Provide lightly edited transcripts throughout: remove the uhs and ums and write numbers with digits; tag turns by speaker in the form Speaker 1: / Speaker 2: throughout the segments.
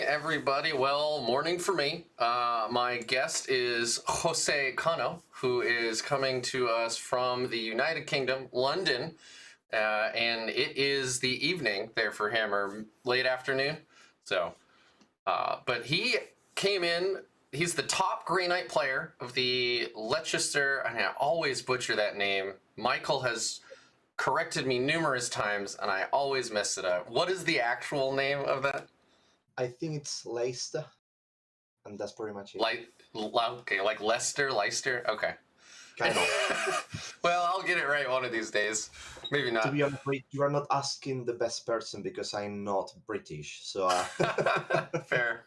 Speaker 1: everybody. Well, morning for me. My guest is Jose Cano, who is coming to us from the United Kingdom, London, and it is the evening there for him, or late afternoon. So, but he came in. He's the top Grey Knight player of the Leicester. I always butcher that name. Michael has corrected me numerous times, and I always mess it up. What is the actual name of that?
Speaker 2: I think it's Leicester, and that's pretty much it.
Speaker 1: Okay, like Leicester. Okay.
Speaker 2: Kind of.
Speaker 1: Well, I'll get it right one of these days. Maybe not.
Speaker 2: To be honest, you are not asking the best person because I'm not British, so...
Speaker 1: Fair.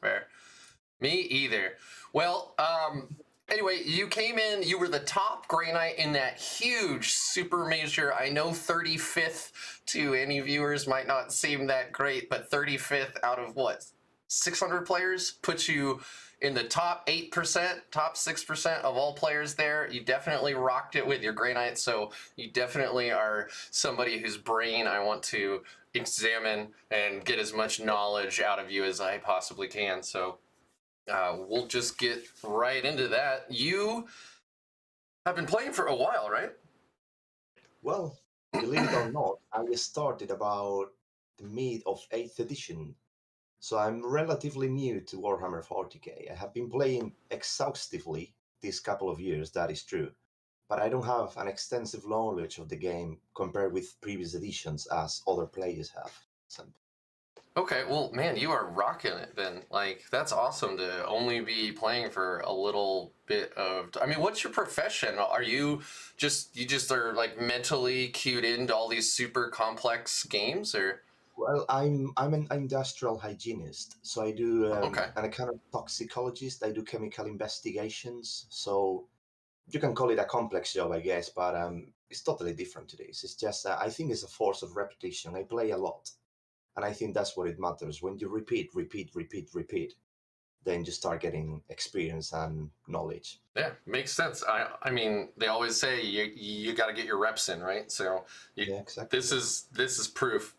Speaker 1: Me either. Well, anyway, you came in, you were the top Grey Knight in that huge Super Major. I know 35th to any viewers might not seem that great, but 35th out of what? 600 players puts you in the top 8%, top 6% of all players there. You definitely rocked it with your Grey Knight, so you definitely are somebody whose brain I want to examine and get as much knowledge out of you as I possibly can. So we'll just get right into that. You have been playing for a while, right?
Speaker 2: Well, believe it or not, I started about the mid of 8th edition. So I'm relatively new to Warhammer 40k. I have been playing exhaustively these couple of years, that is true. But I don't have an extensive knowledge of the game compared with previous editions as other players have.
Speaker 1: Okay, well, man, you are rocking it then. Like, that's awesome to only be playing for a little bit of... I mean, what's your profession? Are you just are like mentally cued into all these super complex games, or...
Speaker 2: Well, I'm an industrial hygienist, so I do,
Speaker 1: okay.
Speaker 2: and a kind of toxicologist. I do chemical investigations, so you can call it a complex job, I guess, but it's totally different to this. It's just, I think it's a force of repetition. I play a lot, and I think that's what it matters. When you repeat, then you start getting experience and knowledge.
Speaker 1: Yeah, makes sense. I mean, they always say you got to get your reps in, right? So
Speaker 2: yeah, exactly.
Speaker 1: This is proof.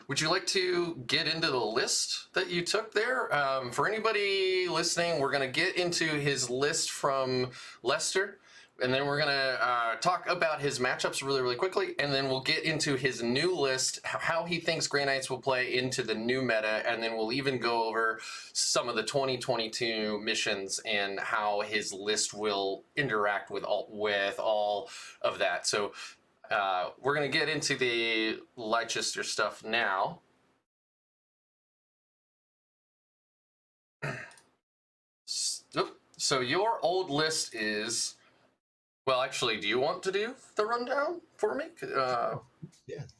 Speaker 1: Would you like to get into the list that you took there? For anybody listening, we're going to get into his list from Leicester, and then we're going to talk about his matchups really, really quickly, and then we'll get into his new list, how he thinks Grey Knights will play into the new meta, and then we'll even go over some of the 2022 missions and how his list will interact with all of that. So we're going to get into the Leicester stuff now. So your old list is... Well, actually, do you want to do the rundown for me?
Speaker 2: Yeah,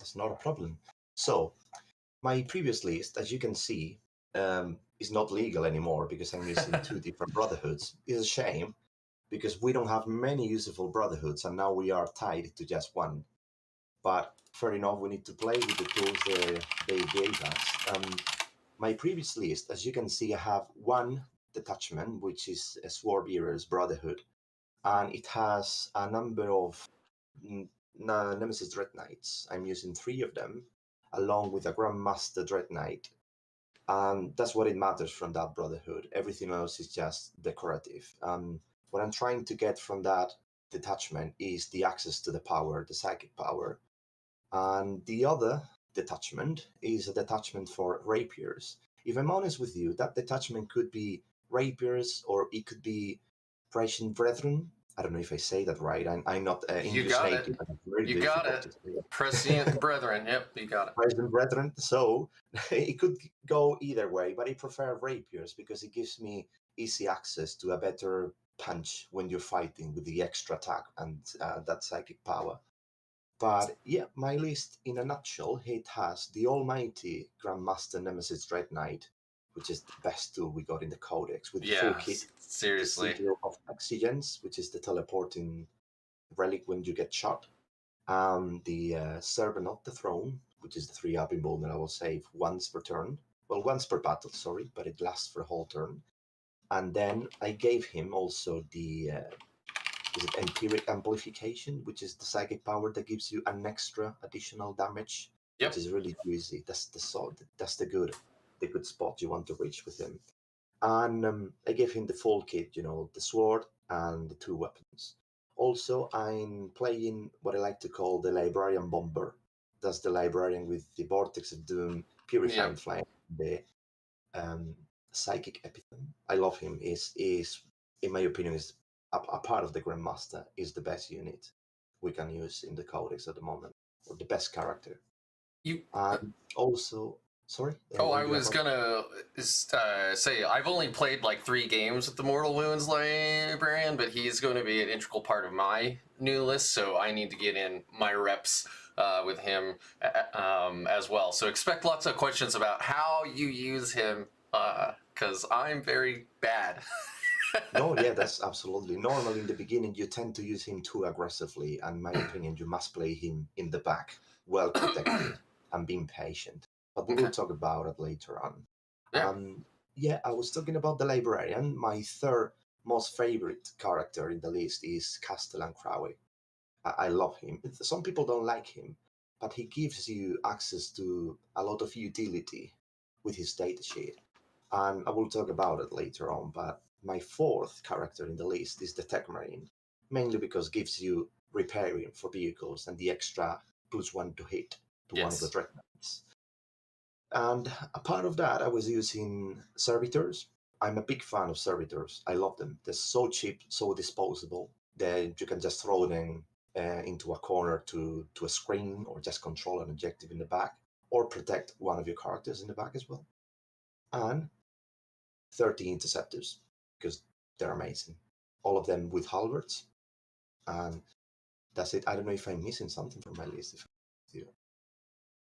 Speaker 2: that's not a problem. So my previous list, as you can see, is not legal anymore because I'm using 2 different brotherhoods. It's a shame, because we don't have many useful brotherhoods, and now we are tied to just one. But fair enough, we need to play with the tools they gave us. My previous list, as you can see, I have 1 detachment, which is a Swordbearer's Brotherhood, and it has a number of Nemesis Dread Knights. I'm using 3 of them, along with a Grandmaster Dread Knight, and that's what it matters from that Brotherhood. Everything else is just decorative. What I'm trying to get from that detachment is the access to the power, the psychic power. And the other detachment is a detachment for rapiers. If I'm honest with you, that detachment could be rapiers, or it could be Prescient Brethren. I don't know if I say that right. I'm not English native.
Speaker 1: You got it. Prescient Brethren. Yep, you got it.
Speaker 2: Prescient Brethren. So it could go either way, but I prefer rapiers because it gives me easy access to a better punch when you're fighting with the extra attack and that psychic power. But yeah, my list in a nutshell, it has the almighty Grandmaster Nemesis Dread Knight, which is the best tool we got in the Codex, with the full kit.
Speaker 1: Seriously.
Speaker 2: The Sigil of Exigence, which is the teleporting relic when you get shot. The Servant of the Throne, which is the 3-up invulnerable save once per turn. Well, once per battle, sorry, but it lasts for a whole turn. And then I gave him also the Empiric Amplification, which is the psychic power that gives you an extra additional damage, which is really easy. That's the good. the good spot you want to reach with him. And I gave him the full kit, the sword and the 2 weapons. Also, I'm playing what I like to call the Librarian Bomber. That's the Librarian with the Vortex of Doom, Purifying Flame, the um, Psychic Epithet. I love him. Is in my opinion, is a part of the Grandmaster. Is the best unit we can use in the Codex at the moment, or the best character.
Speaker 1: You.
Speaker 2: Also, sorry.
Speaker 1: Oh, I was gonna say I've only played like 3 games with the Mortal Wounds Librarian, but he's going to be an integral part of my new list, so I need to get in my reps with him as well. So expect lots of questions about how you use him, because I'm very bad.
Speaker 2: No, yeah, that's absolutely normal. In the beginning, you tend to use him too aggressively, and in my opinion, you must play him in the back, well protected, and being patient. But we will talk about it later on.
Speaker 1: Yeah.
Speaker 2: Yeah, I was talking about the Librarian. My third most favorite character in the list is Castellan Crowley. I love him. Some people don't like him, but he gives you access to a lot of utility with his datasheet. And I will talk about it later on, but my fourth character in the list is the Tech Marine, mainly because it gives you repairing for vehicles and the extra +1 to hit to one of the Dreadnoughts. And a part of that, I was using Servitors. I'm a big fan of Servitors. I love them. They're so cheap, so disposable, that you can just throw them into a corner to a screen, or just control an objective in the back, or protect one of your characters in the back as well. And 30 Interceptors, because they're amazing. All of them with halberds. And that's it. I don't know if I'm missing something from my list.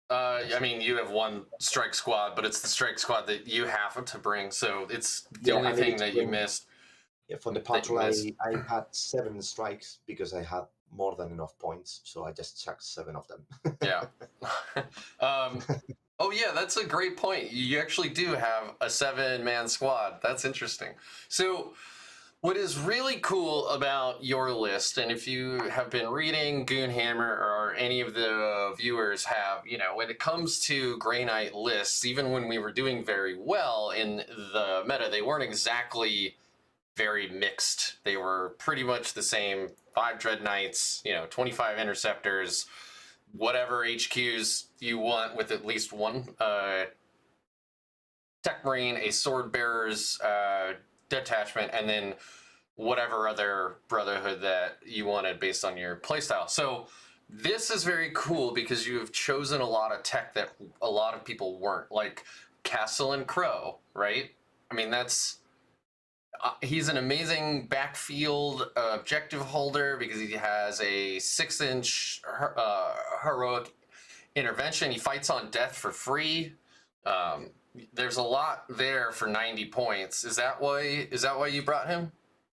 Speaker 1: I mean, you have 1 strike squad, but it's the strike squad that you have to bring, so it's the only thing that you missed.
Speaker 2: Yeah, for the patrol, I had 7 strikes because I had more than enough points, so I just chucked 7 of them.
Speaker 1: Yeah. Oh yeah, that's a great point. You actually do have a 7-man squad. That's interesting. So what is really cool about your list, and if you have been reading Goonhammer, or any of the viewers have, when it comes to Grey Knight lists, even when we were doing very well in the meta, they weren't exactly very mixed. They were pretty much the same. 5 Dread Knights, 25 Interceptors, whatever HQs you want with at least 1 Tech Marine, a Sword Bearer's detachment, and then whatever other Brotherhood that you wanted based on your playstyle. So this is very cool because you have chosen a lot of tech that a lot of people weren't, like Castellan Crow, right? I mean, that's... he's an amazing backfield objective holder because he has a 6-inch heroic intervention. He fights on death for free. There's a lot there for 90 points. Is that why you brought him?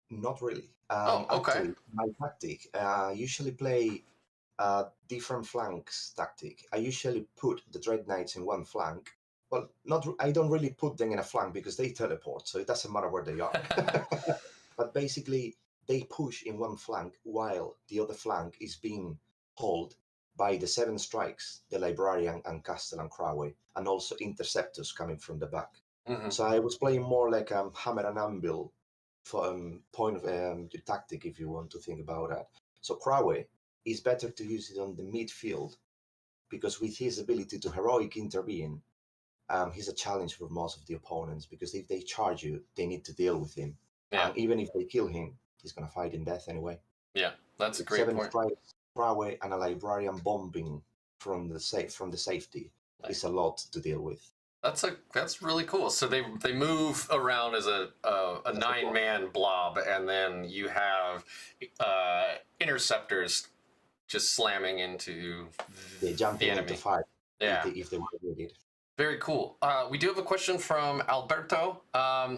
Speaker 2: Not really.
Speaker 1: Okay.
Speaker 2: Actually, my tactic, usually play different flanks tactic. I usually put the Dread Knights in one flank. Well, I don't really put them in a flank because they teleport, so it doesn't matter where they are. But basically, they push in one flank while the other flank is being held by the 7 strikes, the Librarian and Castellan Crowley, and also Interceptors coming from the back.
Speaker 1: Mm-hmm.
Speaker 2: So I was playing more like Hammer and Anvil for point of your tactic, if you want to think about that. So Crowley is better to use it on the midfield, because with his ability to heroic intervene, he's a challenge for most of the opponents, because if they charge you, they need to deal with him.
Speaker 1: Yeah.
Speaker 2: And even if they kill him, he's going to fight in death anyway.
Speaker 1: Yeah, that's a great
Speaker 2: 7
Speaker 1: point.
Speaker 2: strikes, Crowley, and a Librarian bombing from the safety is a lot to deal with.
Speaker 1: That's really cool. So they move around as a 9-man blob, and then you have Interceptors just slamming into
Speaker 2: They jump
Speaker 1: the enemy.
Speaker 2: into fight.
Speaker 1: Yeah.
Speaker 2: If they were needed.
Speaker 1: Very cool. We do have a question from Alberto.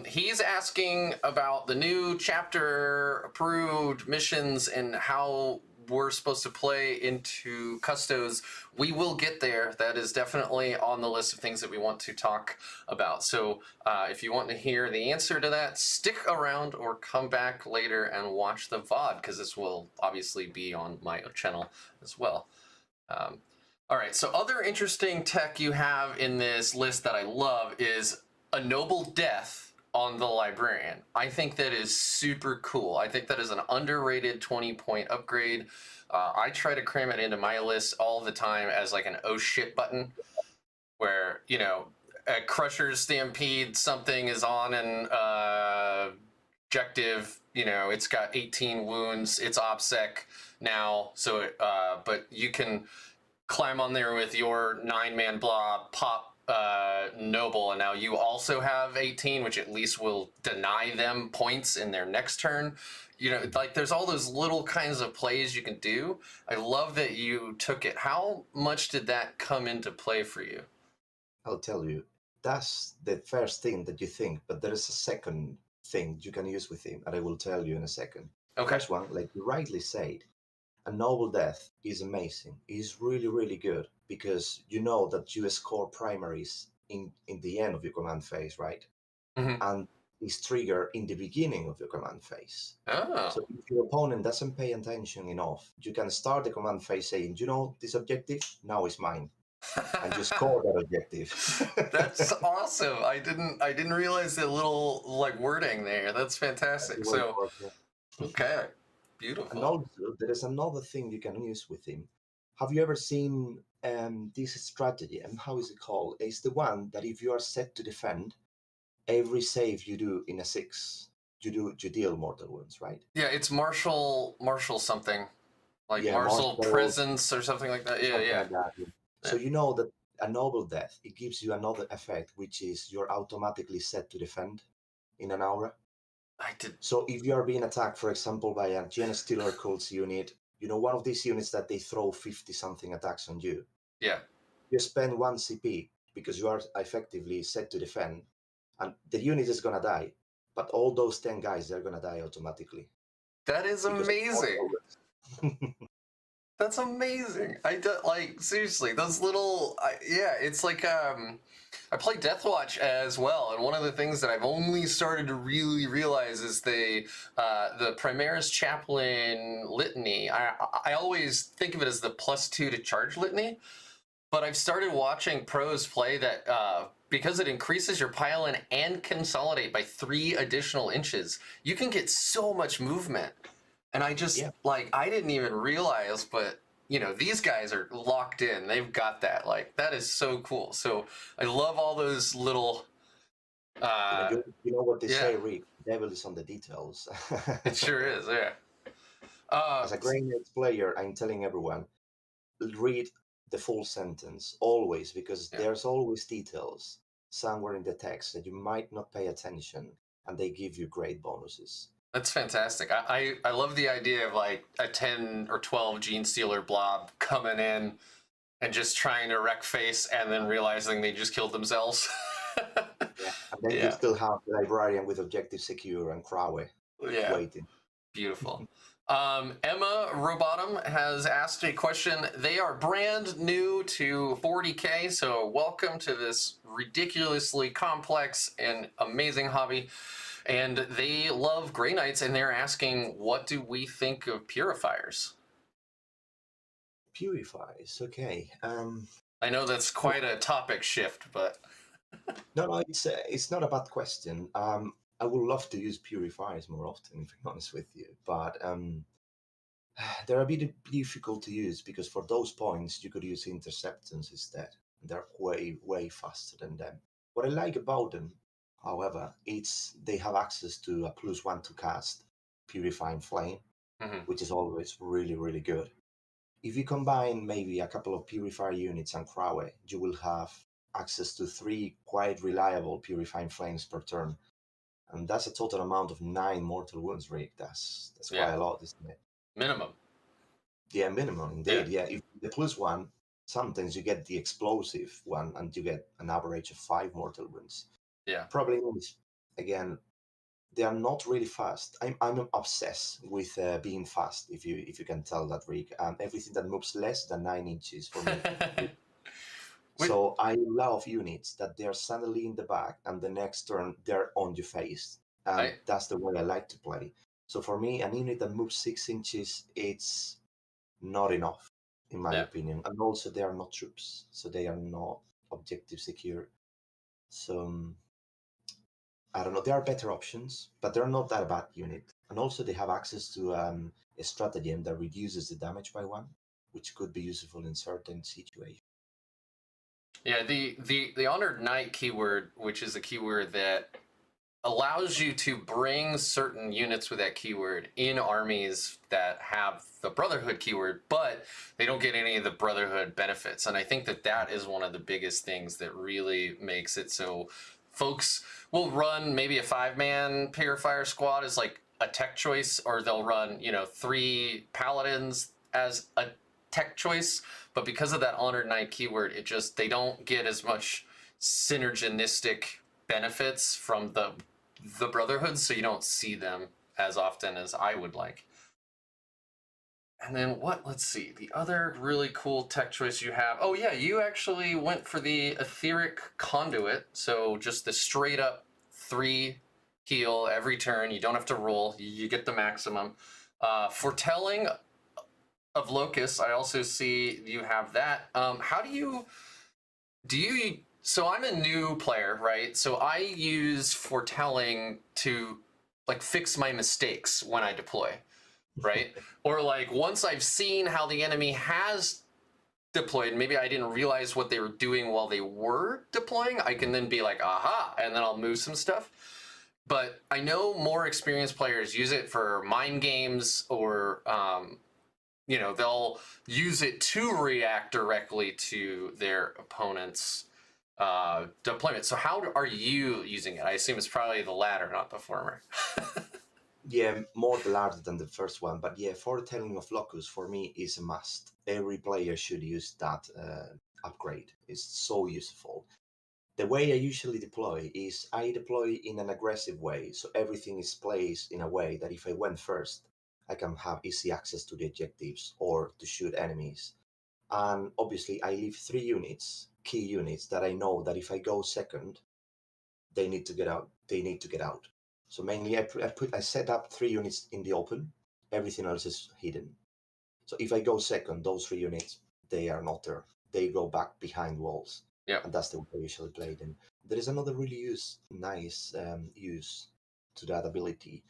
Speaker 1: He's asking about the new chapter approved missions and how we're supposed to play into Custodes. We will get there. That is definitely on the list of things that we want to talk about. So if you want to hear the answer to that, stick around or come back later and watch the VOD, because this will obviously be on my channel as well. All right, so other interesting tech you have in this list that I love is a noble death on the librarian. I think that is super cool. I think that is an underrated 20-point upgrade. I try to cram it into my list all the time as like an oh shit button, where, you know, a Crusher's Stampede, something is on an objective, you know, it's got 18 wounds, it's OPSEC now, so but you can climb on there with your 9-man blob, pop noble, and now you also have 18, which at least will deny them points in their next turn. You know, like there's all those little kinds of plays you can do. I love that you took it. How much did that come into play for you?
Speaker 2: I'll tell you, that's the first thing that you think, but there is a second thing you can use with him, and I will tell you in a second.
Speaker 1: Okay.
Speaker 2: First one, like you rightly said, a noble death is amazing. It's really, really good because you know that you score primaries in the end of your command phase, right?
Speaker 1: Mm-hmm.
Speaker 2: And is triggered in the beginning of your command phase.
Speaker 1: Oh.
Speaker 2: So if your opponent doesn't pay attention enough, you can start the command phase saying, you know, this objective now is mine, and you score that objective.
Speaker 1: That's awesome. I didn't realize the little like wording there. That's fantastic. So okay.
Speaker 2: And
Speaker 1: Beautiful.
Speaker 2: also, there is another thing you can use with him. Have you ever seen this strategy? And how is it called? It's the one that if you are set to defend, every save you do in a 6, you deal mortal wounds, right?
Speaker 1: Yeah, it's Marshall something. Like
Speaker 2: Yeah,
Speaker 1: Marshall
Speaker 2: martial
Speaker 1: Presence or something like that. Yeah,
Speaker 2: something
Speaker 1: yeah.
Speaker 2: like that. Yeah. So you know that a noble death, it gives you another effect, which is you're automatically set to defend in an aura.
Speaker 1: I did.
Speaker 2: So if you are being attacked, for example, by a Gen Stealer Cults unit, you know, one of these units that they throw 50-something attacks on you,
Speaker 1: Yeah.
Speaker 2: you spend 1 CP because you are effectively set to defend, and the unit is going to die, but all those 10 guys, they're going to die automatically.
Speaker 1: That is
Speaker 2: Because
Speaker 1: amazing. That's amazing. I do, like seriously, those little yeah, it's like I play Deathwatch as well, and one of the things that I've only started to really realize is the Primaris Chaplain litany. I always think of it as the +2 to charge litany, but I've started watching pros play that because it increases your pile-in and consolidate by 3 additional inches, you can get so much movement. And I just, like, I didn't even realize, but, you know, these guys are locked in. They've got that. Like, that is so cool. So I love all those little,
Speaker 2: you know what they
Speaker 1: yeah,
Speaker 2: say, Rick? Devil is on the details.
Speaker 1: it sure is, yeah.
Speaker 2: As a Grey Knights player, I'm telling everyone, read the full sentence always, because there's always details somewhere in the text that you might not pay attention, and they give you great bonuses.
Speaker 1: That's fantastic. I love the idea of like a 10 or 12 Gene Stealer blob coming in and just trying to wreck face and then realizing they just killed themselves.
Speaker 2: And then you still have the librarian with objective secure and Crowe waiting.
Speaker 1: Beautiful. Emma Robotham has asked a question. They are brand new to 40K, so welcome to this ridiculously complex and amazing hobby. And they love Grey Knights, and they're asking, what do we think of Purifiers?
Speaker 2: Purifiers, okay.
Speaker 1: I know that's quite a topic shift, but...
Speaker 2: No, it's not a bad question. I would love to use Purifiers more often, if I'm honest with you, but they're a bit difficult to use because for those points, you could use Interceptors instead. They're way, way faster than them. What I like about them, however, it's they have access to a +1 to cast Purifying Flame, which is always really, really good. If you combine maybe a couple of Purifier units and Crowe, you will have access to 3 quite reliable Purifying Flames per turn. And that's a total amount of 9 mortal wounds, Rick. That's quite a lot, isn't it?
Speaker 1: Minimum.
Speaker 2: Yeah, minimum, indeed. Yeah, if the +1, sometimes you get the explosive one and you get an average of 5 mortal wounds.
Speaker 1: Yeah.
Speaker 2: Problem is, again, they are not really fast. I'm obsessed with being fast, if you can tell that, Rick. Everything that moves less than 9 inches for me. So I love units that they're suddenly in the back and the next turn they're on your face. And that's the way I like to play. So for me, an unit that moves 6 inches, it's not enough. in my
Speaker 1: Yeah.
Speaker 2: opinion. And also, they are not troops, so they are not objective secure. So I don't know. There are better options, but they're not that bad unit. And also, they have access to a stratagem that reduces the damage by 1, which could be useful in certain situations.
Speaker 1: Yeah, the Honored Knight keyword, which is a keyword that allows you to bring certain units with that keyword in armies that have the Brotherhood keyword, but they don't get any of the Brotherhood benefits. And I think that that is one of the biggest things that really makes it so folks will run maybe a 5-man Purifier squad as like a tech choice, or they'll run, 3 Paladins as a tech choice. But because of that Honored Knight keyword, they don't get as much synergistic benefits from the Brotherhood, so you don't see them as often as I would like. And then let's see, the other really cool tech choice you have. Oh yeah, you actually went for the Etheric Conduit, so just the straight up 3 heal every turn. You don't have to roll, you get the maximum. Foretelling of Locusts, I also see you have that. How do you so I'm a new player, right? So I use foretelling to like fix my mistakes when I deploy, right? Or like once I've seen how the enemy has deployed, maybe I didn't realize what they were doing while they were deploying, I can then be like, aha, and then I'll move some stuff. But I know more experienced players use it for mind games, or they'll use it to react directly to their opponent's deployment. So how are you using it? I assume it's probably the latter, not the former.
Speaker 2: Yeah, more the latter than the first one. But yeah, foretelling of Locus for me is a must. Every player should use that upgrade. It's so useful. The way I usually deploy is I deploy in an aggressive way. So everything is placed in a way that if I went first, I can have easy access to the objectives or to shoot enemies. And obviously, I leave 3 units, key units, that I know that if I go second, they need to get out. They need to get out. So mainly, I set up 3 units in the open. Everything else is hidden. So if I go second, those 3 units, they are not there. They go back behind walls.
Speaker 1: Yeah.
Speaker 2: And that's the way I usually play them. There is another really nice use to that ability.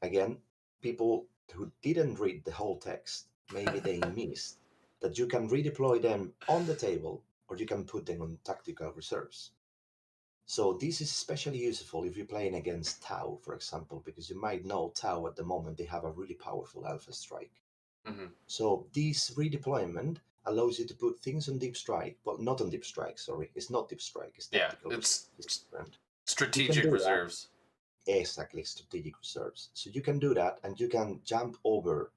Speaker 2: Again, people who didn't read the whole text, maybe they missed that you can redeploy them on the table, or you can put them on tactical reserves. So this is especially useful if you're playing against Tau, for example, because you might know Tau at the moment, they have a really powerful Alpha Strike.
Speaker 1: Mm-hmm.
Speaker 2: So this redeployment allows you to put things on Deep Strike, but not on Deep Strike, sorry. It's not Deep Strike, it's tactical.
Speaker 1: Yeah, it's
Speaker 2: different.
Speaker 1: strategic reserves.
Speaker 2: Exactly, strategic reserves. So you can do that, and you can jump over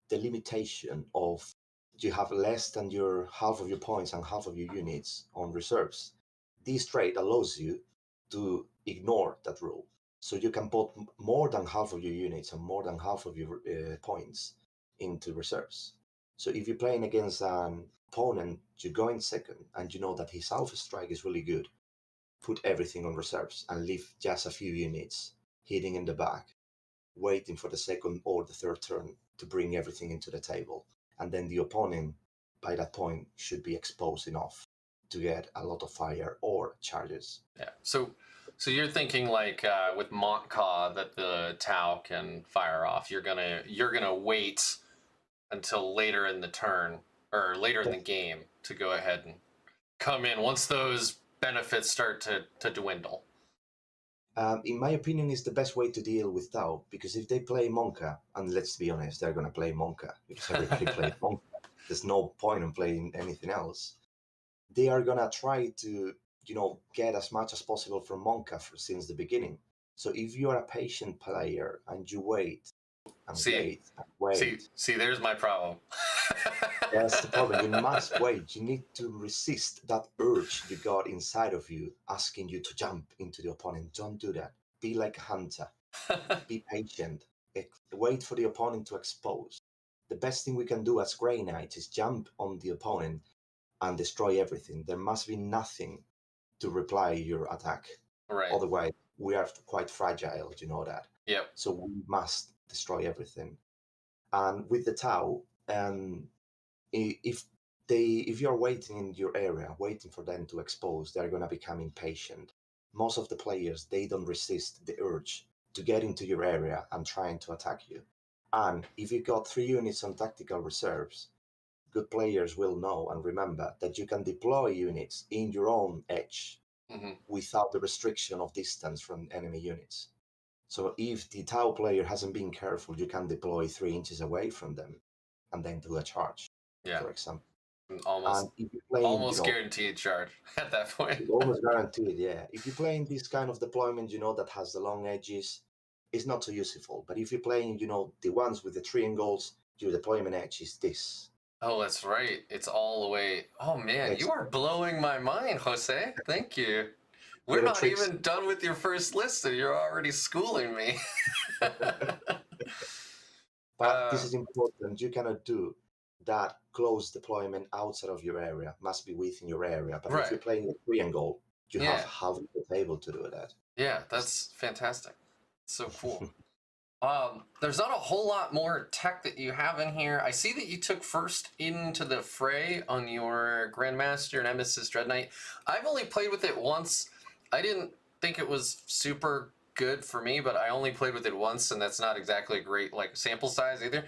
Speaker 2: the limitation of you have less than your half of your points and half of your units on reserves. This trait allows you to ignore that rule. So you can put more than half of your units and more than half of your points into reserves. So if you're playing against an opponent, you go in second and you know that his Alpha Strike is really good, put everything on reserves and leave just a few units hitting in the back, waiting for the second or the third turn to bring everything into the table. And then the opponent, by that point, should be exposed enough to get a lot of fire or charges.
Speaker 1: Yeah. So you're thinking like with Montcaw that the Tau can fire off. You're gonna wait until later in the turn or later in the game to go ahead and come in once those benefits start to dwindle.
Speaker 2: In my opinion, is the best way to deal with Tau, because if they play Monka, and let's be honest, they're going to play Monka, because everybody plays Monka. There's no point in playing anything else. They are going to try to, get as much as possible from Monka since the beginning. So if you are a patient player and you wait and wait and wait.
Speaker 1: See, there's my problem.
Speaker 2: That's the problem. You must wait. You need to resist that urge you got inside of you asking you to jump into the opponent. Don't do that. Be like a hunter. Be patient. Wait for the opponent to expose. The best thing we can do as Grey Knights is jump on the opponent and destroy everything. There must be nothing to reply your attack.
Speaker 1: Right.
Speaker 2: Otherwise, we are quite fragile, you know that.
Speaker 1: Yep.
Speaker 2: So we must destroy everything. And with the Tau, if you're waiting in your area, waiting for them to expose, they're gonna become impatient. Most of the players, they don't resist the urge to get into your area and trying to attack you. And if you got 3 units on tactical reserves, good players will know and remember that you can deploy units in your own edge without the restriction of distance from enemy units. So if the Tau player hasn't been careful, you can deploy 3 inches away from them and then do a charge, for example.
Speaker 1: Almost,
Speaker 2: and if you're playing,
Speaker 1: almost guaranteed charge at that point.
Speaker 2: almost guaranteed, yeah. If you're playing this kind of deployment, that has the long edges, it's not so useful. But if you're playing, the ones with the triangles, your deployment edge is this.
Speaker 1: Oh, that's right. It's all the way. Oh man, you are blowing my mind, Jose. Thank you. We're not even done with your first list, and you're already schooling me.
Speaker 2: But this is important. You cannot do that close deployment outside of your area. Must be within your area. But if you're playing a triangle, you have half the table to do that.
Speaker 1: Yeah, that's fantastic. So cool. There's not a whole lot more tech that you have in here. I see that you took first into the fray on your Grandmaster Nemesis Dread Knight. I've only played with it once. I didn't think it was super good for me, but I only played with it once, and that's not exactly a great sample size either.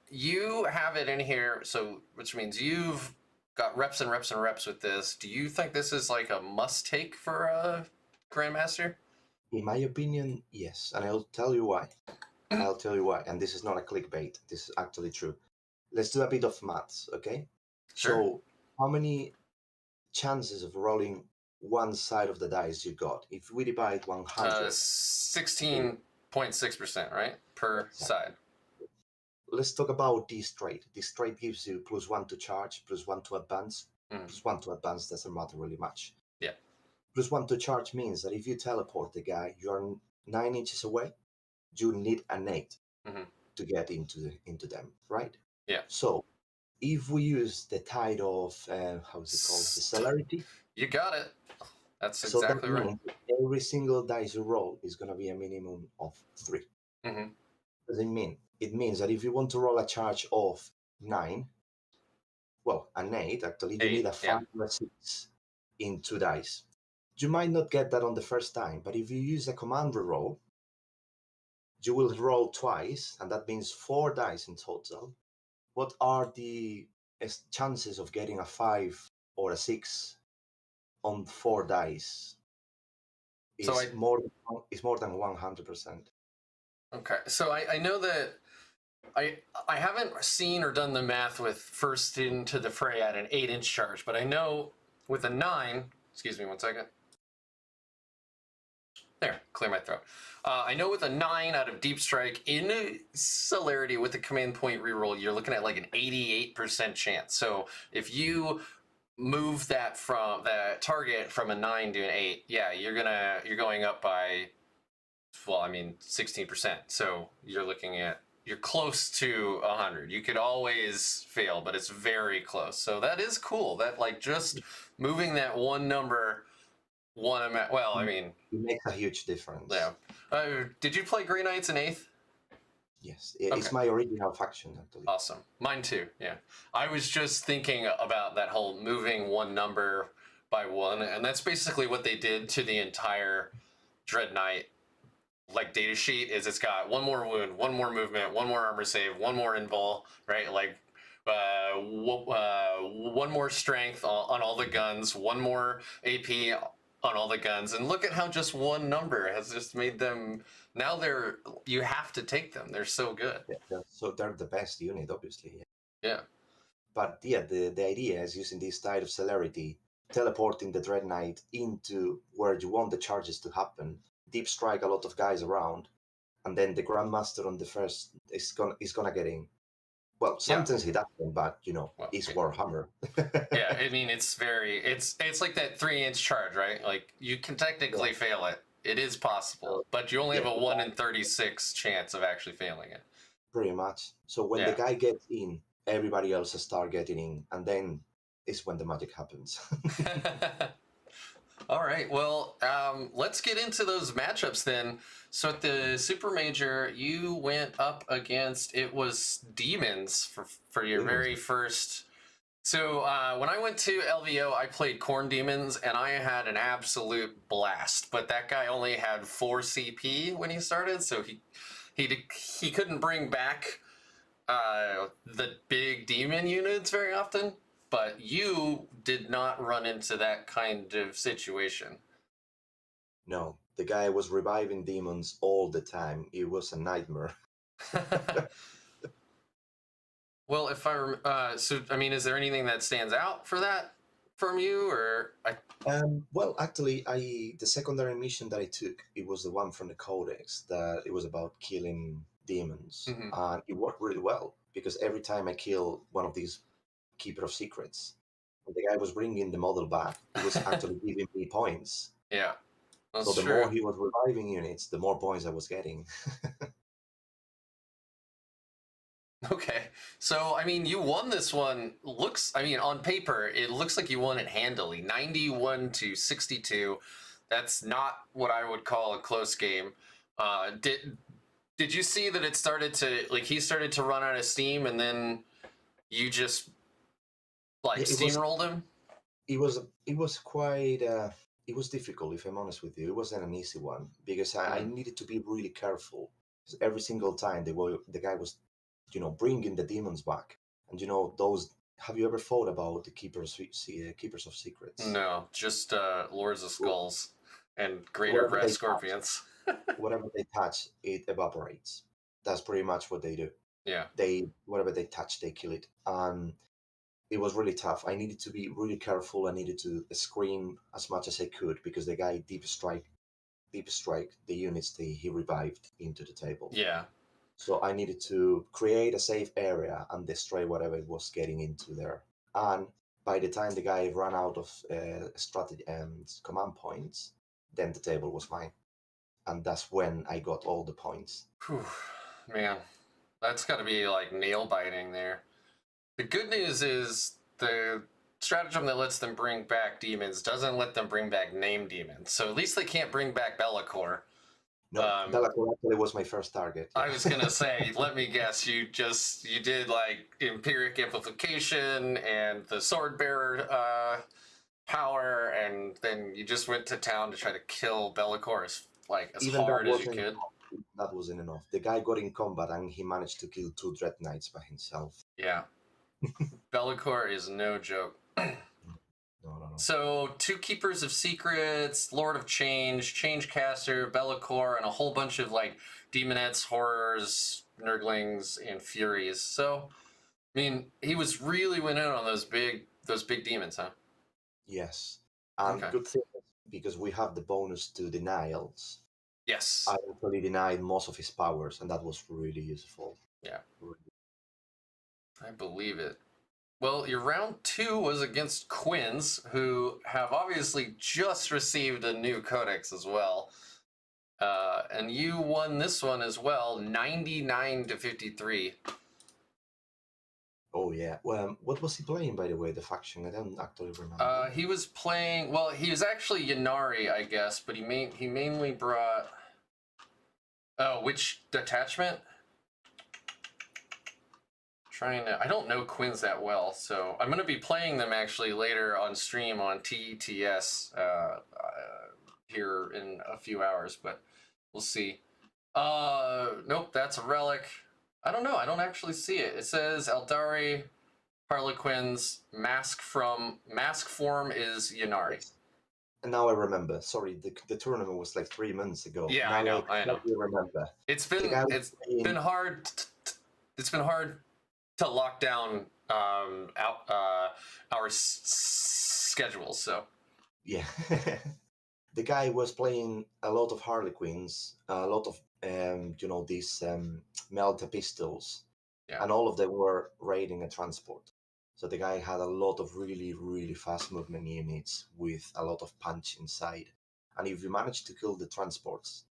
Speaker 1: You have it in here, so which means you've got reps and reps and reps with this. Do you think this is like a must take for a Grandmaster?
Speaker 2: In my opinion, yes, and I'll tell you why. And this is not a clickbait. This is actually true. Let's do a bit of maths, okay?
Speaker 1: Sure.
Speaker 2: So, how many chances of rolling one side of the dice you got? If we divide 100,
Speaker 1: 16.6%, right, per side.
Speaker 2: Let's talk about this trait. This trait gives you +1 to charge, +1 to advance. +1 to advance doesn't matter really much.
Speaker 1: Yeah.
Speaker 2: +1 to charge means that if you teleport the guy, you're 9 inches away. You need an 8 to get into them, right?
Speaker 1: Yeah.
Speaker 2: So if we use the tide of how is it called? The celerity.
Speaker 1: You got it. That's exactly right.
Speaker 2: Every single dice you roll is going to be a minimum of 3. What does it mean? It means that if you want to roll a charge of 9, well, an 8 actually, you need a 5 or a 6 in 2 dice. You might not get that on the first time, but if you use a command reroll, you will roll twice, and that means 4 dice in total. What are the chances of getting a 5 or a 6 on 4 dice? It's more than 100%.
Speaker 1: Okay, so I know that I haven't seen or done the math with first into the fray at an 8-inch charge, but I know with a 9, excuse me 1 second. There, clear my throat. I know with a 9 out of Deep Strike in celerity with the command point reroll, you're looking at like an 88% chance. So if you move that from that target from a 9 to an 8, yeah, you're going up by, well, I mean 16%. So you're close to 100. You could always fail, but it's very close. So that is cool. That just moving that one number. Well, I mean,
Speaker 2: it makes a huge difference.
Speaker 1: Yeah. Did you play Grey Knights in 8th?
Speaker 2: Yes, it's my original faction actually.
Speaker 1: Awesome, mine too. Yeah, I was just thinking about that whole moving one number by one, and that's basically what they did to the entire Dread Knight data sheet. Is it's got one more wound, one more movement, one more armor save, one more invul, right? One more strength on all the guns, one more AP on all the guns, and look at how just one number has just made them. Now you have to take them. They're so good.
Speaker 2: Yeah, so they're the best unit, obviously.
Speaker 1: Yeah.
Speaker 2: But yeah, the idea is using this tide of celerity, teleporting the Dread Knight into where you want the charges to happen, deep strike a lot of guys around, and then the Grandmaster on the first is gonna get in. Well, sometimes he doesn't, but it's Warhammer.
Speaker 1: Yeah, I mean it's like that 3-inch charge, right? Like you can technically fail it. It is possible, but you only have a 1 in 36 chance of actually failing it.
Speaker 2: Pretty much. So when the guy gets in, everybody else start getting in, and then is when the magic happens.
Speaker 1: All right. Well, let's get into those matchups then. So at the Super Major, you went up against it was Demons for your
Speaker 2: Demons.
Speaker 1: very first. So when I went to LVO, I played Corn Demons, and I had an absolute blast. But that guy only had 4 CP when he started, so he couldn't bring back the big demon units very often. But you did not run into that kind of situation.
Speaker 2: No, the guy was reviving demons all the time. It was a nightmare.
Speaker 1: Well, if so I mean, is there anything that stands out for that from you, or
Speaker 2: Well, actually, the secondary mission that I took, it was the one from the Codex that it was about killing demons,
Speaker 1: Mhm.
Speaker 2: and it worked really well because every time I kill one of these Keeper of Secrets, and the guy was bringing the model back, he was actually giving me points.
Speaker 1: Yeah,
Speaker 2: So
Speaker 1: that's
Speaker 2: the
Speaker 1: true.
Speaker 2: more he was reviving units, the more points I was getting.
Speaker 1: Okay, so I mean, you won this one. I mean, on paper, it looks like you won it handily, 91-62. That's not what I would call a close game. Did you see that it started to like he started to run out of steam, and then you just like
Speaker 2: Yeah, it was
Speaker 1: steamrolled him?
Speaker 2: it was quite it was difficult, if I'm honest with you. It wasn't an easy one because I
Speaker 1: Mm.
Speaker 2: needed to be really careful. 'Cause every single time the guy was, bringing the demons back, and those. Have you ever thought about the keepers of secrets?
Speaker 1: No, just Lords of
Speaker 2: Well,
Speaker 1: Skulls and Greater
Speaker 2: whatever
Speaker 1: Breast
Speaker 2: they touch,
Speaker 1: Scorpions.
Speaker 2: it evaporates. That's pretty much what they do.
Speaker 1: Yeah.
Speaker 2: They whatever they touch, they kill it. And it was really tough. I needed to be really careful. I needed to scream as much as I could because the guy deep strike the units he revived into the table.
Speaker 1: Yeah.
Speaker 2: So I needed to create a safe area and destroy whatever it was getting into there. And by the time the guy ran out of strategy and command points, then the table was mine, and that's when I got all the points.
Speaker 1: Whew. Man, that's got to be like nail biting there. The good news is the stratagem that lets them bring back demons doesn't let them bring back name demons. So at least they can't bring back Be'lakor.
Speaker 2: No, Belacor actually was my first target.
Speaker 1: I
Speaker 2: Yeah.
Speaker 1: was gonna say, let me guess, you did like empiric amplification and the sword bearer power, and then you just went to town to try to kill Be'lakor as
Speaker 2: Even that
Speaker 1: hard as you
Speaker 2: wasn't
Speaker 1: could.
Speaker 2: that wasn't enough. The guy got in combat and he managed to kill 2 Dread Knights by himself.
Speaker 1: Yeah, Be'lakor is no joke.
Speaker 2: No.
Speaker 1: So, 2 Keepers of Secrets, Lord of Change, Changecaster, Be'lakor, and a whole bunch of like demonettes, horrors, nurglings, and furies. So, I mean, he was really winning on those big demons, huh?
Speaker 2: Yes, and
Speaker 1: Okay.
Speaker 2: good thing because we have the bonus to denials.
Speaker 1: Yes.
Speaker 2: I actually denied most of his powers, and that was really useful.
Speaker 1: Yeah, I believe it. Well, your round 2 was against Quins, who have obviously just received a new codex as well. And you won this one as well, 99-53.
Speaker 2: Oh yeah. Well, what was he playing, by the way? The faction? I don't actually remember.
Speaker 1: He was playing. Well, he was actually Ynnari, I guess, but he mainly brought. Oh, which detachment? Trying to. I don't know Quins that well, so I'm going to be playing them actually later on stream on TETS here in a few hours, but we'll see. Nope, that's a relic. I don't know. I don't actually see it. It says Eldari, Harlequins, mask form is Ynnari.
Speaker 2: And now I remember. Sorry, the tournament was like 3 months ago.
Speaker 1: Yeah,
Speaker 2: Now
Speaker 1: I know.
Speaker 2: remember.
Speaker 1: It's
Speaker 2: The guy was
Speaker 1: it's
Speaker 2: playing-
Speaker 1: been hard. It's been hard to lock down our schedules. So
Speaker 2: Yeah. The guy was playing a lot of Harlequins, a lot of these Melta pistols,
Speaker 1: yeah.
Speaker 2: and all of them were raiding a transport. So the guy had a lot of really, really fast movement units with a lot of punch inside. And if you managed to kill the transports,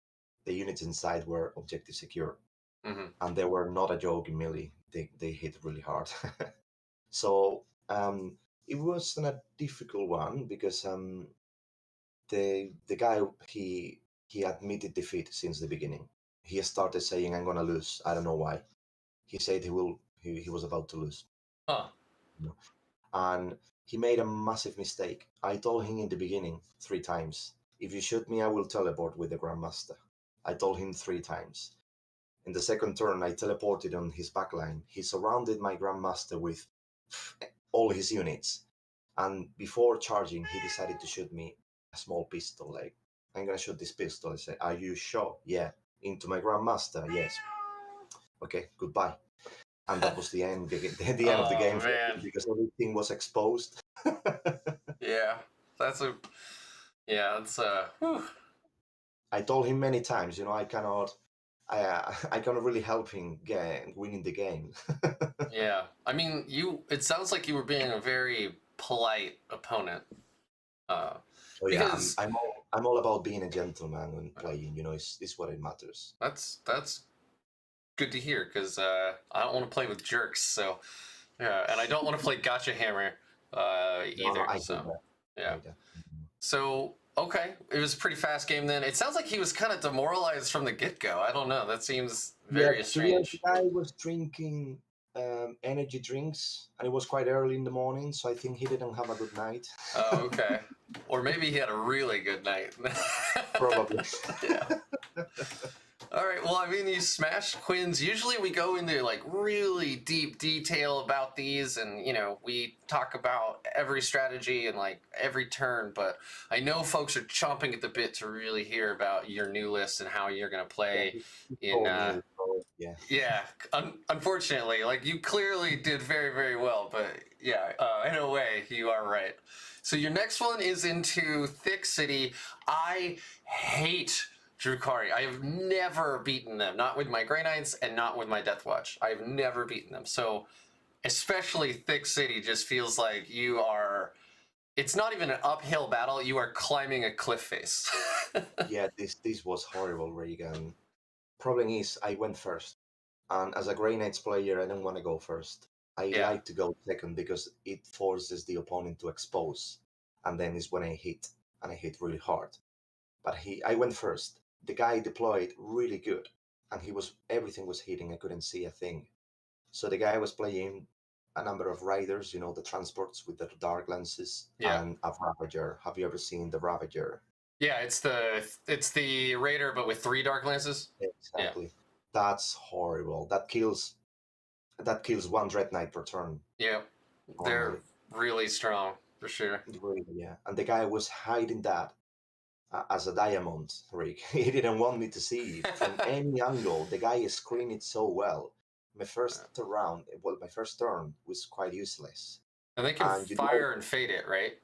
Speaker 2: the units inside were objective secure.
Speaker 1: Mm-hmm.
Speaker 2: And they were not a joke in melee. They hit really hard. So it wasn't a difficult one because the guy he admitted defeat since the beginning. He started saying, "I'm gonna lose." I don't know why. He said he was about to lose.
Speaker 1: Huh.
Speaker 2: You know? And he made a massive mistake. I told him in the beginning 3 times, "If you shoot me, I will teleport with the Grandmaster." I told him 3 times. In the second turn, I teleported on his backline. He surrounded my Grandmaster with all his units. And before charging, he decided to shoot me a small pistol. Like, "I'm going to shoot this pistol." I said, "Are you sure?" "Yeah." "Into my Grandmaster?" "Yes." "Okay, goodbye." And that was the end, the end of the game
Speaker 1: Oh
Speaker 2: for him
Speaker 1: man.
Speaker 2: because everything was exposed.
Speaker 1: Yeah. That's a. Yeah. It's whew.
Speaker 2: I told him many times, I cannot, I cannot really help him winning the game.
Speaker 1: Yeah. I mean, it sounds like you were being a very polite opponent. Uh,
Speaker 2: So yeah,
Speaker 1: because
Speaker 2: I'm all about being a gentleman when playing. It's what it matters.
Speaker 1: that's good to hear. Because I don't want to play with jerks. So yeah, and I don't want to play Gotcha Hammer
Speaker 2: No,
Speaker 1: either.
Speaker 2: I hate
Speaker 1: So
Speaker 2: that. I
Speaker 1: yeah.
Speaker 2: hate that.
Speaker 1: So okay, it was a pretty fast game then. It sounds like he was kind of demoralized from the get go. I don't know. That seems
Speaker 2: Yeah,
Speaker 1: very
Speaker 2: to be honest, the
Speaker 1: strange.
Speaker 2: guy was drinking energy drinks, and it was quite early in the morning, so I think he didn't have a good night.
Speaker 1: Oh, okay. Or maybe he had a really good night.
Speaker 2: Probably.
Speaker 1: Yeah. All right. Well, I mean, these Smash Quins, usually we go into like really deep detail about these and, we talk about every strategy and like every turn, but I know folks are chomping at the bit to really hear about your new list and how you're going to
Speaker 2: Yeah,
Speaker 1: play
Speaker 2: he's
Speaker 1: in,
Speaker 2: so new. So yeah.
Speaker 1: yeah, unfortunately, like you clearly did very, very well, but yeah, in a way, you are right. So your next one is into THICC City. I hate Drukhari. I have never beaten them, not with my Grey Knights and not with my Death Watch. I have never beaten them. So especially THICC City just feels like you are. It's not even an uphill battle. You are climbing a cliff face.
Speaker 2: Yeah, this was horrible, Reagan. Problem is, I went first, and as a Grey Knights player, I don't want to go first. I
Speaker 1: Yeah.
Speaker 2: like to go second because it forces the opponent to expose, and then is when I hit, and I hit really hard. But I went first. The guy deployed really good, and everything was hitting. I couldn't see a thing. So the guy was playing a number of riders, the transports with the dark lenses,
Speaker 1: Yeah.
Speaker 2: and a Ravager. Have you ever seen the Ravager?
Speaker 1: Yeah, it's the Raider, but with 3 Dark Lances. Yeah.
Speaker 2: Exactly. That's horrible. That kills one Dread Knight per turn
Speaker 1: Yeah. They're
Speaker 2: normally.
Speaker 1: really strong for sure.
Speaker 2: Really, yeah. And the guy was hiding that as a diamond, Rick. He didn't want me to see it from any angle. The guy screened it so well. My first turn was quite useless.
Speaker 1: And they can
Speaker 2: And
Speaker 1: fire and fade it, right?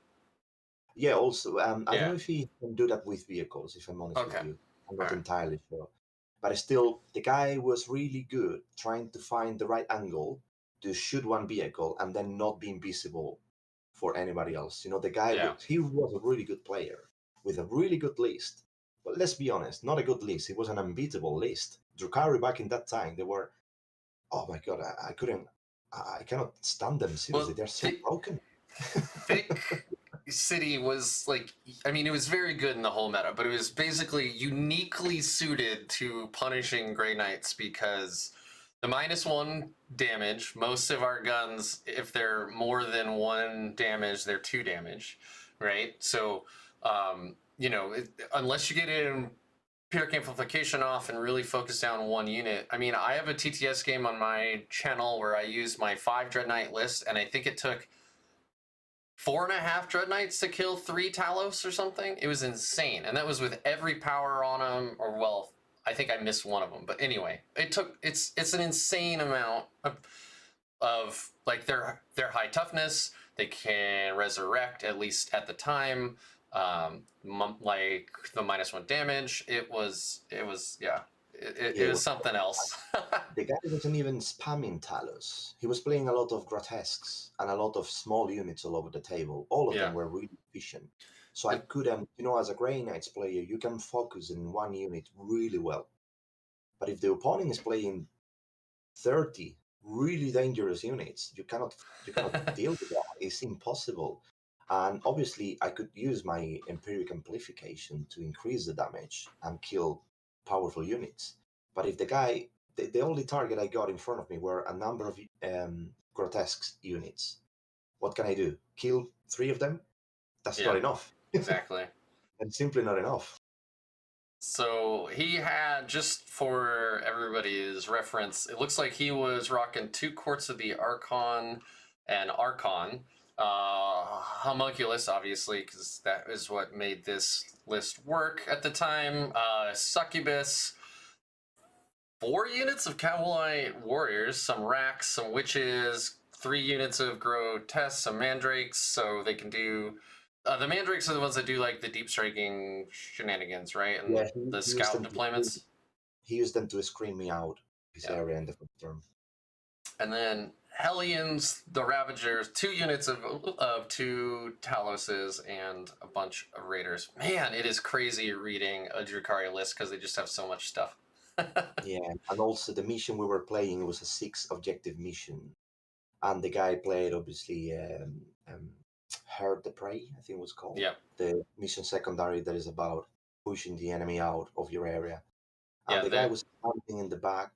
Speaker 2: yeah, also, I don't
Speaker 1: Yeah.
Speaker 2: know if he can do that with vehicles, if I'm honest with
Speaker 1: Okay.
Speaker 2: you. I'm
Speaker 1: All
Speaker 2: not
Speaker 1: right.
Speaker 2: entirely sure. But still, the guy was really good trying to find the right angle to shoot one vehicle and then not be invisible for anybody else. The guy,
Speaker 1: Yeah.
Speaker 2: he was a really good player with a really good list. But let's be honest, not a good list. It was an unbeatable list. Drukhari back in that time, they were, oh my God, I cannot stand them. Seriously,
Speaker 1: Well,
Speaker 2: they're so broken.
Speaker 1: THICC City was like, I mean, it was very good in the whole meta, but it was basically uniquely suited to punishing Grey Knights because the -1 damage, most of our guns, if they're more than 1 damage, they're 2 damage, right? So, unless you get in pure amplification off and really focus down one unit. I mean, I have a TTS game on my channel where I use my 5 Dread Knight list, and I think it took 4.5 Dread Knights to kill 3 Talos or something. It was insane, and that was with every power on them. Or well, I think I missed one of them, but anyway, it's an insane amount of like their high toughness. They can resurrect at least at the time. Like the -1 damage. It was yeah.
Speaker 2: Yeah,
Speaker 1: It was something else.
Speaker 2: the guy wasn't even spamming Talos. He was playing a lot of grotesques and a lot of small units all over the table. All of
Speaker 1: Yeah.
Speaker 2: them were really efficient. So I couldn't, as a Grey Knights player, you can focus in one unit really well. But if the opponent is playing 30 really dangerous units, you cannot deal with that. It's impossible. And obviously, I could use my empiric amplification to increase the damage and kill powerful units. But if the only target I got in front of me were a number of grotesque units, what can I do? Kill 3 of them? That's not
Speaker 1: Yeah,
Speaker 2: enough.
Speaker 1: exactly.
Speaker 2: And simply not enough.
Speaker 1: So he had, just for everybody's reference, it looks like he was rocking 2 quarts of the Archon and Archon. Homunculus, obviously, because that is what made this list work at the time. Succubus, 4 units of Cavalite Warriors, some Racks, some Witches, 3 units of Grotesques, some Mandrakes, so they can do... the Mandrakes are the ones that do like the deep striking shenanigans, right? And
Speaker 2: Yeah,
Speaker 1: the
Speaker 2: he used
Speaker 1: scout
Speaker 2: them
Speaker 1: deployments.
Speaker 2: he used them to screen me out his
Speaker 1: Yeah.
Speaker 2: area in the first turn.
Speaker 1: And then Hellions, the Ravagers, 2 units of 2 Taloses, and a bunch of Raiders. Man, it is crazy reading a Drukhari list because they just have so much stuff.
Speaker 2: Yeah, and also the mission we were playing was a 6 objective mission, and the guy played obviously Herd the Prey, I think it was called.
Speaker 1: Yeah.
Speaker 2: The mission secondary that is about pushing the enemy out of your area. And
Speaker 1: Yeah,
Speaker 2: the guy was standing in the back,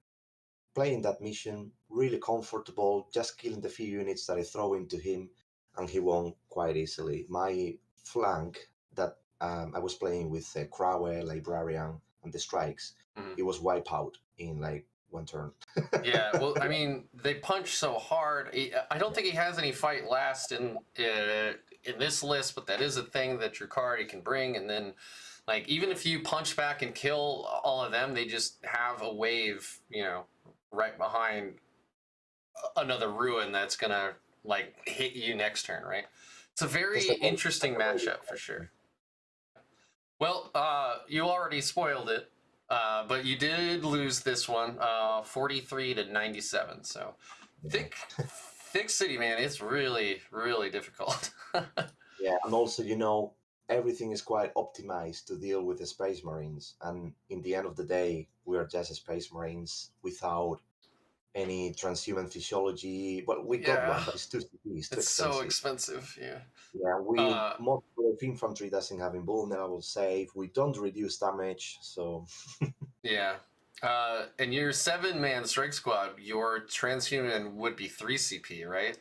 Speaker 2: playing that mission, really comfortable, just killing the few units that I throw into him, and he won quite easily. My flank that I was playing with Krawe, Librarian, and the Strikes, it was wiped out in like 1 turn.
Speaker 1: Yeah, well, I mean, they punch so hard. I don't think he has any fight last in this list, but that is a thing that Drukhari can bring. And then, like, even if you punch back and kill all of them, they just have a wave, you know, right behind another ruin that's gonna like hit you next turn, right? It's a very interesting matchup for sure. Well, you already spoiled it. But you did lose this one, 43 to 97. So, THICC City, man, it's really, really difficult.
Speaker 2: Yeah, and also, everything is quite optimized to deal with the Space Marines. And in the end of the day, we are just Space Marines without any transhuman physiology. Well, we got one, but it's too expensive.
Speaker 1: It's so expensive, yeah.
Speaker 2: Yeah, most of infantry doesn't have invulnerable save. We don't reduce damage, so...
Speaker 1: Yeah. And your 7-man strike squad, your transhuman would be 3 CP, right?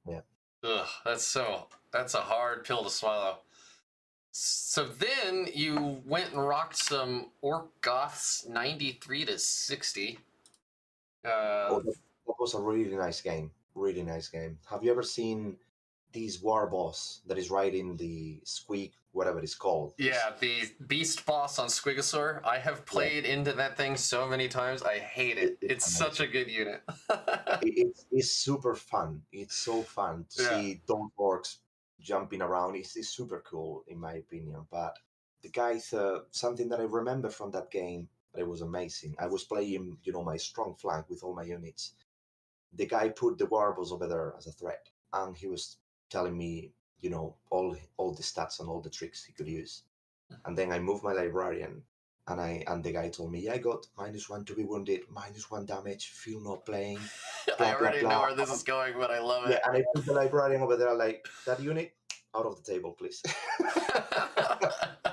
Speaker 2: Yeah.
Speaker 1: Ugh, that's a hard pill to swallow. So then you went and rocked some Orks Goffs 93 to 60.
Speaker 2: That was a really nice game. Really nice game. Have you ever seen this war boss that is riding the squeak, whatever it's called?
Speaker 1: Yeah, the beast boss on Squigosaur. I have played into that thing so many times. I hate it. It's such a good unit.
Speaker 2: It's super fun. It's so fun to see those orcs jumping around. It's super cool, in my opinion. But the guys, something that I remember from that game, that it was amazing. I was playing, my strong flank with all my units. The guy put the warbles over there as a threat, and he was telling me, all the stats and all the tricks he could use. And then I moved my librarian, and the guy told me, yeah, I got -1 to be wounded, -1 damage, feel no playing.
Speaker 1: I already know where this is going, but I love it.
Speaker 2: Yeah, and I put the librarian over there, like, that unit, out of the table, please.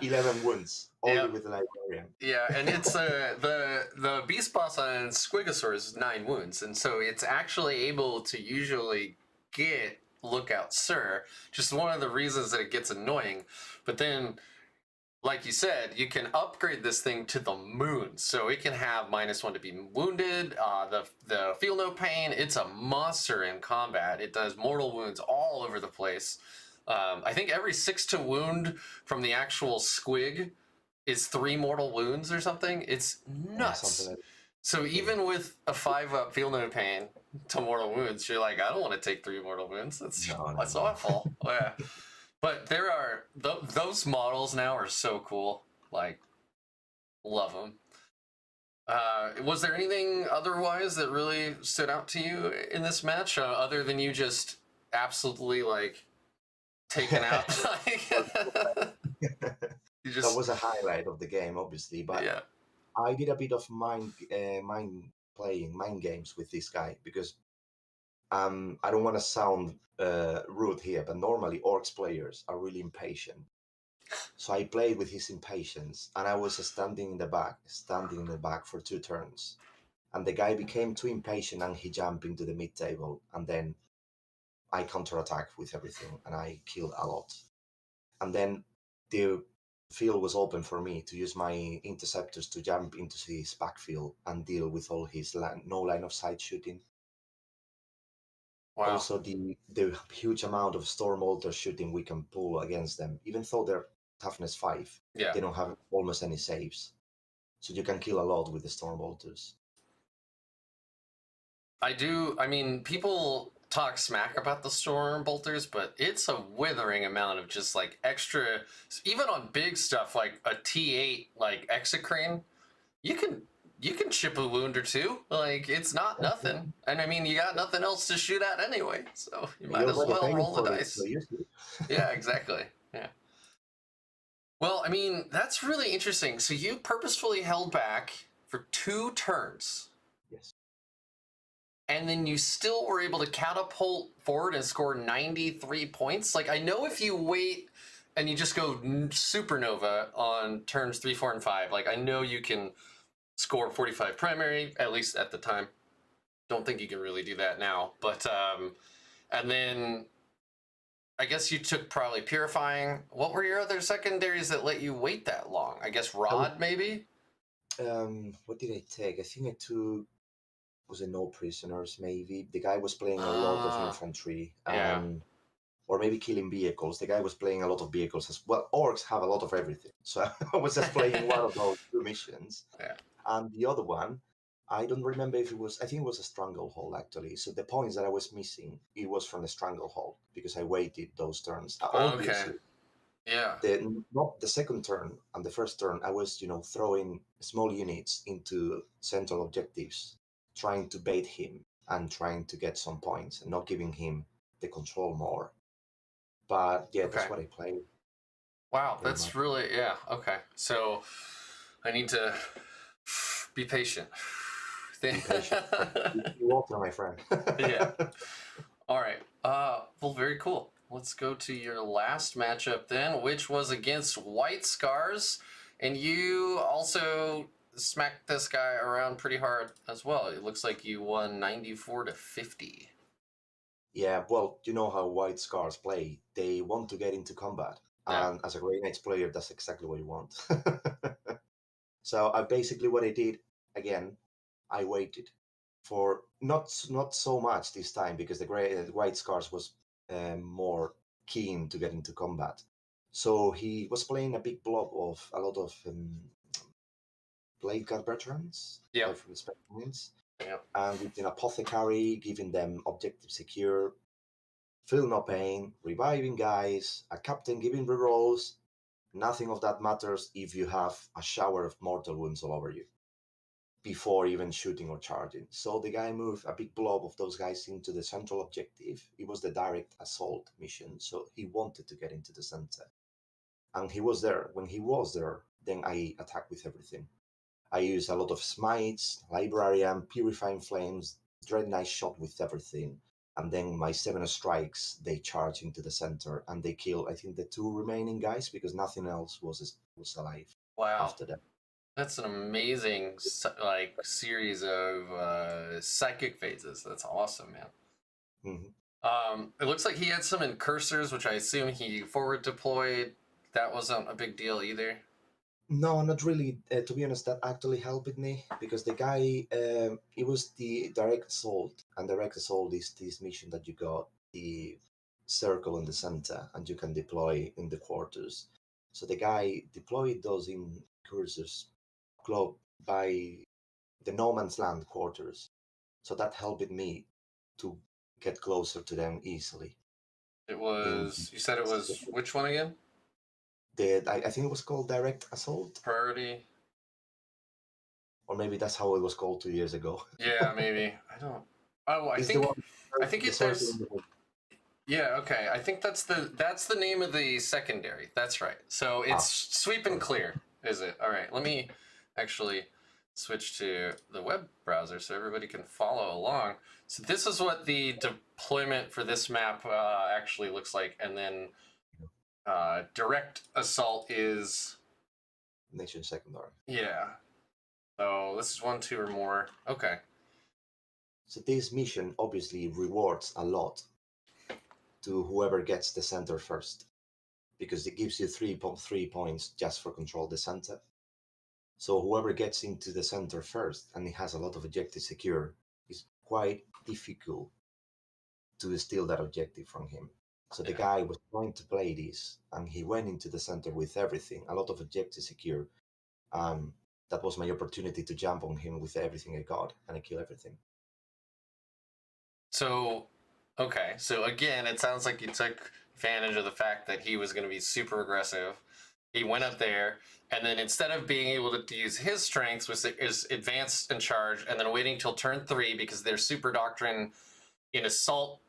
Speaker 2: 11 wounds, only with the librarian.
Speaker 1: Yeah, and it's the beast boss on Squigosaur is 9 wounds, and so it's actually able to usually get Lookout Sir. Just one of the reasons that it gets annoying. But then, like you said, you can upgrade this thing to the moon, so it can have -1 to be wounded. The feel no pain. It's a monster in combat. It does mortal wounds all over the place. I think every 6 to wound from the actual squig is 3 mortal wounds or something. It's nuts. So even with a 5-up feel no pain to mortal wounds, you're like, I don't want to take 3 mortal wounds. That's awful. Yeah. But there are those models now are so cool. Like, love them. Was there anything otherwise that really stood out to you in this match, other than you just absolutely like taken out?
Speaker 2: That was a highlight of the game, obviously. But
Speaker 1: yeah.
Speaker 2: I did a bit of mind games with this guy, because I don't want to sound rude here, but normally Orks players are really impatient. So I played with his impatience, and I was standing in the back for 2 turns. And the guy became too impatient, and he jumped into the mid table, and then I counterattacked with everything, and I killed a lot. And then the field was open for me to use my interceptors to jump into his backfield and deal with all his no line of sight shooting.
Speaker 1: Wow.
Speaker 2: Also, the huge amount of storm altar shooting we can pull against them, even though they're toughness 5,
Speaker 1: Yeah.
Speaker 2: they don't have almost any saves, so you can kill a lot with the storm altars.
Speaker 1: I mean, people talk smack about the storm bolters, but it's a withering amount of just like extra, even on big stuff like a T8 like Exocrine, you can chip a wound or two. Like, it's not nothing. And I mean, you got nothing else to shoot at anyway, so you might
Speaker 2: You're
Speaker 1: as
Speaker 2: already
Speaker 1: well
Speaker 2: paying
Speaker 1: roll the
Speaker 2: for it,
Speaker 1: dice.
Speaker 2: so use it.
Speaker 1: Yeah, exactly. Yeah. Well, I mean, that's really interesting. So you purposefully held back for 2 turns.
Speaker 2: Yes.
Speaker 1: And then you still were able to catapult forward and score 93 points. Like, I know if you wait and you just go supernova on turns 3, 4, and 5, like, I know you can score 45 primary, at least at the time. Don't think you can really do that now. But, and then I guess you took probably Purifying. What were your other secondaries that let you wait that long? I guess Rod, maybe?
Speaker 2: What did I take? I think I took, was it no prisoners, maybe? The guy was playing a lot of infantry,
Speaker 1: Yeah.
Speaker 2: and or maybe killing vehicles. The guy was playing a lot of vehicles as well. Orcs have a lot of everything, so I was just playing one of those 2 missions.
Speaker 1: Yeah.
Speaker 2: And the other one, I don't remember if it was, I think it was a stranglehold actually. So the points that I was missing, it was from the stranglehold because I waited those turns. Obviously,
Speaker 1: Okay. Yeah.
Speaker 2: not the second turn and the first turn, I was, throwing small units into central objectives, trying to bait him and trying to get some points and not giving him the control more. But yeah,
Speaker 1: Okay.
Speaker 2: that's what I played.
Speaker 1: Wow,
Speaker 2: Pretty
Speaker 1: that's
Speaker 2: much.
Speaker 1: really, yeah, okay. So I need to be patient.
Speaker 2: Be patient. Water, my friend.
Speaker 1: Yeah. All right. Well, very cool. Let's go to your last matchup then, which was against White Scars, and you also smacked this guy around pretty hard as well. It looks like you won 94 to 50.
Speaker 2: Yeah, well, you know how White Scars play. They want to get into combat.
Speaker 1: Yeah.
Speaker 2: And as a Grey Knights player, that's exactly what you want. So I basically what I did, again, I waited for not so much this time because the White Scars was more keen to get into combat. So he was playing a big blob of a lot of Blade Guard veterans,
Speaker 1: Yep.
Speaker 2: like from the Spectrums,
Speaker 1: Yep.
Speaker 2: and with an apothecary, giving them objective secure, feel no pain, reviving guys, a captain giving rerolls. Nothing of that matters if you have a shower of mortal wounds all over you before even shooting or charging. So the guy moved a big blob of those guys into the central objective. It was the direct assault mission, so he wanted to get into the center. And he was there. When he was there, then I attacked with everything. I used a lot of smites, librarian, purifying flames, dread knight shot with everything. And then my 7 strikes, they charge into the center and they kill, I think, the 2 remaining guys because nothing else was alive.
Speaker 1: Wow.
Speaker 2: After that.
Speaker 1: That's an amazing like series of psychic phases. That's awesome, man.
Speaker 2: Mm-hmm.
Speaker 1: It looks like he had some incursors, which I assume he forward deployed. That wasn't a big deal either.
Speaker 2: No, not really. To be honest, that actually helped me because the guy, it was the direct assault, and direct assault is this mission that you got the circle in the center, and you can deploy in the quarters. So the guy deployed those incursors close by the no man's land quarters, so that helped me to get closer to them easily.
Speaker 1: It was, you said it was which one again?
Speaker 2: I think it was called direct assault.
Speaker 1: Priority.
Speaker 2: Or maybe that's how it was called 2 years ago.
Speaker 1: Yeah, maybe. I don't. Oh, I think it there's. Yeah, okay. I think that's the name of the secondary. That's right. So it's sweep and clear, is it? All right. Let me actually switch to the web browser so everybody can follow along. So this is what the deployment for this map actually looks like, and then direct assault is
Speaker 2: Nation secondary.
Speaker 1: yeah. So this is 1, 2, or more. Okay.
Speaker 2: So this mission obviously rewards a lot to whoever gets the center first, because it gives you 3 points just for control the center. So whoever gets into the center first and it has a lot of objectives secure, is quite difficult to steal that objective from him. So the guy was going to play this, and he went into the center with everything, a lot of objectives secure. That was my opportunity to jump on him with everything I got, and I kill everything.
Speaker 1: So, okay. So again, it sounds like you took advantage of the fact that he was going to be super aggressive. He went up there, and then instead of being able to use his strengths, was advance and charge, and then waiting till turn 3 because their super doctrine in assault,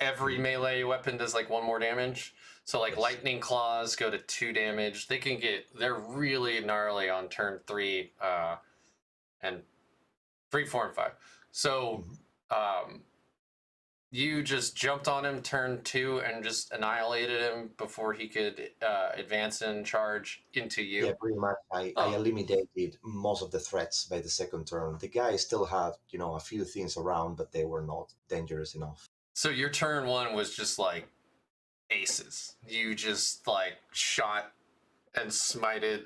Speaker 1: every melee weapon does like 1 more damage. So like lightning claws go to 2 damage. They're really gnarly on turn 3, and 3, 4, and 5. So, you just jumped on him turn 2 and just annihilated him before he could advance and charge into you.
Speaker 2: Yeah, pretty much. I eliminated most of the threats by the second turn. The guy still had, a few things around, but they were not dangerous enough.
Speaker 1: So your turn 1 was just like aces. You just like shot and smited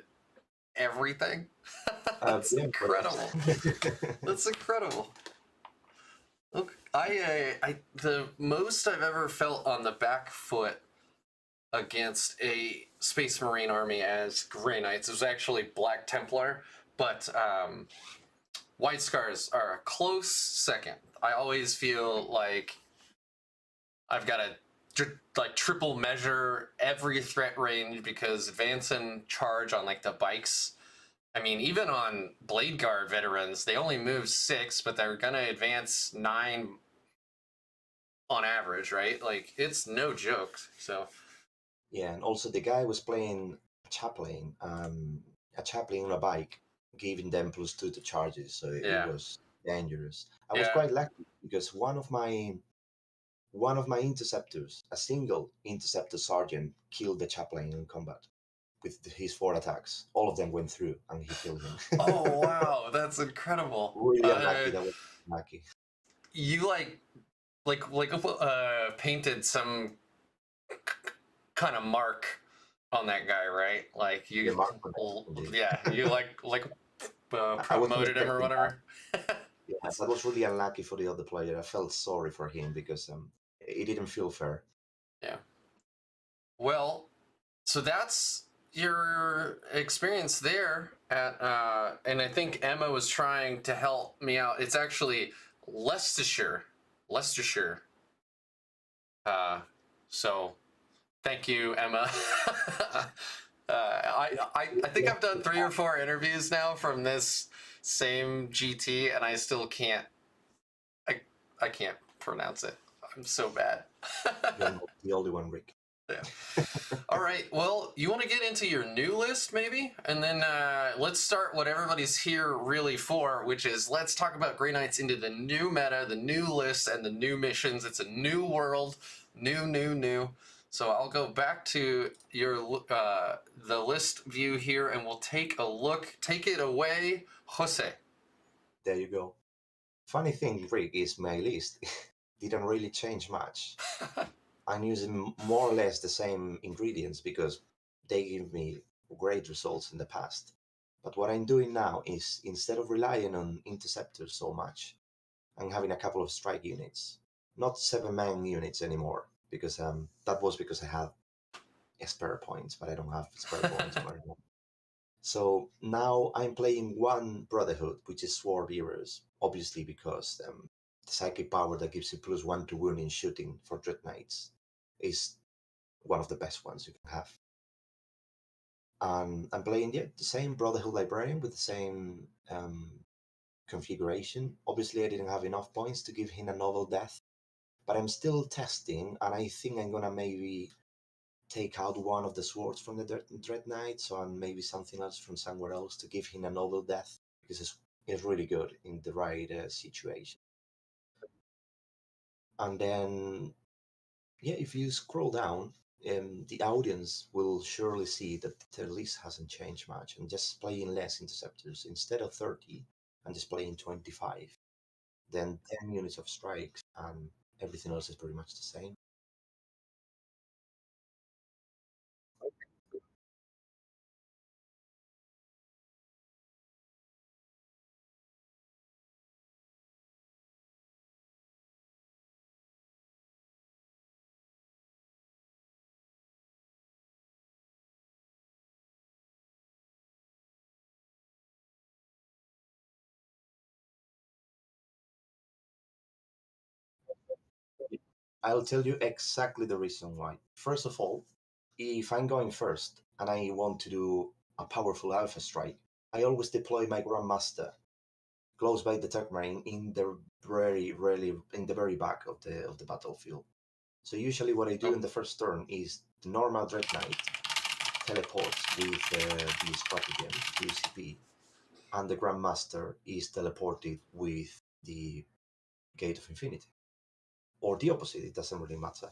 Speaker 1: everything. That's incredible. That's incredible. Look, the most I've ever felt on the back foot against a Space Marine army as Grey Knights was actually Black Templar, but White Scars are a close second. I always feel like I've got to triple measure every threat range, because advance and charge on like the bikes. I mean, even on Blade Guard veterans, they only move 6, but they're gonna advance 9 on average, right? Like, it's no joke. So
Speaker 2: yeah, and also the guy was playing a chaplain on a bike, giving them +2 to charges, so it was dangerous. I was quite lucky because one of my interceptors, a single interceptor sergeant, killed the chaplain in combat with his 4 attacks. All of them went through, and he killed him.
Speaker 1: Oh wow, that's incredible!
Speaker 2: Really unlucky. That was lucky.
Speaker 1: You painted some kind of mark on that guy, right? Like you, you promoted him or whatever.
Speaker 2: Yes, that was really unlucky for the other player. I felt sorry for him because it didn't feel fair.
Speaker 1: Yeah. Well, so that's your experience there at and I think Emma was trying to help me out. It's actually Leicestershire. So thank you, Emma. I think I've done 3 or 4 interviews now from this same GT, and I still can't I can't pronounce it. I'm so bad.
Speaker 2: You're not the only one, Rick.
Speaker 1: Yeah. All right. Well, you want to get into your new list, maybe? And then let's start what everybody's here really for, which is let's talk about Grey Knights into the new meta, the new list, and the new missions. It's a new world. New. So I'll go back to your the list view here, and we'll take a look. Take it away, Jose.
Speaker 2: There you go. Funny thing, Rick, is my list didn't really change much. I'm using more or less the same ingredients because they give me great results in the past. But what I'm doing now is, instead of relying on interceptors so much, I'm having a couple of strike units. Not 7-man units anymore, because that was because I had spare points, but I don't have spare points anymore. So now I'm playing 1 Brotherhood, which is Sword Bearers, obviously because the psychic power that gives you +1 to wound in shooting for Dread Knights is one of the best ones you can have. I'm playing the same Brotherhood Librarian with the same configuration. Obviously, I didn't have enough points to give him a novel death, but I'm still testing, and I think I'm gonna maybe take out one of the swords from the Dread Knights, and maybe something else from somewhere else to give him a noble death, because is really good in the right situation. And then, yeah, if you scroll down, the audience will surely see that the list hasn't changed much, and just playing less interceptors instead of 30 and just playing 25, then 10 units of strikes, and everything else is pretty much the same. I'll tell you exactly the reason why. First of all, if I'm going first and I want to do a powerful alpha strike, I always deploy my Grandmaster close by the Tech Marine in the very back of the battlefield. So usually what I do in the first turn is the normal Dread Knight teleports with the stratagem, the UCP, and the Grandmaster is teleported with the Gate of Infinity. Or the opposite, it doesn't really matter.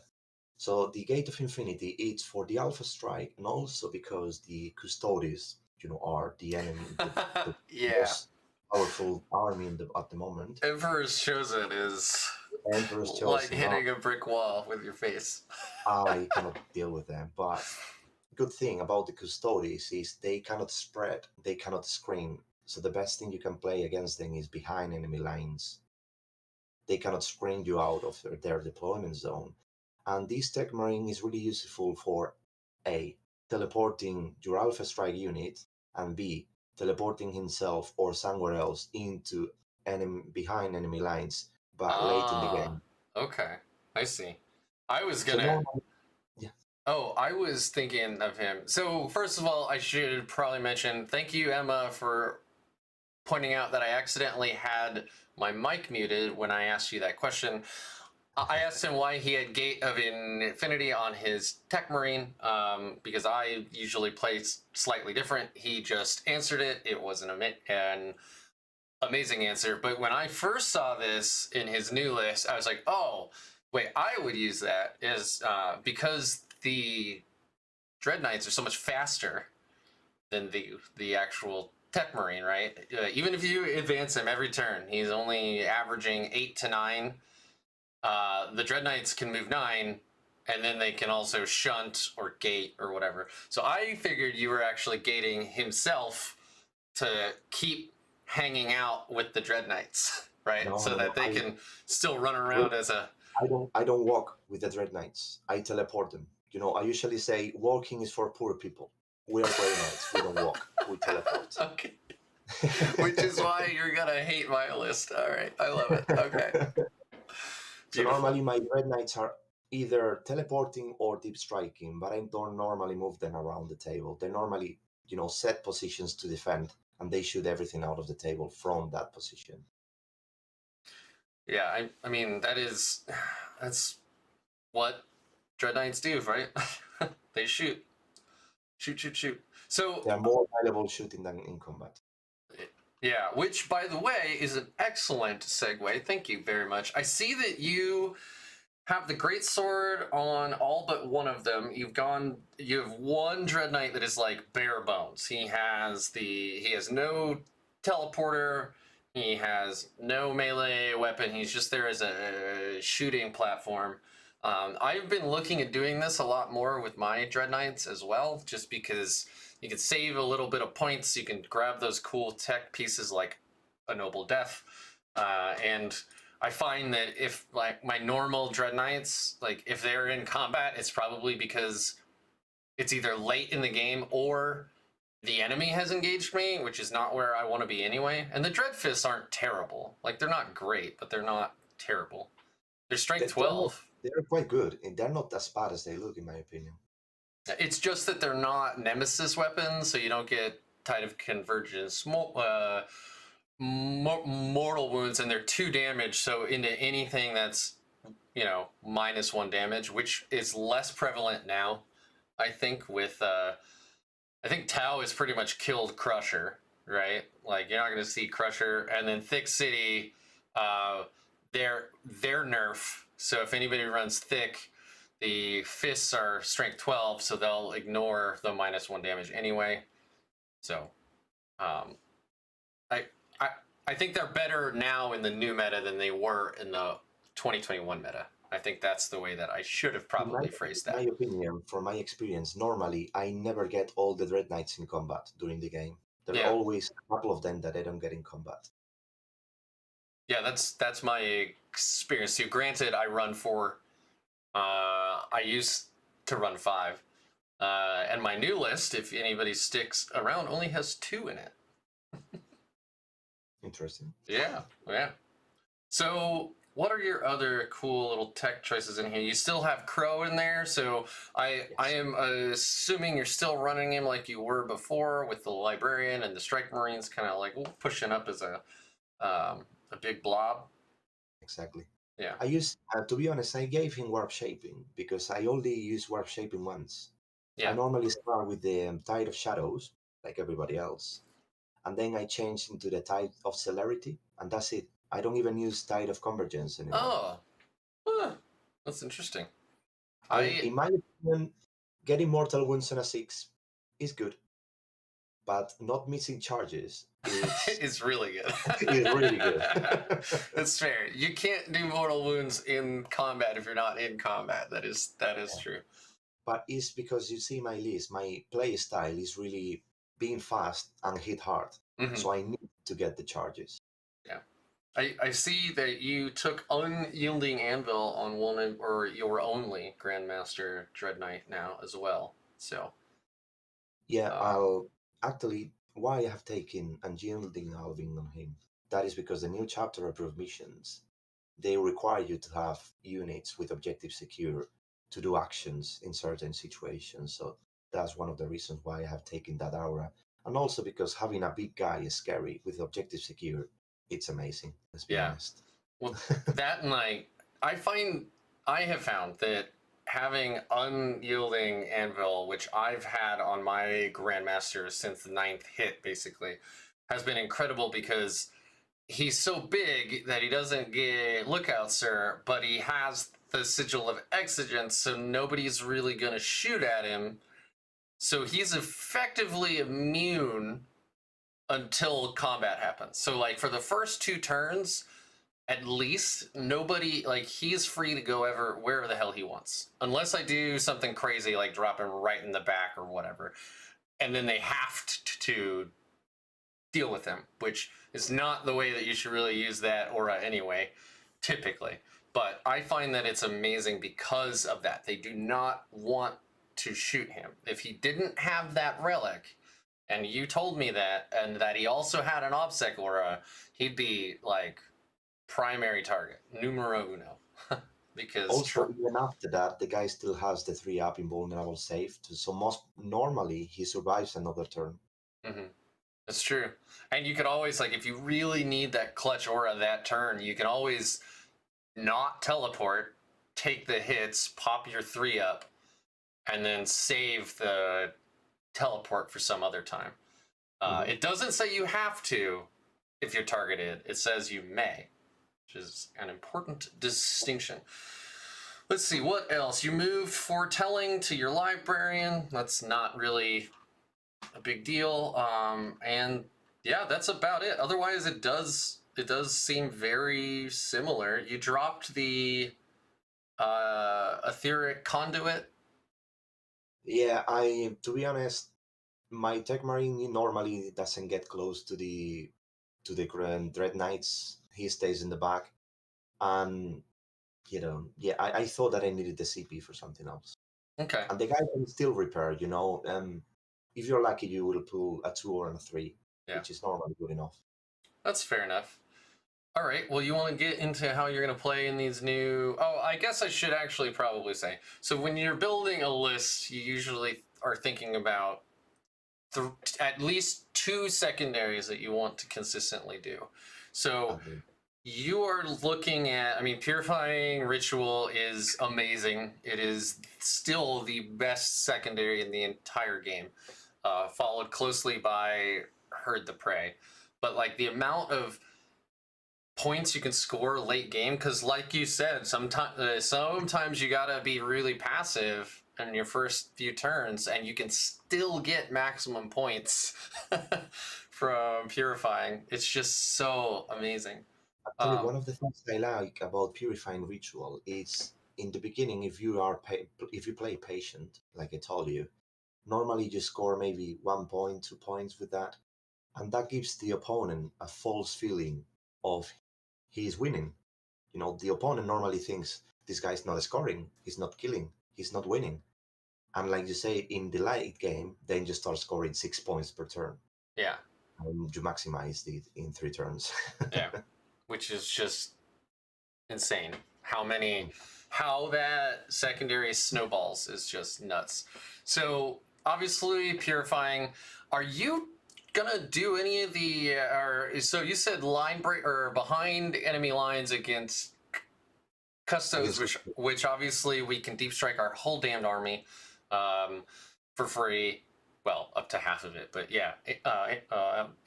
Speaker 2: So the Gate of Infinity, it's for the Alpha Strike, and also because the Custodes, are the enemy, the
Speaker 1: Yeah.
Speaker 2: most powerful army at the moment.
Speaker 1: Emperor's Chosen is
Speaker 2: Emperor's Chosen,
Speaker 1: like hitting a brick wall with your face.
Speaker 2: I cannot deal with them, but good thing about the Custodes is they cannot spread, they cannot screen. So the best thing you can play against them is behind enemy lines. They cannot screen you out of their deployment zone. And this Tech Marine is really useful for A, teleporting your Alpha Strike unit, and B, teleporting himself or somewhere else into behind enemy lines, but late in the game.
Speaker 1: Okay, I see. I was
Speaker 2: So
Speaker 1: gonna.
Speaker 2: normally, yeah.
Speaker 1: Oh, I was thinking of him. So first of all, I should probably mention thank you, Emma, for pointing out that I accidentally had my mic muted when I asked you that question. I asked him why he had Gate of Infinity on his Tech Marine, because I usually play slightly different. He just answered it. It was an amazing answer. But when I first saw this in his new list, I was like, oh, wait, I would use that is because the Dread Knights are so much faster than the actual Tech Marine, right? Even if you advance him every turn, he's only averaging 8 to 9. The Dread Knights can move 9, and then they can also shunt or gate or whatever. So I figured you were actually gating himself to keep hanging out with the Dread Knights, right?
Speaker 2: No,
Speaker 1: so
Speaker 2: no,
Speaker 1: that they can still run around as a...
Speaker 2: I don't walk with the Dread Knights. I teleport them. I usually say walking is for poor people. We are Grey Knights. We don't walk. We teleport.
Speaker 1: Okay. Which is why you're gonna hate my list. All right, I love it. Okay.
Speaker 2: So normally my Red Knights are either teleporting or deep striking, but I don't normally move them around the table. They normally, set positions to defend, and they shoot everything out of the table from that position.
Speaker 1: Yeah, I mean that's what Dread Knights do, right? They shoot. So
Speaker 2: They are more valuable shooting than in combat.
Speaker 1: yeah, which by the way is an excellent segue. Thank you very much. I see that you have the great sword on all but one of them. You have one Dread Knight that is like bare bones. He has no teleporter. He has no melee weapon. He's just there as a shooting platform. I've been looking at doing this a lot more with my Dread Knights as well, just because you can save a little bit of points. You can grab those cool tech pieces like a Noble Death, and I find that if like my normal Dread Knights, like if they're in combat, it's probably because it's either late in the game or the enemy has engaged me, which is not where I want to be anyway. And the Dread Fists aren't terrible. Like they're not great, but they're not terrible. They're strength 12.
Speaker 2: They're quite good, and they're not as bad as they look, in my opinion.
Speaker 1: It's just that they're not nemesis weapons, so you don't get Tide of Convergence, mortal wounds, and they're 2 damage, so into anything that's, -1 damage, which is less prevalent now, I think, with, I think Tau has pretty much killed Crusher, right? Like you're not going to see Crusher, and then THICC City, they're nerf. So if anybody runs THICC, the fists are strength 12, so they'll ignore the -1 damage anyway. So, um, I I I think they're better now in the new meta than they were in the 2021 meta. I think that's the way that I should have probably phrased
Speaker 2: My
Speaker 1: that.
Speaker 2: opinion, from my experience, normally I never get all the Dread Knights in combat during the game. There are
Speaker 1: Yeah.
Speaker 2: always a couple of them that I don't get in combat.
Speaker 1: Yeah, that's my experience too. Granted, I run 4. I used to run 5. And my new list, if anybody sticks around, only has 2 in it.
Speaker 2: Interesting.
Speaker 1: Yeah, yeah. So, what are your other cool little tech choices in here? You still have Crow in there, so I am assuming you're still running him like you were before with the Librarian and the Strike Marines, kind of like pushing up as a big blob.
Speaker 2: Exactly.
Speaker 1: Yeah.
Speaker 2: I used, to be honest, I gave him warp shaping because I only use warp shaping once. I
Speaker 1: Yeah.
Speaker 2: normally start with the Tide of Shadows, like everybody else, and then I change into the Tide of Celerity, and that's it. I don't even use Tide of Convergence anymore.
Speaker 1: Oh, huh. That's interesting.
Speaker 2: In my opinion, getting mortal wounds on a 6 is good, but not missing charges
Speaker 1: is really good.
Speaker 2: is really good.
Speaker 1: That's fair. You can't do mortal wounds in combat if you're not in combat. That is true.
Speaker 2: But it's because you see my list, my play style is really being fast and hit hard.
Speaker 1: Mm-hmm.
Speaker 2: So I need to get the charges.
Speaker 1: Yeah. I see that you took Unyielding Anvil on one or your only Grandmaster Dread Knight now as well. So
Speaker 2: yeah, I'll actually why I have taken Unyielding Alvin on him. That is because the new chapter approved missions, they require you to have units with objective secure to do actions in certain situations. So that's one of the reasons why I have taken that aura. And also because having a big guy is scary with objective secure, it's amazing. Let's be honest.
Speaker 1: Well, that and like I have found that having Unyielding Anvil, which I've had on my Grandmaster since the 9th hit, basically, has been incredible because he's so big that he doesn't get Lookout Sir, but he has the Sigil of Exigence, so nobody's really going to shoot at him. So he's effectively immune until combat happens. So, like, for the first 2 turns, at least, nobody, like, he's free to go wherever the hell he wants. Unless I do something crazy, like drop him right in the back or whatever. And then they have to deal with him, which is not the way that you should really use that aura anyway, typically. But I find that it's amazing because of that. They do not want to shoot him. If he didn't have that relic, and you told me that, and that he also had an OBSEC aura, he'd be, like, primary target, numero uno. Because
Speaker 2: also, even after that, the guy still has the 3-up invulnerable saved. So most normally, he survives another turn.
Speaker 1: Mm-hmm. That's true. And you could always, like, if you really need that clutch aura that turn, you can always not teleport, take the hits, pop your 3-up, and then save the teleport for some other time. It doesn't say you have to if you're targeted. It says you may, which is an important distinction. Let's see, what else? You moved Foretelling to your Librarian. That's not really a big deal. And yeah, that's about it. Otherwise, it does seem very similar. You dropped the Etheric Conduit.
Speaker 2: Yeah, to be honest, my Tech Marine normally doesn't get close to the Dread Knights. He stays in the back, and yeah, I thought that I needed the CP for something else.
Speaker 1: Okay.
Speaker 2: And the guy can still repair. If you're lucky, you will pull a 2 or a 3, which is normally good enough.
Speaker 1: That's fair enough. All right. Well, you want to get into how you're going to play in these new... Oh, I guess I should actually probably say. So when you're building a list, you usually are thinking about at least 2 secondaries that you want to consistently do. So you are looking at... I mean, Purifying Ritual is amazing. It is still the best secondary in the entire game. Followed closely by herd the prey, but like the amount of points you can score late game, because like you said, sometimes you gotta be really passive in your first few turns, and you can still get maximum points from purifying. It's just so amazing.
Speaker 2: Actually, one of the things I like about Purifying Ritual is in the beginning, if you play patient, like I told you, normally you score maybe 1 point, 2 points with that, and that gives the opponent a false feeling of he's winning. You know, the opponent normally thinks this guy's not scoring, he's not killing, he's not winning. And like you say, in the late game, then you start scoring 6 points per turn.
Speaker 1: Yeah.
Speaker 2: And you maximize it in 3 turns.
Speaker 1: Yeah. Which is just insane. How that secondary snowballs is just nuts. So obviously purifying, are you gonna do any of the so you said line break or behind enemy lines against Custodes, which obviously we can deep strike our whole damned army for free. Well, up to half of it, but yeah.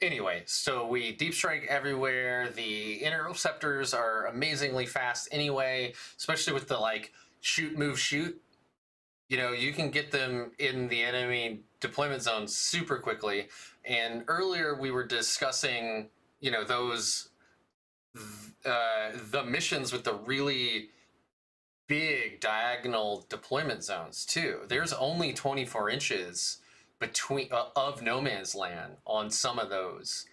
Speaker 1: Anyway, so we deep strike everywhere. The interceptors are amazingly fast anyway, especially with the like shoot, move, shoot. You know, you can get them in the enemy deployment zone super quickly. And earlier we were discussing, you know, those the missions with the really big diagonal deployment zones too. There's only 24 inches between of no man's land on some of those,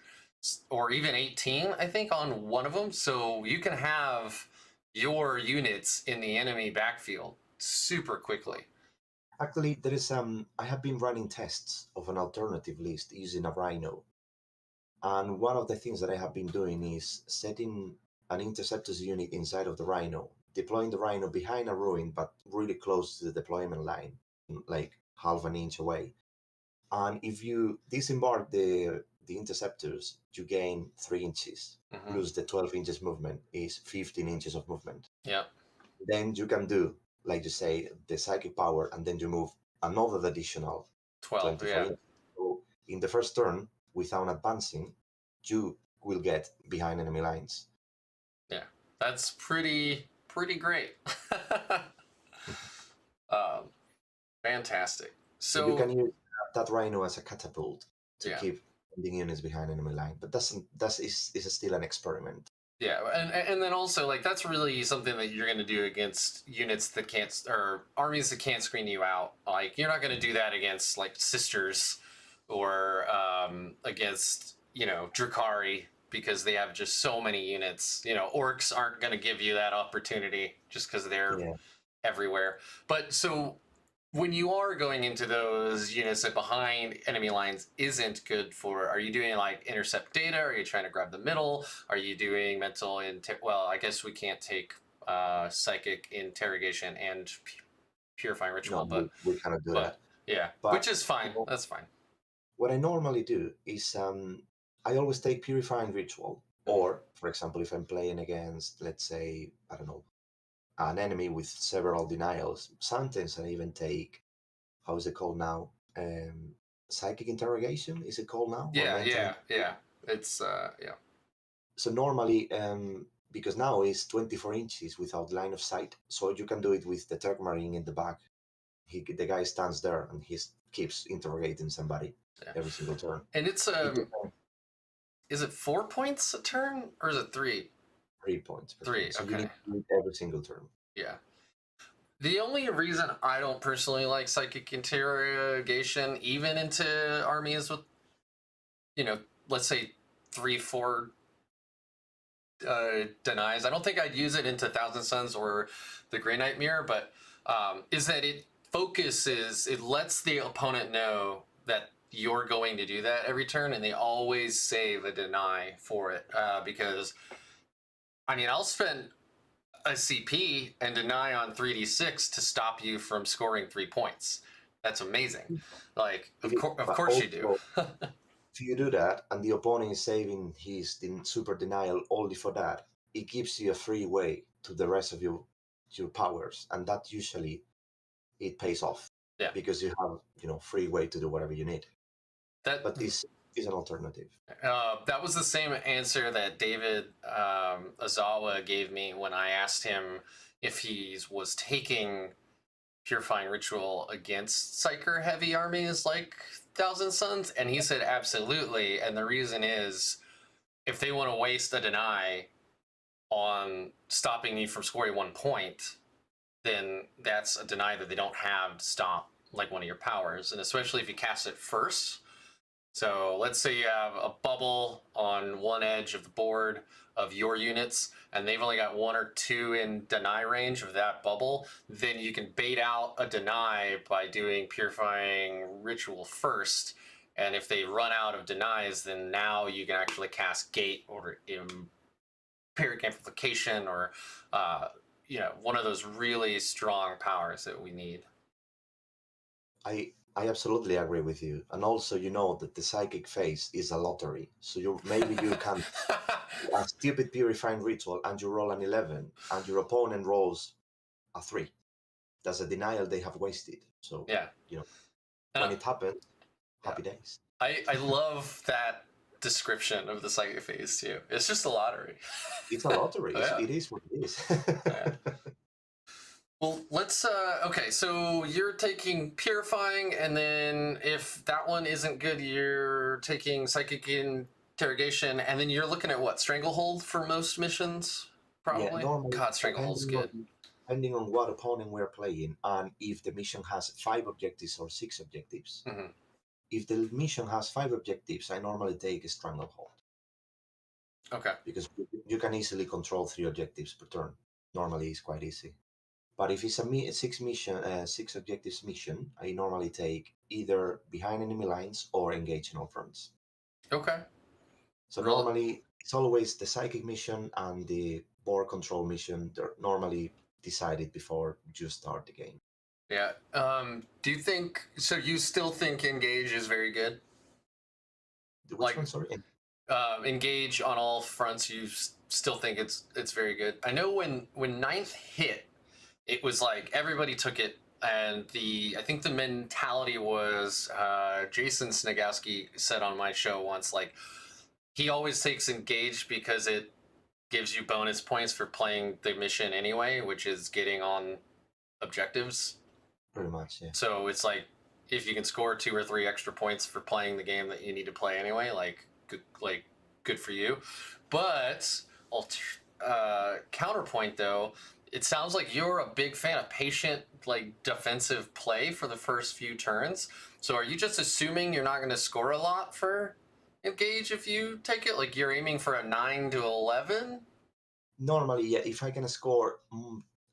Speaker 1: or even 18 I think on one of them, so you can have your units in the enemy backfield super quickly.
Speaker 2: Actually, there is I have been running tests of an alternative list using a Rhino, and one of the things that I have been doing is setting an interceptors unit inside of the Rhino, deploying the Rhino behind a ruin, but really close to the deployment line, like half an inch away. And if you disembark the interceptors, you gain 3 inches, plus the 12 inches movement is 15 inches of movement.
Speaker 1: Yeah.
Speaker 2: Then you can do, like you say, the psychic power, and then you move another additional
Speaker 1: 12. Yeah.
Speaker 2: inches. So in the first turn, without advancing, you will get behind enemy lines.
Speaker 1: Yeah, that's pretty great. Fantastic. So
Speaker 2: you can use that Rhino as a catapult to keep sending units behind enemy line, but that is still an experiment.
Speaker 1: Yeah, and then also like that's really something that you're going to do against units that can't, or armies that can't screen you out. Like you're not going to do that against like sisters or against, you know, Drukhari, because they have just so many units. You know, orcs aren't going to give you that opportunity just because they're everywhere. But so when you are going into those units that behind enemy lines isn't good for, are you doing like intercept data? Are you trying to grab the middle? Are you doing mental well, I guess we can't take psychic interrogation and purifying ritual,
Speaker 2: but we cannot do that.
Speaker 1: Yeah, but, which is fine. That's fine.
Speaker 2: What I normally do is I always take purifying ritual, or for example, if I'm playing against, let's say, I don't know, an enemy with several denials, sometimes I even take, how is it called now? Psychic interrogation, is it called now?
Speaker 1: Yeah. It's
Speaker 2: So normally, because now it's 24 inches without line of sight, so you can do it with the Turk Marine in the back. The guy stands there and he keeps interrogating somebody every single turn.
Speaker 1: And it's is it 4 points a turn or is it 3?
Speaker 2: 3 points.
Speaker 1: Three.
Speaker 2: So
Speaker 1: okay.
Speaker 2: you need to do it every single turn.
Speaker 1: Yeah. The only reason I don't personally like psychic interrogation, even into armies with, you know, let's say 3-4 denies, I don't think I'd use it into Thousand Suns or the Grey Knight Mirror, but is that it lets the opponent know that you're going to do that every turn, and they always save a deny for it, because I mean, I'll spend a CP and deny on 3d6 to stop you from scoring 3 points. That's amazing. Like, of course you do.
Speaker 2: If you do that and the opponent is saving his super denial only for that, it gives you a free way to the rest of your powers, and that usually it pays off.
Speaker 1: Yeah.
Speaker 2: Because you have, free way to do whatever you need. But it's is an alternative.
Speaker 1: That was the same answer that David Azawa gave me when I asked him if he was taking Purifying Ritual against Psyker heavy armies like Thousand Suns, and he said absolutely. And the reason is, if they want to waste a deny on stopping you from scoring 1 point, then that's a deny that they don't have to stop like one of your powers, and especially if you cast it first. So let's say you have a bubble on one edge of the board of your units, and they've only got 1 or 2 in deny range of that bubble, then you can bait out a deny by doing Purifying Ritual first. And if they run out of denies, then now you can actually cast Gate or Empiric Amplification or one of those really strong powers that we need.
Speaker 2: I absolutely agree with you, and also you know that the psychic phase is a lottery, so maybe you can a stupid Purifying Ritual and you roll an 11 and your opponent rolls a 3. That's a denial they have wasted. So
Speaker 1: yeah,
Speaker 2: when it happens, happy days.
Speaker 1: I love that description of the psychic phase too. It's just a lottery.
Speaker 2: It's a lottery.
Speaker 1: Yeah.
Speaker 2: It is what it is.
Speaker 1: Yeah. Well, let's, okay, so you're taking Purifying, and then if that one isn't good, you're taking Psychic Interrogation, and then you're looking at what, Stranglehold for most missions, probably?
Speaker 2: Yeah, normally,
Speaker 1: God, Stranglehold's good.
Speaker 2: Depending on what opponent we're playing, and if the mission has 5 objectives or 6 objectives.
Speaker 1: Mm-hmm.
Speaker 2: If the mission has 5 objectives, I normally take a Stranglehold.
Speaker 1: Okay.
Speaker 2: Because you can easily control 3 objectives per turn. Normally, it's quite easy. But if it's a 6 objectives mission, I normally take either behind enemy lines or engage in all fronts.
Speaker 1: Okay.
Speaker 2: So normally, it's always the psychic mission and the board control mission. They're normally decided before you start the game.
Speaker 1: Yeah. Do you think, so you still think engage is very good?
Speaker 2: Which one, sorry?
Speaker 1: Engage on all fronts, you still think it's very good? I know when 9th hit, it was like everybody took it, and I think the mentality was, Jason Snagowski said on my show once, like, he always takes engage because it gives you bonus points for playing the mission anyway, which is getting on objectives.
Speaker 2: Pretty much, yeah.
Speaker 1: So it's like, if you can score 2 or 3 extra points for playing the game that you need to play anyway, good for you. But counterpoint though, it sounds like you're a big fan of patient, defensive play for the first few turns. So are you just assuming you're not going to score a lot for engage if you take it? Like, you're aiming for a 9 to 11?
Speaker 2: Normally, yeah. If I can score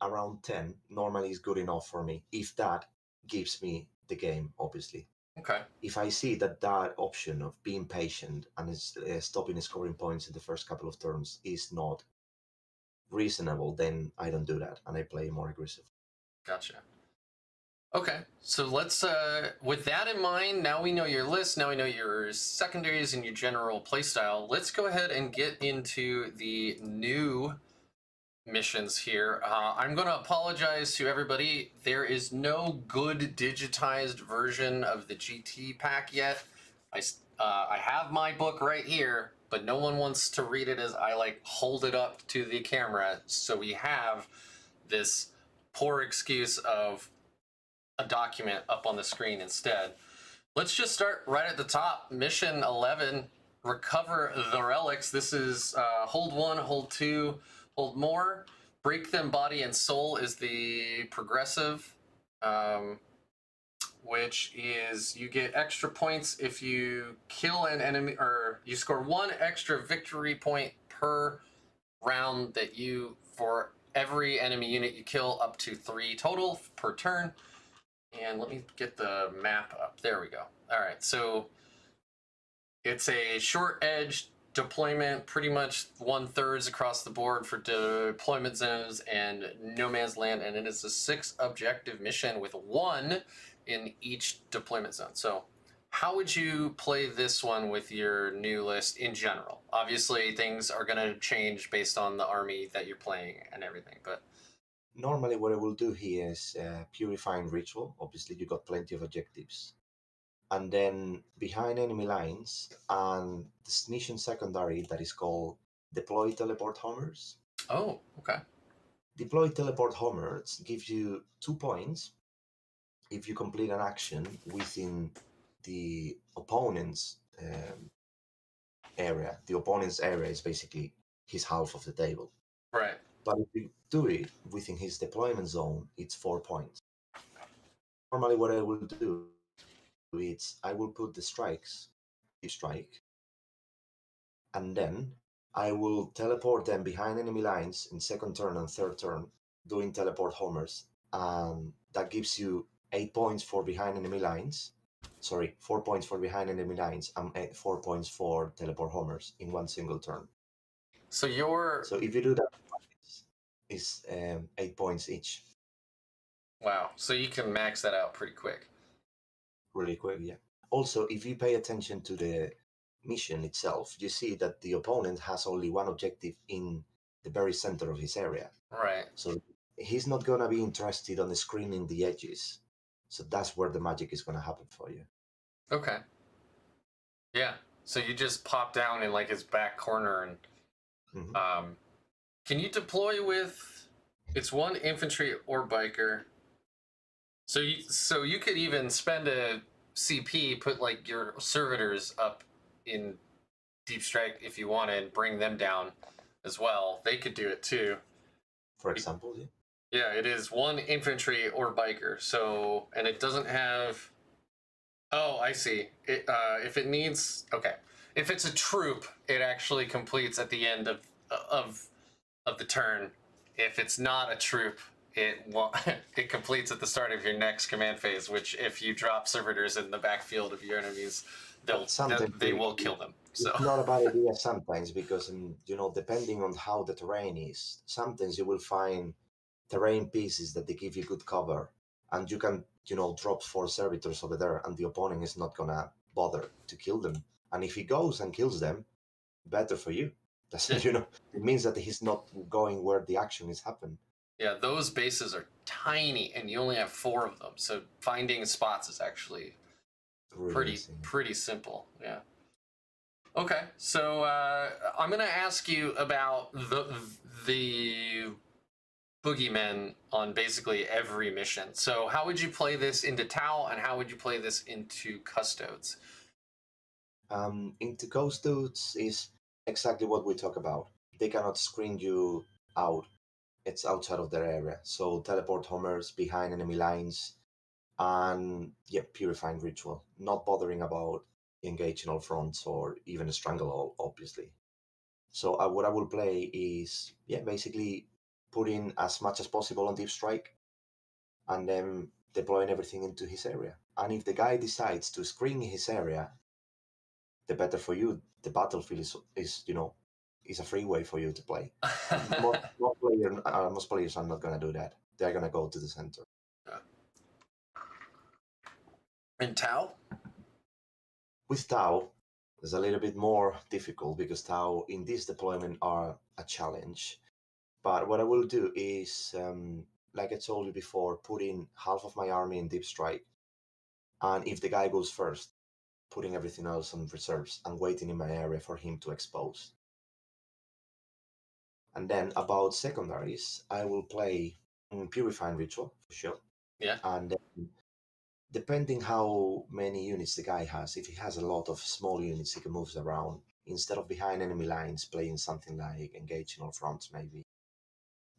Speaker 2: around 10, normally is good enough for me. If that gives me the game, obviously.
Speaker 1: Okay.
Speaker 2: If I see that option of being patient and stopping scoring points in the first couple of turns is not reasonable, then I don't do that and I play more aggressive.
Speaker 1: Gotcha. Okay, so let's, with that in mind, now we know your list, now we know your secondaries and your general playstyle, let's go ahead and get into the new missions here. I'm going to apologize to everybody. There is no good digitized version of the GT pack yet. I have my book right here, but no one wants to read it as I hold it up to the camera. So we have this poor excuse of a document up on the screen instead. Let's just start right at the top. Mission 11, recover the relics. This is hold 1, hold 2, hold more. Break them body and soul is the progressive, which is you get extra points if you kill an enemy, or you score 1 extra victory point per round that for every enemy unit you kill, up to 3 total per turn. And let me get the map up. There we go. All right, so it's a short edge deployment, pretty much 1/3 across the board for deployment zones and no man's land, and it is a 6 objective mission with 1 in each deployment zone. So how would you play this one with your new list in general? Obviously, things are going to change based on the army that you're playing and everything, but
Speaker 2: normally what I will do here is Purifying Ritual. Obviously, you got plenty of objectives. and then behind enemy lines, and this mission secondary that is called Deploy Teleport Homers.
Speaker 1: Oh, okay.
Speaker 2: Deploy Teleport Homers gives you 2 points if you complete an action within the opponent's area. The opponent's area is basically his half of the table.
Speaker 1: Right.
Speaker 2: But if you do it within his deployment zone, it's 4 points. Normally, what I will do is I will put the strikes, the strike, and then I will teleport them behind enemy lines in second turn and third turn, doing teleport homers, and that gives you 8 points for behind enemy lines. Sorry, 4 points for behind enemy lines and 4 points for teleport homers in one single turn.
Speaker 1: So you're...
Speaker 2: So if you do that, it's 8 points each.
Speaker 1: Wow. So you can max that out pretty quick.
Speaker 2: Really quick, yeah. Also, if you pay attention to the mission itself, you see that the opponent has only one objective in the very center of his area.
Speaker 1: Right.
Speaker 2: So he's not going to be interested on screening the edges. So that's where the magic is going to happen for you.
Speaker 1: Okay. Yeah. So you just pop down in like his back corner and can you deploy with... It's one infantry or biker. So you could even spend a CP, put like your servitors up in deep strike if you wanted, and bring them down as well. They could do it too.
Speaker 2: For example, yeah.
Speaker 1: Yeah, it is one infantry or biker. So, and it doesn't have... Oh, I see. It, if it needs... Okay. If it's a troop, it actually completes at the end of the turn. If it's not a troop, it completes at the start of your next command phase, which if you drop servitors in the backfield of your enemies, they will kill them. So
Speaker 2: it's not a bad idea sometimes because, depending on how the terrain is, sometimes you will find terrain pieces that they give you good cover, and you can, drop 4 servitors over there, and the opponent is not gonna bother to kill them. And if he goes and kills them, better for you. That's it means that he's not going where the action is happening.
Speaker 1: Yeah, those bases are tiny, and you only have 4 of them. So finding spots is actually
Speaker 2: Really
Speaker 1: pretty simple. Yeah. Okay, so I'm gonna ask you about the boogeymen on basically every mission. So how would you play this into Tau, and how would you play this into Custodes?
Speaker 2: Into Custodes is exactly what we talk about. They cannot screen you out. It's outside of their area. So teleport homers behind enemy lines, and purifying ritual. Not bothering about engaging all fronts or even a stranglehold, obviously. So what I will play is basically putting as much as possible on deep strike, and then deploying everything into his area. And if the guy decides to screen his area, the better for you. The battlefield is a free way for you to play. Most players are not going to do that. They're going to go to the center.
Speaker 1: In Tau?
Speaker 2: With Tau, it's a little bit more difficult because Tau in this deployment are a challenge. But what I will do is, like I told you before, putting half of my army in deep strike. And if the guy goes first, putting everything else on reserves and waiting in my area for him to expose. And then about secondaries, I will play Purifying Ritual for sure.
Speaker 1: Yeah.
Speaker 2: And then, depending how many units the guy has, if he has a lot of small units, he can move around. Instead of behind enemy lines, playing something like engaging all fronts, maybe.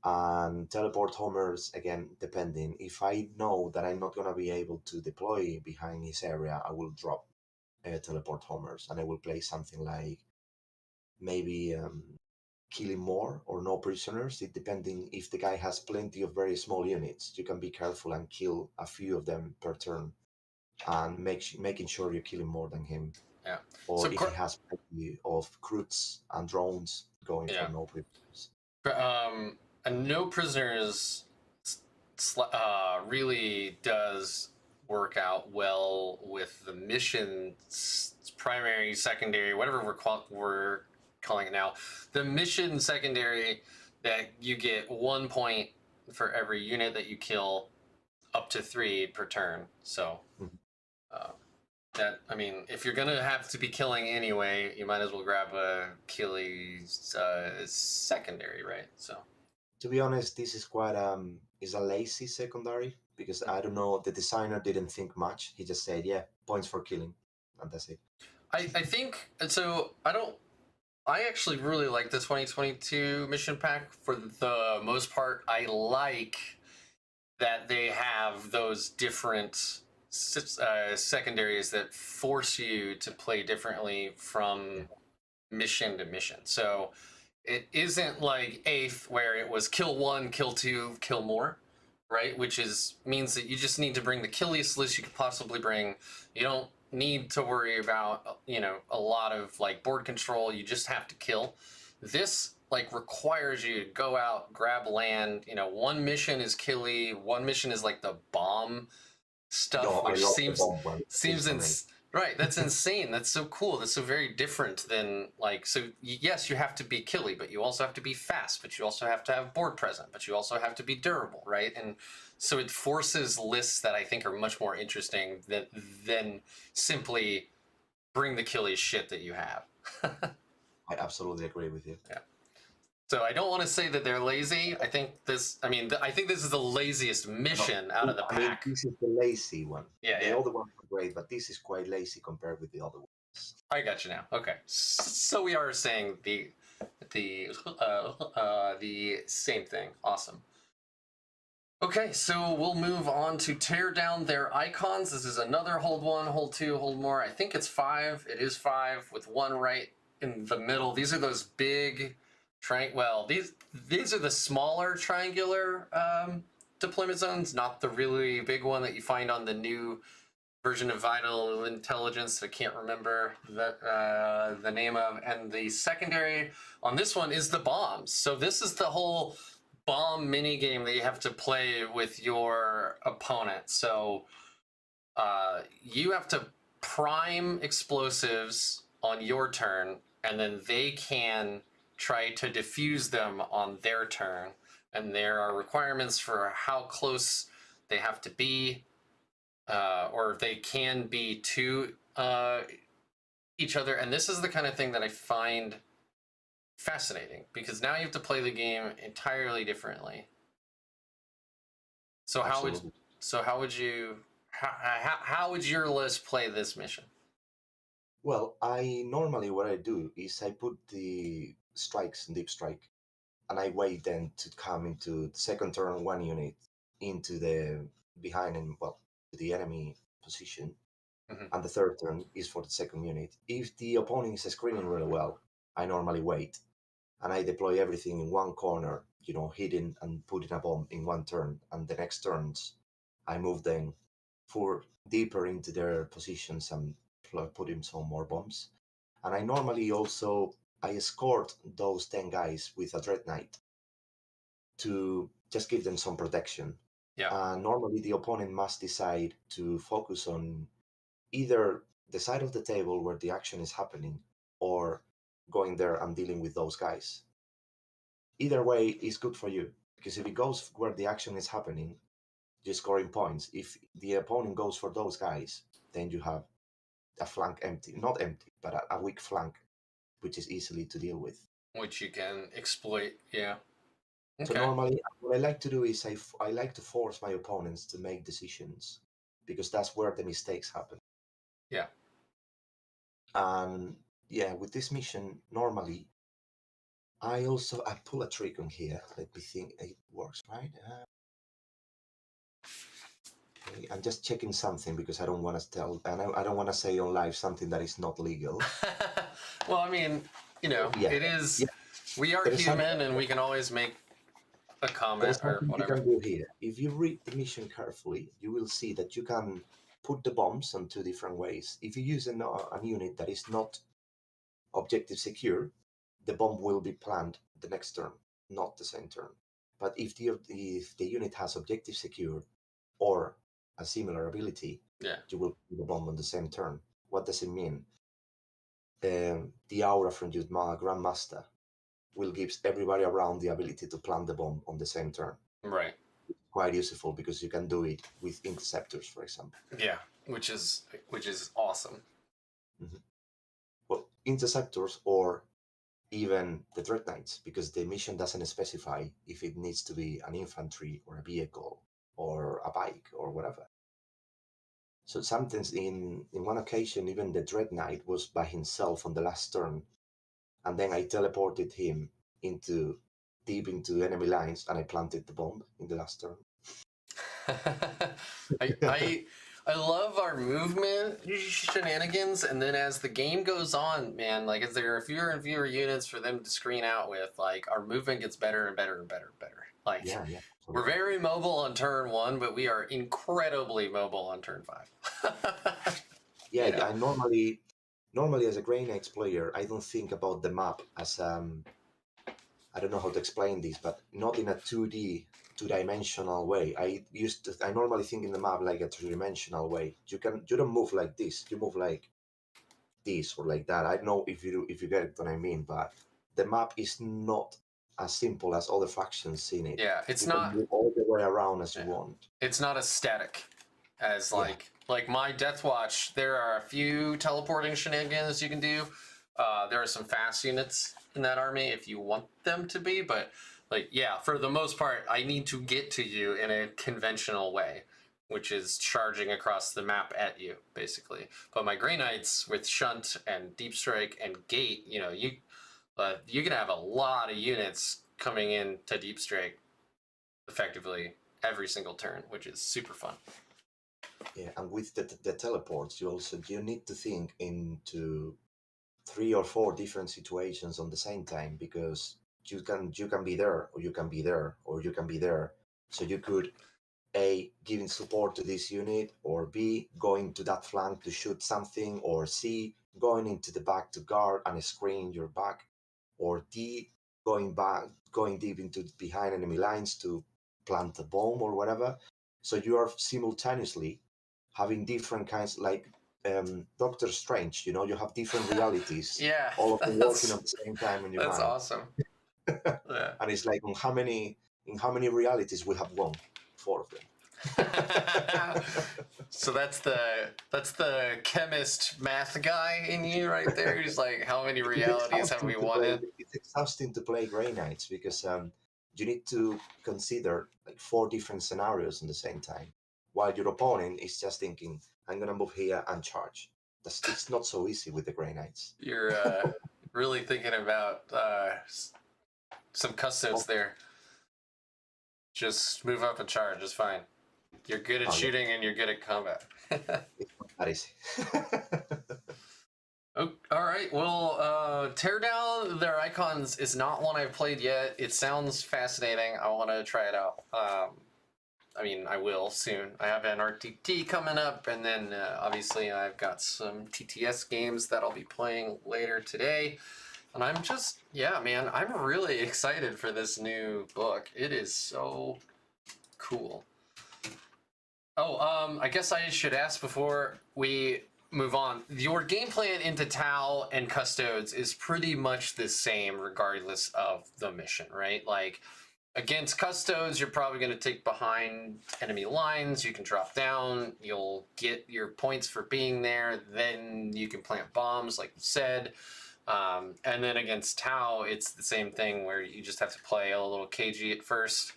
Speaker 2: And teleport homers, again, depending. If I know that I'm not going to be able to deploy behind his area, I will drop teleport homers, and I will play something like maybe killing more or no prisoners. It depending if the guy has plenty of very small units, you can be careful and kill a few of them per turn, and making sure you're killing more than him.
Speaker 1: Yeah.
Speaker 2: Or so if he has plenty of crewts and drones, going for no prisoners.
Speaker 1: And no prisoners really does work out well with the mission primary, secondary, whatever we're calling it now. The mission secondary, that you get 1 point for every unit that you kill, up to 3 per turn. So That, I mean, if you're gonna have to be killing anyway, you might as well grab a Achilles secondary, right? So.
Speaker 2: To be honest, this is quite is a lazy secondary because I don't know, the designer didn't think much. He just said, yeah, points for killing, and that's it.
Speaker 1: I think so. I actually really like the 2022 mission pack for the most part. I like that they have those different secondaries that force you to play differently from mission to mission. So it isn't like Eighth where it was kill one, kill two, kill more, right? Which means that you just need to bring the killiest list you could possibly bring. You don't need to worry about a lot of like board control. You just have to kill. This like requires you to go out, grab land. One mission is killy, one mission is like the bomb stuff,
Speaker 2: No,
Speaker 1: which
Speaker 2: I love the bomb one.
Speaker 1: seems right. That's insane. That's so cool. That's so very different than like. So yes, you have to be killy, but you also have to be fast. But you also have to have board present. But you also have to be durable, right? And so it forces lists that I think are much more interesting than simply bring the killy shit that you have.
Speaker 2: I absolutely agree with you.
Speaker 1: Yeah. So I don't want to say that they're lazy. I think this. I mean, I think this is the laziest mission out of the pack.
Speaker 2: I mean, this is the lazy one.
Speaker 1: Yeah,
Speaker 2: the other ones are great, but this is quite lazy compared with the other ones.
Speaker 1: I got you now. Okay, so we are saying the same thing. Awesome. Okay, so we'll move on to tear down their icons. This is another hold one, hold two, hold more. I think it's 5. It is 5 with one right in the middle. These are those big well, these are the smaller triangular deployment zones, not the really big one that you find on the new version of Vital Intelligence. I can't remember the name of. And the secondary on this one is the bombs. So this is the whole bomb mini game that you have to play with your opponent. So you have to prime explosives on your turn, and then they can try to defuse them on their turn. And there are requirements for how close they have to be, or they can be to each other. And this is the kind of thing that I find fascinating, because now you have to play the game entirely differently. So how would your list play this mission?
Speaker 2: Well, normally what I do is I put the strikes in deep strike, and I wait then to come into the second turn 1 unit into the behind and to the enemy position, and the third turn is for the second unit. If the opponent is screening really well, I normally wait, and I deploy everything in one corner, hidden, and putting a bomb in one turn, and the next turns I move them for deeper into their positions and put in some more bombs. And I normally also I escort those 10 guys with a Dread Knight to just give them some protection.
Speaker 1: Yeah.
Speaker 2: Normally the opponent must decide to focus on either the side of the table where the action is happening, or going there and dealing with those guys. Either way is good for you, because if it goes where the action is happening, you're scoring points. If the opponent goes for those guys, then you have a flank empty, not empty, but a weak flank, which is easily to deal with.
Speaker 1: Which you can exploit, yeah.
Speaker 2: Okay. So normally what I like to do is I like to force my opponents to make decisions, because that's where the mistakes happen.
Speaker 1: Yeah.
Speaker 2: And yeah, with this mission, normally I pull a trick on here. Let me think it works, right? Okay, I'm just checking something because I don't want to tell, and I don't want to say on live something that is not legal.
Speaker 1: Well, I mean, it is. Yeah. We are human, and we can always make a comment or whatever.
Speaker 2: You can do here. If you read the mission carefully, you will see that you can put the bombs on 2 different ways. If you use a unit that is not objective secure, the bomb will be planned the next turn, not the same turn. But if the unit has objective secure or a similar ability, you will put the bomb on the same turn. What does it mean? The aura from your Grandmaster will give everybody around the ability to plant the bomb on the same turn.
Speaker 1: Right.
Speaker 2: quite useful because you can do it with interceptors, for example.
Speaker 1: Yeah, which is awesome.
Speaker 2: Mm-hmm. Well, interceptors or even the Dread Knights, because the mission doesn't specify if it needs to be an infantry or a vehicle or a bike or whatever. So sometimes in one occasion, even the Dread Knight was by himself on the last turn, and then I teleported him deep into enemy lines, and I planted the bomb in the last turn.
Speaker 1: I love our movement shenanigans, and then as the game goes on, man, like as there are fewer and fewer units for them to screen out with, like our movement gets better and better and better and better. Like
Speaker 2: Yeah.
Speaker 1: we're very mobile on turn 1, but we are incredibly mobile on turn 5.
Speaker 2: Yeah,
Speaker 1: You know?
Speaker 2: I normally as a Grey Knights player, I don't think about the map as I don't know how to explain this, but not in a 2D, two-dimensional way. I normally think in the map like a three-dimensional way. You don't move like this. You move like this or like that. I don't know if you get what I mean, but the map is not as simple as other factions in it.
Speaker 1: Yeah, it's
Speaker 2: you
Speaker 1: not
Speaker 2: can move all the way around as you want.
Speaker 1: It's not as static as like my Death Watch. There are a few teleporting shenanigans you can do. There are some fast units in that army if you want them to be, but like yeah, for the most part, I need to get to you in a conventional way, which is charging across the map at you, basically. But my Grey Knights with Shunt and Deep Strike and Gate, you know, you can have a lot of units coming in to Deep Strike effectively every single turn, which is super fun.
Speaker 2: Yeah, and with the teleports, you need to think into 3 or 4 different situations on the same time, because you can be there, or you can be there, or you can be there. So you could A, giving support to this unit, or B, going to that flank to shoot something, or C, going into the back to guard and screen your back, or D, going deep into behind enemy lines to plant a bomb or whatever. So you are simultaneously having different kinds, like Doctor Strange. You have different realities,
Speaker 1: Yeah,
Speaker 2: all of them working at the same time in your
Speaker 1: that's
Speaker 2: mind.
Speaker 1: awesome. Yeah.
Speaker 2: And it's like in how many realities we have won? 4 of them.
Speaker 1: So that's the chemist math guy in you right there. He's like, how many realities have we won?
Speaker 2: It's exhausting to play Grey Knights because you need to consider like 4 different scenarios at the same time, while your opponent is just thinking, "I'm gonna move here and charge." It's not so easy with the Grey Knights.
Speaker 1: You're really thinking about some custodes there. Just move up and charge. It's fine. You're good at shooting and you're good at combat.
Speaker 2: It's not that easy.
Speaker 1: Oh, all right. Well, Tear Down Their Icons is not one I've played yet. It sounds fascinating. I want to try it out. I mean, I will soon. I have an RTT coming up, and then obviously I've got some TTS games that I'll be playing later today. And I'm just, yeah, man, I'm really excited for this new book. It is so cool. Oh, I guess I should ask before we move on. Your game plan into Tau and Custodes is pretty much the same regardless of the mission, right? Like, against Custodes, you're probably going to take behind enemy lines. You can drop down. You'll get your points for being there. Then you can plant bombs, like you said. And then against Tau, it's the same thing where you just have to play a little cagey at first.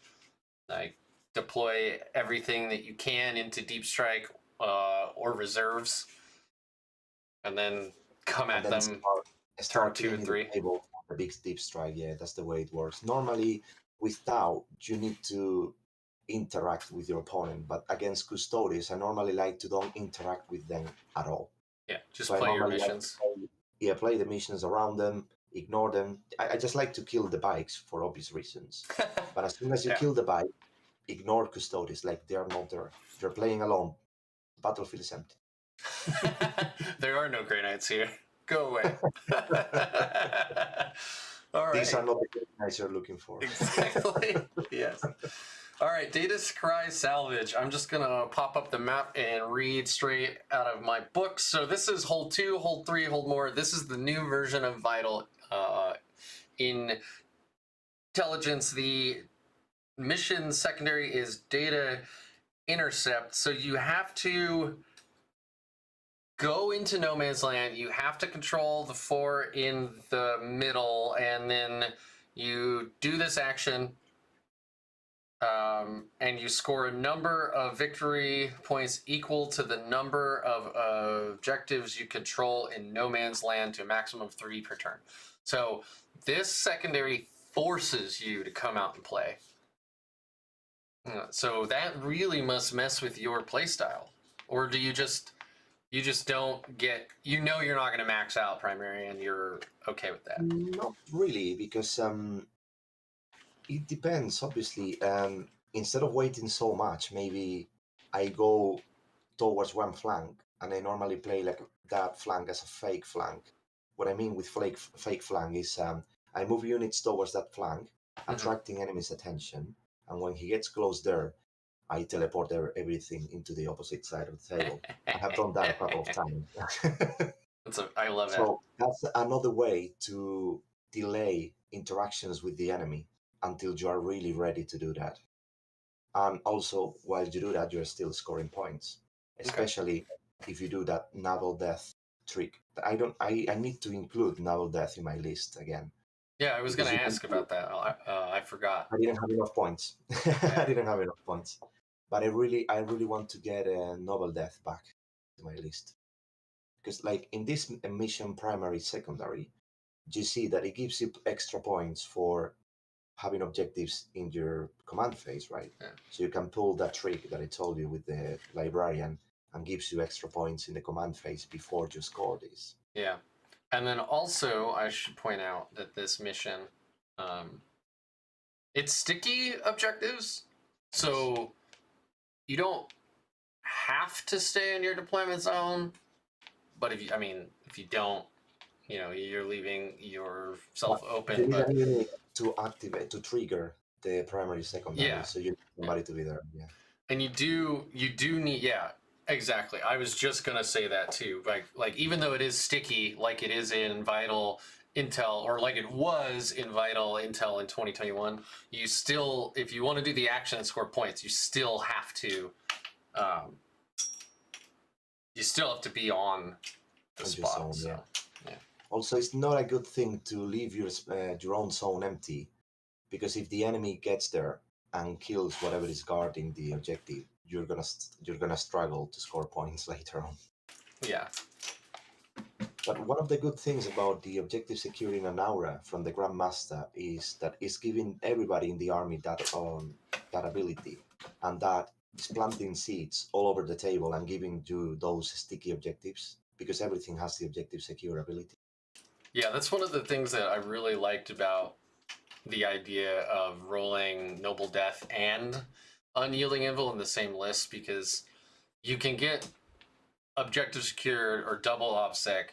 Speaker 1: Like, deploy everything that you can into Deep Strike or reserves. And then come at them
Speaker 2: start
Speaker 1: 2 and 3.
Speaker 2: A big Deep Strike, yeah, that's the way it works. Normally, with Tau, you need to interact with your opponent, but against Custodes, I normally like to don't interact with them at all.
Speaker 1: Yeah, just play your missions.
Speaker 2: Play the missions around them, ignore them. I just like to kill the bikes for obvious reasons. But as soon as you kill the bike, ignore Custodes, like they are not there. You're playing alone. The battlefield is empty.
Speaker 1: There are no Grey Knights here. Go away. All right.
Speaker 2: These are not the Grey Knights you're looking for.
Speaker 1: Exactly. Yes. All right, Data Scry Salvage. I'm just going to pop up the map and read straight out of my book. So this is Hold 2, Hold 3, Hold More. This is the new version of Vital Intelligence. The mission secondary is data intercept. So you have to go into no man's land. You have to control the 4 in the middle, and then you do this action, and you score a number of victory points equal to the number of objectives you control in no man's land to a maximum of 3 per turn. So this secondary forces you to come out and play. So that really must mess with your playstyle. Or do you just don't get, you're not going to max out primary and you're okay with that?
Speaker 2: Not really, because it depends, obviously. Instead of waiting so much, maybe I go towards one flank, and I normally play like that flank as a fake flank. What I mean with fake flank is I move units towards that flank, attracting enemies' attention, and when he gets close there, I teleport everything into the opposite side of the table. I have done that a couple of times.
Speaker 1: I love it.
Speaker 2: So that's another way to delay interactions with the enemy until you are really ready to do that. And also, while you do that, you're still scoring points, especially if you do that naval death trick. I need to include naval death in my list again.
Speaker 1: Yeah, I was going to ask about that. I forgot.
Speaker 2: I didn't have enough points. I didn't have enough points, but I really want to get a naval death back to my list, because like in this mission primary secondary, you see that it gives you extra points for having objectives in your command phase, right?
Speaker 1: Yeah.
Speaker 2: So you can pull that trick that I told you with the librarian and gives you extra points in the command phase before you score these.
Speaker 1: Yeah. And then also, I should point out that this mission, it's sticky objectives. So you don't have to stay in your deployment zone, but if you don't, you're leaving yourself open. But
Speaker 2: you need to activate, to trigger the primary secondary,
Speaker 1: yeah,
Speaker 2: so you need somebody to be there. Yeah.
Speaker 1: And you do need, yeah, exactly. I was just gonna say that too. Like even though it is sticky, like it is in Vital Intel, or like it was in Vital Intel in 2021, you still, if you want to do the action and score points, you still have to be on the spot.
Speaker 2: Zone,
Speaker 1: yeah.
Speaker 2: Also, it's not a good thing to leave your own zone empty, because if the enemy gets there and kills whatever is guarding the objective, you're gonna struggle to score points later on.
Speaker 1: Yeah.
Speaker 2: But one of the good things about the objective securing an aura from the Grandmaster is that it's giving everybody in the army that ability, and that is planting seeds all over the table and giving you those sticky objectives, because everything has the objective secure ability.
Speaker 1: Yeah, that's one of the things that I really liked about the idea of rolling Noble Death and Unyielding Invul in the same list, because you can get objective secured or double OBSEC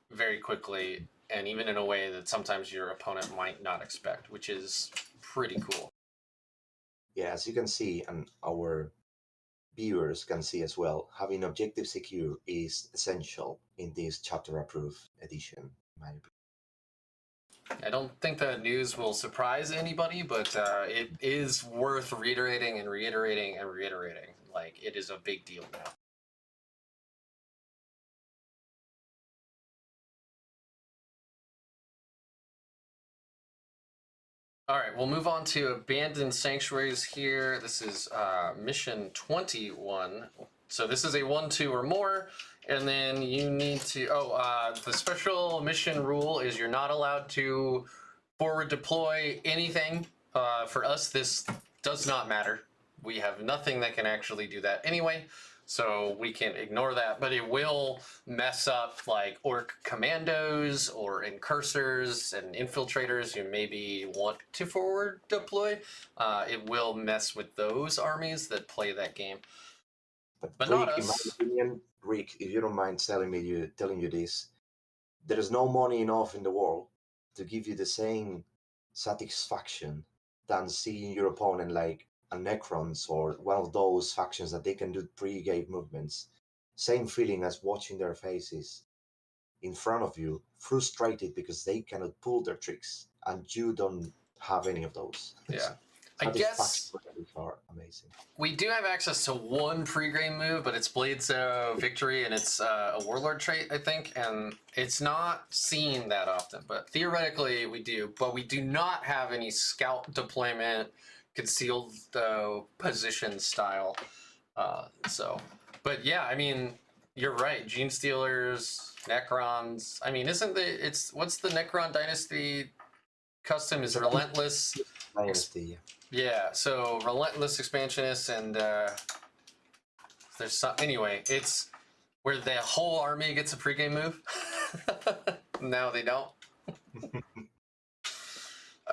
Speaker 1: very quickly, and even in a way that sometimes your opponent might not expect, which is pretty cool.
Speaker 2: Yeah, as you can see, and our viewers can see as well, having objective secure is essential in this chapter approved edition, in my opinion.
Speaker 1: I don't think that news will surprise anybody, but it is worth reiterating and reiterating and reiterating. Like, it is a big deal now. All right, we'll move on to Abandoned Sanctuaries here. This is mission 21. So this is a 1, 2, or more, and then you need to, the special mission rule is you're not allowed to forward deploy anything. For us, this does not matter. We have nothing that can actually do that anyway, so we can ignore that, but it will mess up like orc commandos or incursors and infiltrators you maybe want to forward deploy. It will mess with those armies that play that game. But
Speaker 2: Rick,
Speaker 1: not us.
Speaker 2: in my opinion, Rick, if you don't mind telling you this, there is no money enough in the world to give you the same satisfaction than seeing your opponent like a Necrons or one of those factions that they can do pre-game movements. Same feeling as watching their faces in front of you, frustrated because they cannot pull their tricks, and you don't have any of those.
Speaker 1: Yeah. I guess
Speaker 2: are amazing.
Speaker 1: we do have access to one pre-game move, but it's Blades of Victory, and it's a Warlord trait, I think, and it's not seen that often, but theoretically we do. But we do not have any scout deployment, concealed position style. But yeah, I mean, you're right. Gene Stealers, Necrons. I mean, what's the Necron Dynasty custom is Relentless.
Speaker 2: Dynasty.
Speaker 1: Yeah, so Relentless Expansionists and there's some anyway, it's where the whole army gets a pregame move. No, they don't.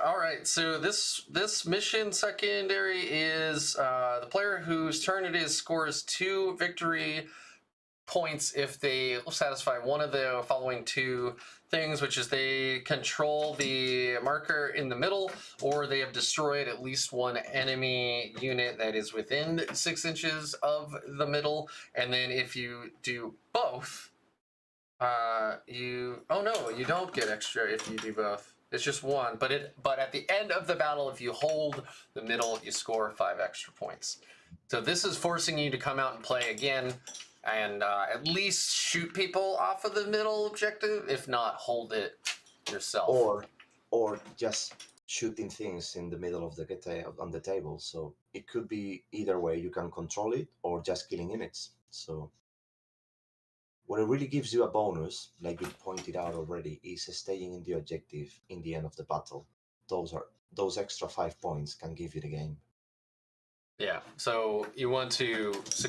Speaker 1: All right, so this mission secondary is the player whose turn it is scores 2 victory points if they satisfy one of the following 2 things, which is they control the marker in the middle, or they have destroyed at least one enemy unit that is within 6 inches of the middle. And then if you do both, you don't get extra if you do both. It's just 1. But at the end of the battle, if you hold the middle, you score 5 extra points. So this is forcing you to come out and play again, and at least shoot people off of the middle objective, if not hold it yourself.
Speaker 2: Or just shooting things in the middle of on the table. So it could be either way. You can control it or just killing units. So what it really gives you a bonus, like you pointed out already, is staying in the objective in the end of the battle. Those extra 5 points can give you the game.
Speaker 1: Yeah, so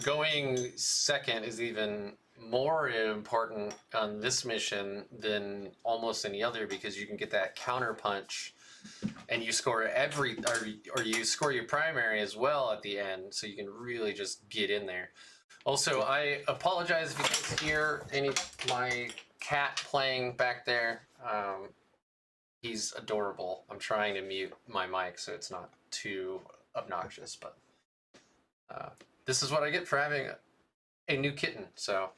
Speaker 1: going second is even more important on this mission than almost any other, because you can get that counter punch, and you score or you score your primary as well at the end, so you can really just get in there. Also, I apologize if you guys hear my cat playing back there. He's adorable. I'm trying to mute my mic so it's not too obnoxious, but this is what I get for having a new kitten. So,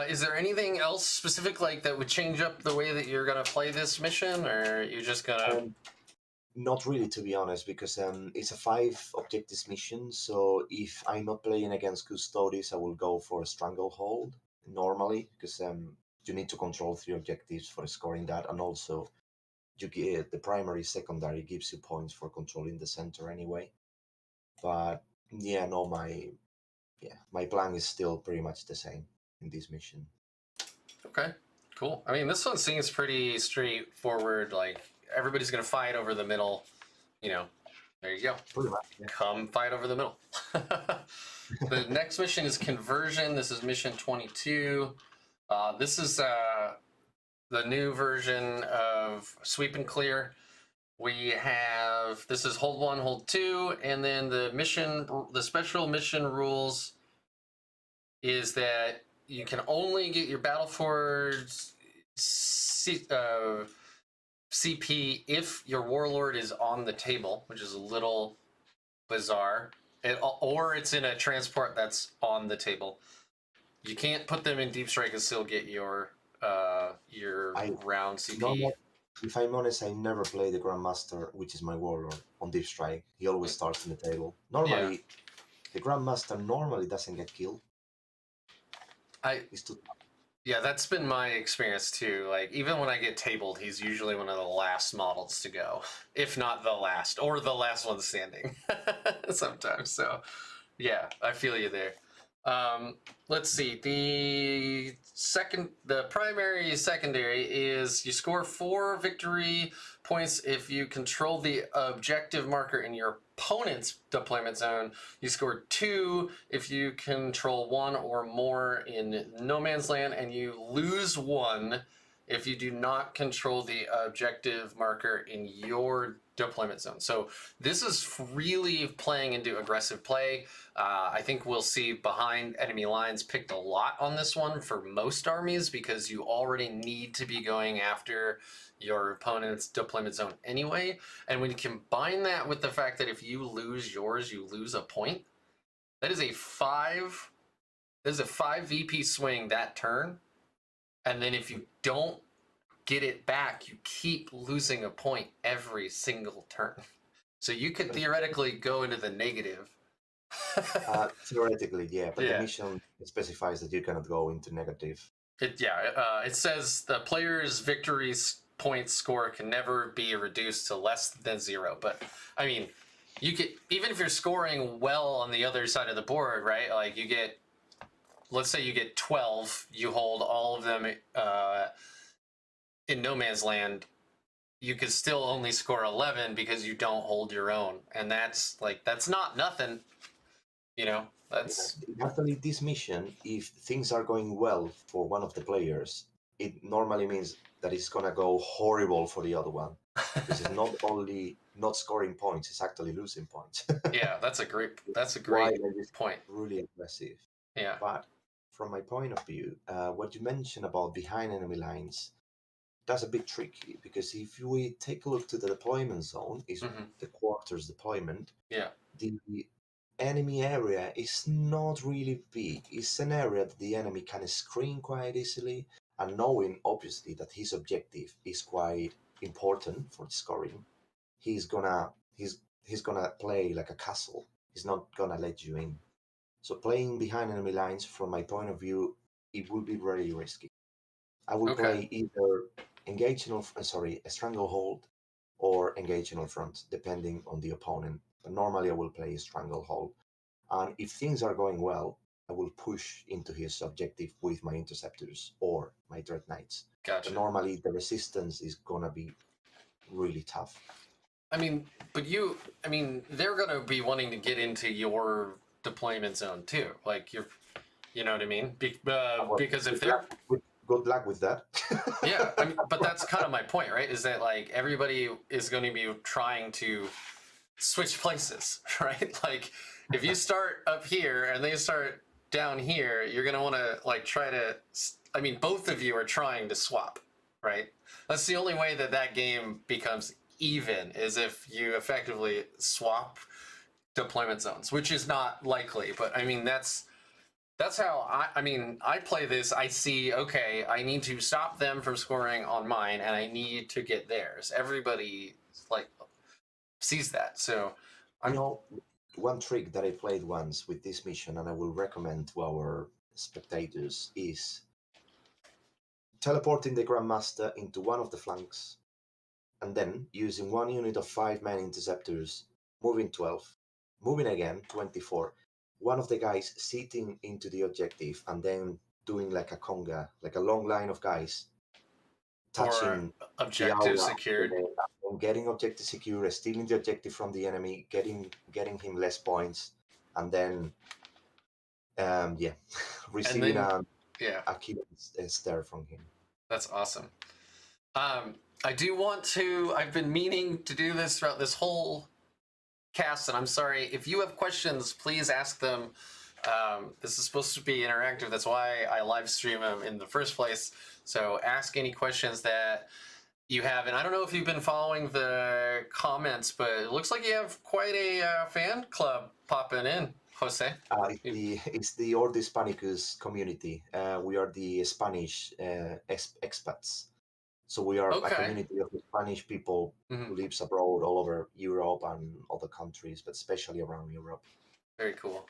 Speaker 1: is there anything else specific like that would change up the way that you're gonna play this mission, or you're just gonna?
Speaker 2: Not really, to be honest, because it's a 5 objectives mission. So if I'm not playing against Custodes, I will go for a Stranglehold normally, because you need to control 3 objectives for scoring that, and also you get the primary, secondary gives you points for controlling the center anyway. But yeah, no, my plan is still pretty much the same in this mission.
Speaker 1: Okay, cool. I mean, this one seems pretty straightforward. Like, everybody's gonna fight over the middle. You know, there you go.
Speaker 2: Pretty much. Yeah.
Speaker 1: Come fight over the middle. The next mission is Conversion. This is mission 22. This is the new version of Sweep and Clear. This is hold 1, hold 2, and then the special mission rules is that you can only get your Battle Forge CP if your Warlord is on the table, which is a little bizarre, or it's in a transport that's on the table. You can't put them in Deep Strike and still get your round CP.
Speaker 2: If I'm honest, I never play the Grandmaster, which is my Warlord, on Deep Strike. He always starts on the table. Normally, the Grandmaster normally doesn't get killed.
Speaker 1: Yeah, that's been my experience too. Like, even when I get tabled, he's usually one of the last models to go, if not the last, or the last one standing sometimes. So yeah, I feel you there. Let's see. The primary secondary is you score 4 victory points if you control the objective marker in your opponent's deployment zone. You score 2 if you control 1 or more in no man's land, and you lose 1 if you do not control the objective marker in your deployment zone. So this is really playing into aggressive play. I think we'll see behind enemy lines picked a lot on this one for most armies, because you already need to be going after your opponent's deployment zone anyway. And when you combine that with the fact that if you lose yours, you lose a point, that is a 5 VP swing that turn. And then if you don't get it back, you keep losing a point every single turn. So you could theoretically go into the negative.
Speaker 2: Theoretically, yeah, but the
Speaker 1: Yeah.
Speaker 2: mission specifies that you cannot go into negative.
Speaker 1: It says the player's victory point score can never be reduced to less than 0. But I mean, you could, even if you're scoring well on the other side of the board, right? Like you get, let's say you get 12, you hold all of them in no man's land. You could still only score 11 because you don't hold your own, and that's not nothing, you know. That's
Speaker 2: Actually, this mission, if things are going well for one of the players, it normally means that it's gonna go horrible for the other one. Because it's not only not scoring points, it's actually losing points.
Speaker 1: yeah, that's a great
Speaker 2: Why it is
Speaker 1: point.
Speaker 2: really aggressive.
Speaker 1: Yeah.
Speaker 2: But from my point of view, what you mentioned about behind enemy lines, that's a bit tricky because if we take a look to the deployment zone, is the quarters deployment.
Speaker 1: Yeah.
Speaker 2: The enemy area is not really big. It's an area that the enemy can screen quite easily, and knowing obviously that his objective is quite important for scoring, he's gonna play like a castle. He's not gonna let you in. So playing behind enemy lines, from my point of view, it will be very risky. I will play either engaging on a stranglehold or engaging on front, depending on the opponent. But normally I will play stranglehold. And if things are going well, I will push into his objective with my interceptors or my dread knights.
Speaker 1: Gotcha.
Speaker 2: But normally the resistance is gonna be really tough.
Speaker 1: I mean, they're gonna be wanting to get into your deployment zone too. Like you know what I mean? Because if they're
Speaker 2: good luck with that.
Speaker 1: yeah, I mean, but that's kind of my point, right? Is that like everybody is going to be trying to switch places, right? Like if you start up here and they start down here, you're going to want to like try to. I mean, both of you are trying to swap, right? That's the only way that that game becomes even, is if you effectively swap deployment zones, which is not likely. But I mean, that's how I play this. I see, okay, I need to stop them from scoring on mine, and I need to get theirs. Everybody like sees that. So
Speaker 2: You know, one trick that I played once with this mission, and I will recommend to our spectators, is teleporting the Grandmaster into one of the flanks, and then using one unit of 5-man interceptors, moving 12, moving again 24, one of the guys sitting into the objective, and then doing like a conga, like a long line of guys touching
Speaker 1: objective
Speaker 2: the
Speaker 1: secured,
Speaker 2: getting objective secure, stealing the objective from the enemy, getting him less points, and then receiving a kill stare from him.
Speaker 1: That's awesome. I do want to. I've been meaning to do this throughout this whole cast, and I'm sorry if you have questions. Please ask them. This is supposed to be interactive. That's why I live stream them in the first place. So ask any questions that you have. And I don't know if you've been following the comments, but it looks like you have quite a fan club popping in, Jose.
Speaker 2: It's the Orks Hispanicus community. We are the Spanish expats. So we are a community of Spanish people who lives abroad all over Europe and other countries, but especially around Europe.
Speaker 1: Very cool.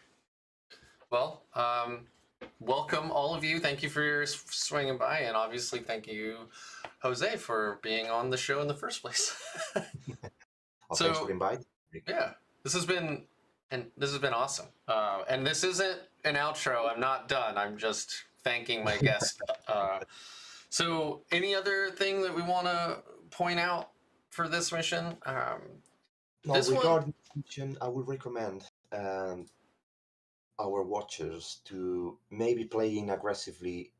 Speaker 1: Well, welcome all of you. Thank you for swinging by, and obviously thank you, Jose, for being on the show in the first place.
Speaker 2: Thanks for inviting me.
Speaker 1: Yeah, this has been awesome. And this isn't an outro. I'm not done. I'm just thanking my guest. So, any other thing that we want to point out for this mission?
Speaker 2: Regarding this mission, I would recommend our watchers to maybe playing aggressively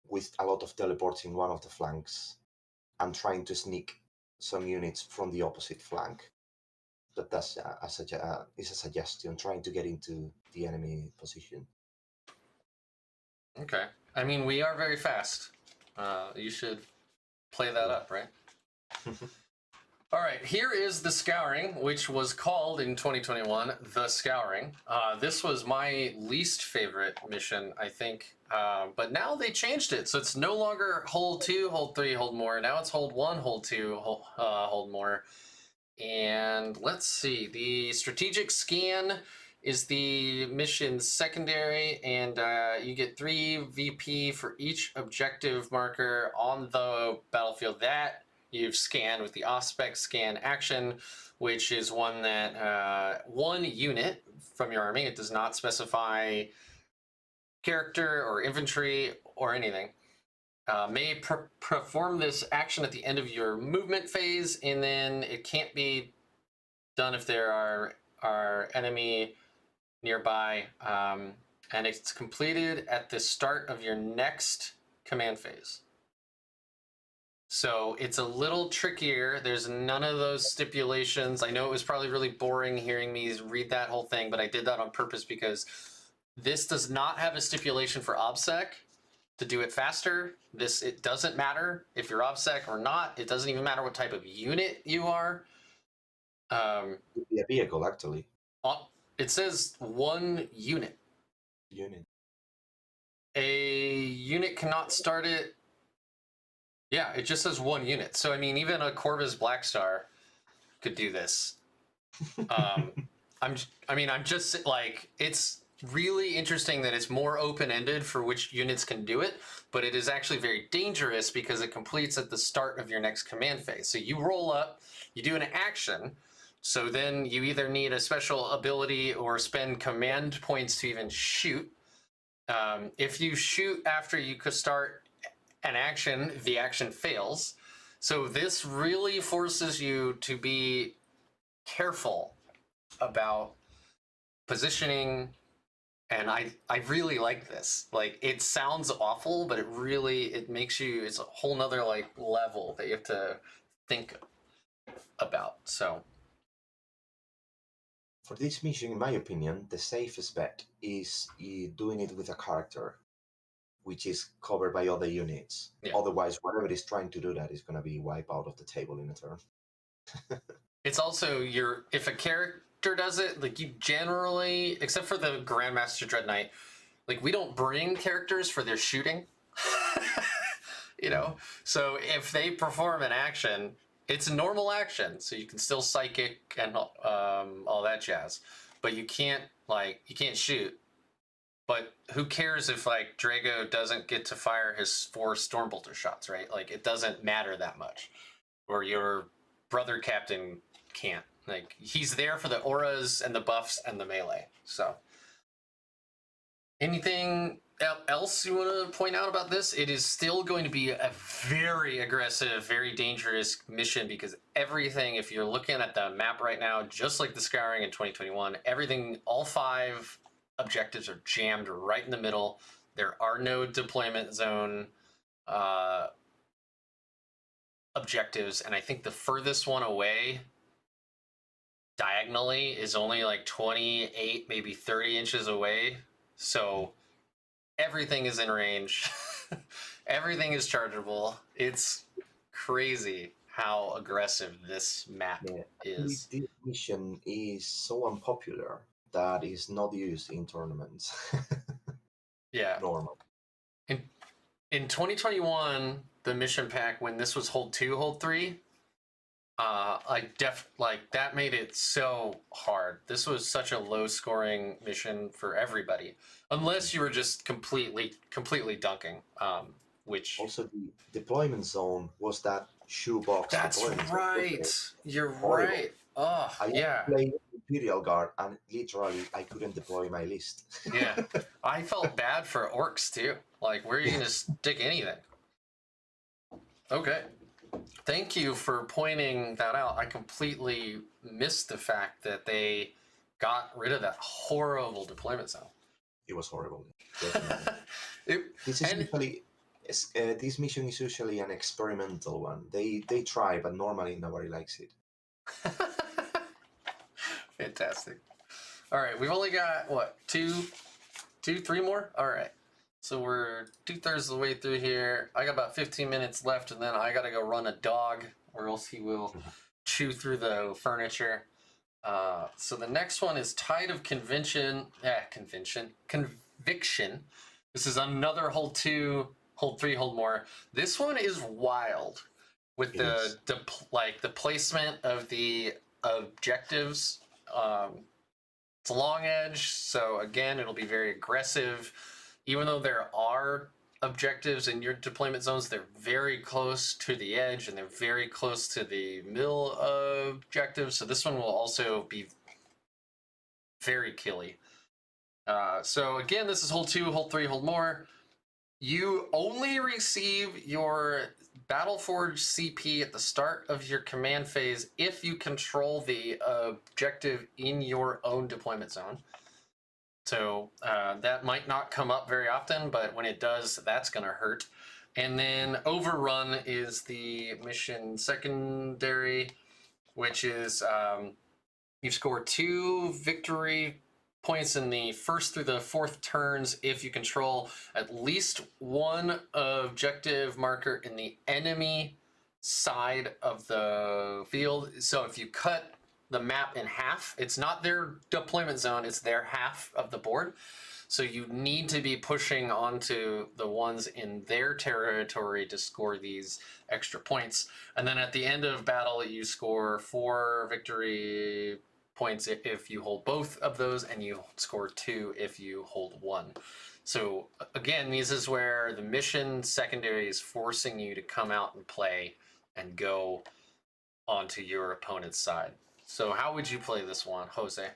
Speaker 2: with a lot of teleports in one of the flanks and trying to sneak some units from the opposite flank. But that's is a suggestion, trying to get into the enemy position.
Speaker 1: Okay. I mean, we are very fast. You should play that up, right? All right, here is the Scouring, which was called in 2021 the Scouring. This was my least favorite mission, I think, but now they changed it, so it's no longer hold 2, hold 3, hold more. Now it's hold 1, hold 2, hold more. And let's see, the strategic scan is the mission's secondary, and you get 3 VP for each objective marker on the battlefield that you've scanned with the Auspex scan action, which is one that one unit from your army, it does not specify character or infantry or anything, may perform this action at the end of your movement phase, and then it can't be done if there are enemy nearby, and it's completed at the start of your next command phase. So it's a little trickier. There's none of those stipulations. I know it was probably really boring hearing me read that whole thing, but I did that on purpose because this does not have a stipulation for OBSEC to do it faster. It doesn't matter if you're OBSEC or not. It doesn't even matter what type of unit you are.
Speaker 2: Could be a vehicle, actually.
Speaker 1: It says 1 unit.
Speaker 2: Unit.
Speaker 1: A unit cannot start it. Yeah, it just says 1 unit. So I mean, even a Corvus Blackstar could do this. I'm just like, it's really interesting that it's more open-ended for which units can do it, but it is actually very dangerous because it completes at the start of your next command phase. So you roll up, you do an action, so then you either need a special ability or spend command points to even shoot. If you shoot after you could start an action, the action fails. So this really forces you to be careful about positioning, and I really like this. Like, it sounds awful, but it makes you, it's a whole nother like level that you have to think about. So
Speaker 2: for this mission, in my opinion, the safest bet is doing it with a character which is covered by other units. Yeah. Otherwise, whatever it is trying to do that is going to be wiped out of the table in a turn.
Speaker 1: It's also if a character does it, like, you generally, except for the Grandmaster Dread Knight, like, we don't bring characters for their shooting. You know? So if they perform an action, it's a normal action, so you can still psychic and all that jazz. But you can't shoot. But who cares if, like, Drago doesn't get to fire his 4 Stormbolter shots, right? Like, it doesn't matter that much. Or your brother captain can't. Like, he's there for the auras and the buffs and the melee. So, anything else you want to point out about this? It is still going to be a very aggressive, very dangerous mission, because everything, if you're looking at the map right now, just like the Scouring in 2021, everything, all 5 objectives are jammed right in the middle. There are no deployment zone objectives, and I think the furthest one away diagonally is only like 28, maybe 30 inches away. So everything is in range. Everything is chargeable. It's crazy how aggressive this map is.
Speaker 2: This mission is so unpopular that is not used in tournaments.
Speaker 1: Yeah.
Speaker 2: Normal.
Speaker 1: In 2021, the mission pack, when this was Hold 2, Hold 3, that made it so hard. This was such a low scoring mission for everybody, unless you were just completely dunking. Which
Speaker 2: also, the deployment zone was that shoebox.
Speaker 1: That's right. You're right. Oh,
Speaker 2: I played Imperial Guard, and literally I couldn't deploy my list.
Speaker 1: Yeah, I felt bad for Orks too. Like, where are you gonna stick anything? Okay. Thank you for pointing that out. I completely missed the fact that they got rid of that horrible deployment zone.
Speaker 2: It was horrible. This mission is usually an experimental one. They try, but normally nobody likes it.
Speaker 1: Fantastic. All right, we've only got, what, 3 more? All right. So we're 2/3 of the way through here. I got about 15 minutes left, and then I got to go run a dog, or else he will chew through the furniture. So the next one is Tide of Conviction. This is another Hold 2, Hold 3, Hold More. This one is wild. with
Speaker 2: It is.
Speaker 1: the placement of the objectives. It's a long edge, so again, it'll be very aggressive. Even though there are objectives in your deployment zones, they're very close to the edge and they're very close to the middle objectives. So this one will also be very killy. So again, this is hold 2, hold 3, hold more. You only receive your Battleforge CP at the start of your command phase if you control the objective in your own deployment zone. So that might not come up very often, but when it does, that's going to hurt. And then Overrun is the mission secondary, which is you score 2 victory points in the first through the 4th turns if you control at least 1 objective marker in the enemy side of the field. So if you cut the map in half, it's not their deployment zone, it's their half of the board. So you need to be pushing onto the ones in their territory to score these extra points. And then at the end of battle, you score 4 victory points if you hold both of those, and you score 2 if you hold 1. So again, this is where the mission secondary is forcing you to come out and play and go onto your opponent's side. So how would you play this one, Jose?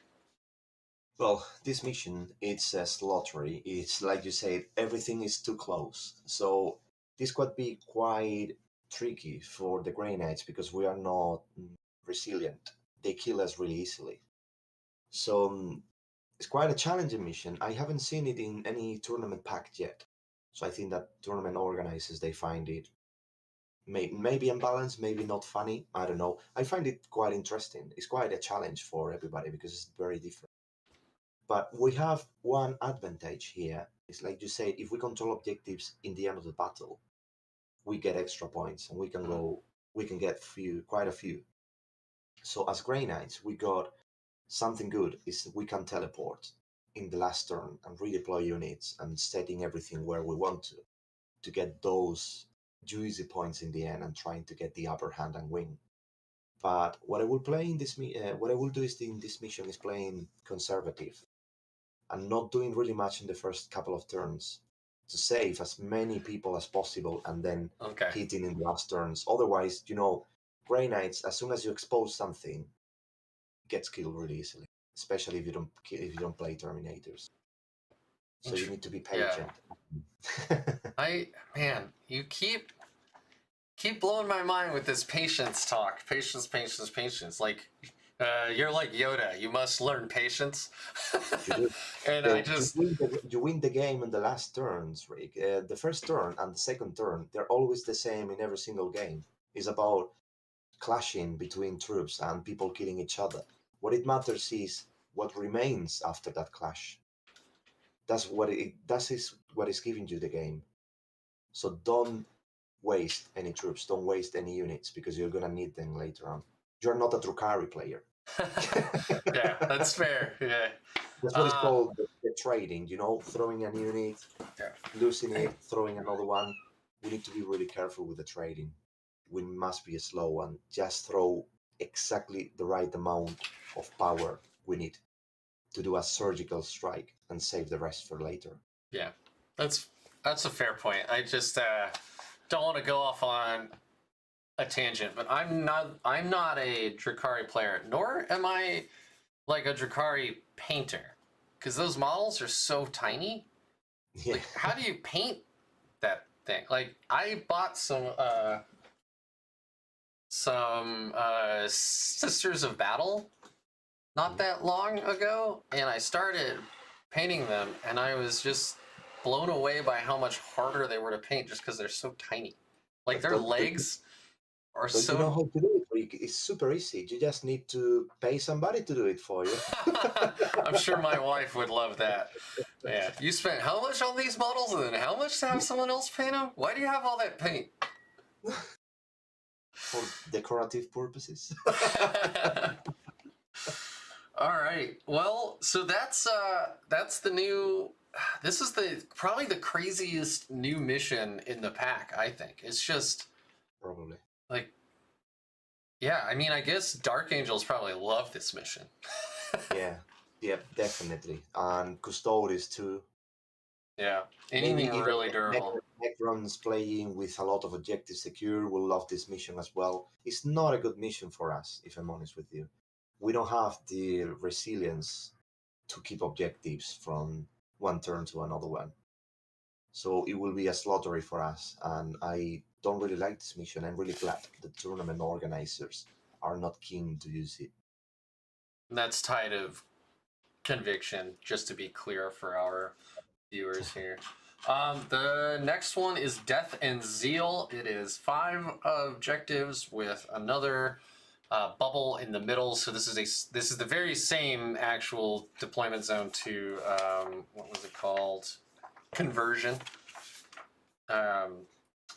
Speaker 2: Well, this mission, it's slaughtery. It's like you said, everything is too close. So this could be quite tricky for the Grey Knights because we are not resilient. They kill us really easily. So it's quite a challenging mission. I haven't seen it in any tournament pack yet. So I think that tournament organizers, they find it maybe unbalanced, maybe not funny. I don't know. I find it quite interesting. It's quite a challenge for everybody because it's very different. But we have one advantage here. It's like you said, if we control objectives in the end of the battle, we get extra points and we can get quite a few. So as Grey Knights, we got something good is we can teleport in the last turn and redeploy units and setting everything where we want to get those juicy points in the end and trying to get the upper hand and win. But what I will play in this what I will do is in this mission is playing conservative and not doing really much in the first couple of turns to save as many people as possible and then hitting in the last turns. Otherwise, Grey Knights, as soon as you expose something, gets killed really easily, especially if you don't play Terminators. So you need to be patient.
Speaker 1: Yeah. You keep blowing my mind with this patience talk. Patience. Like you're like Yoda. You must learn patience. And
Speaker 2: you win the game in the last turns, Rick. The first turn and the second turn, they're always the same in every single game. It's about clashing between troops and people killing each other. What it matters is what remains after that clash. That's what is giving you the game. So don't waste any troops, don't waste any units because you're gonna need them later on. You're not a Drukhari player.
Speaker 1: Yeah, that's fair. Yeah.
Speaker 2: That's what it's called the trading, throwing a unit, losing it, throwing another one. We need to be really careful with the trading. We must be slow and just throw exactly the right amount of power we need to do a surgical strike and save the rest for later.
Speaker 1: Yeah, that's a fair point. I just don't want to go off on a tangent, but I'm not a Drukhari player, nor am I like a Drukhari painter, because those models are so tiny.
Speaker 2: Yeah.
Speaker 1: Like, how do you paint that thing? Like, I bought some Sisters of Battle not that long ago, and I started painting them, and I was just blown away by how much harder they were to paint just because they're so tiny. Like, their legs are so...
Speaker 2: You know how to do it, Rick. It's super easy. You just need to pay somebody to do it for you.
Speaker 1: I'm sure my wife would love that. Yeah. You spent how much on these models, and then how much to have someone else paint them? Why do you have all that paint?
Speaker 2: For decorative purposes.
Speaker 1: All right. Well, so that's the new... This is probably the craziest new mission in the pack, I think. It's just...
Speaker 2: Probably.
Speaker 1: Like, yeah, I mean, I guess Dark Angels probably love this mission.
Speaker 2: Yeah, yeah, definitely. And Custodes too.
Speaker 1: Yeah,
Speaker 2: Maybe
Speaker 1: anything
Speaker 2: even
Speaker 1: really durable.
Speaker 2: Necrons playing with a lot of objectives secure will love this mission as well. It's not a good mission for us, if I'm honest with you. We don't have the resilience to keep objectives from one turn to another one. So it will be a slaughtery for us, and I don't really like this mission. I'm really glad the tournament organizers are not keen to use it.
Speaker 1: And that's tied of conviction, just to be clear for our viewers here. The next one is Death and Zeal. It is 5 objectives with another bubble in the middle. So this is the very same actual deployment zone to what was it called? Conversion.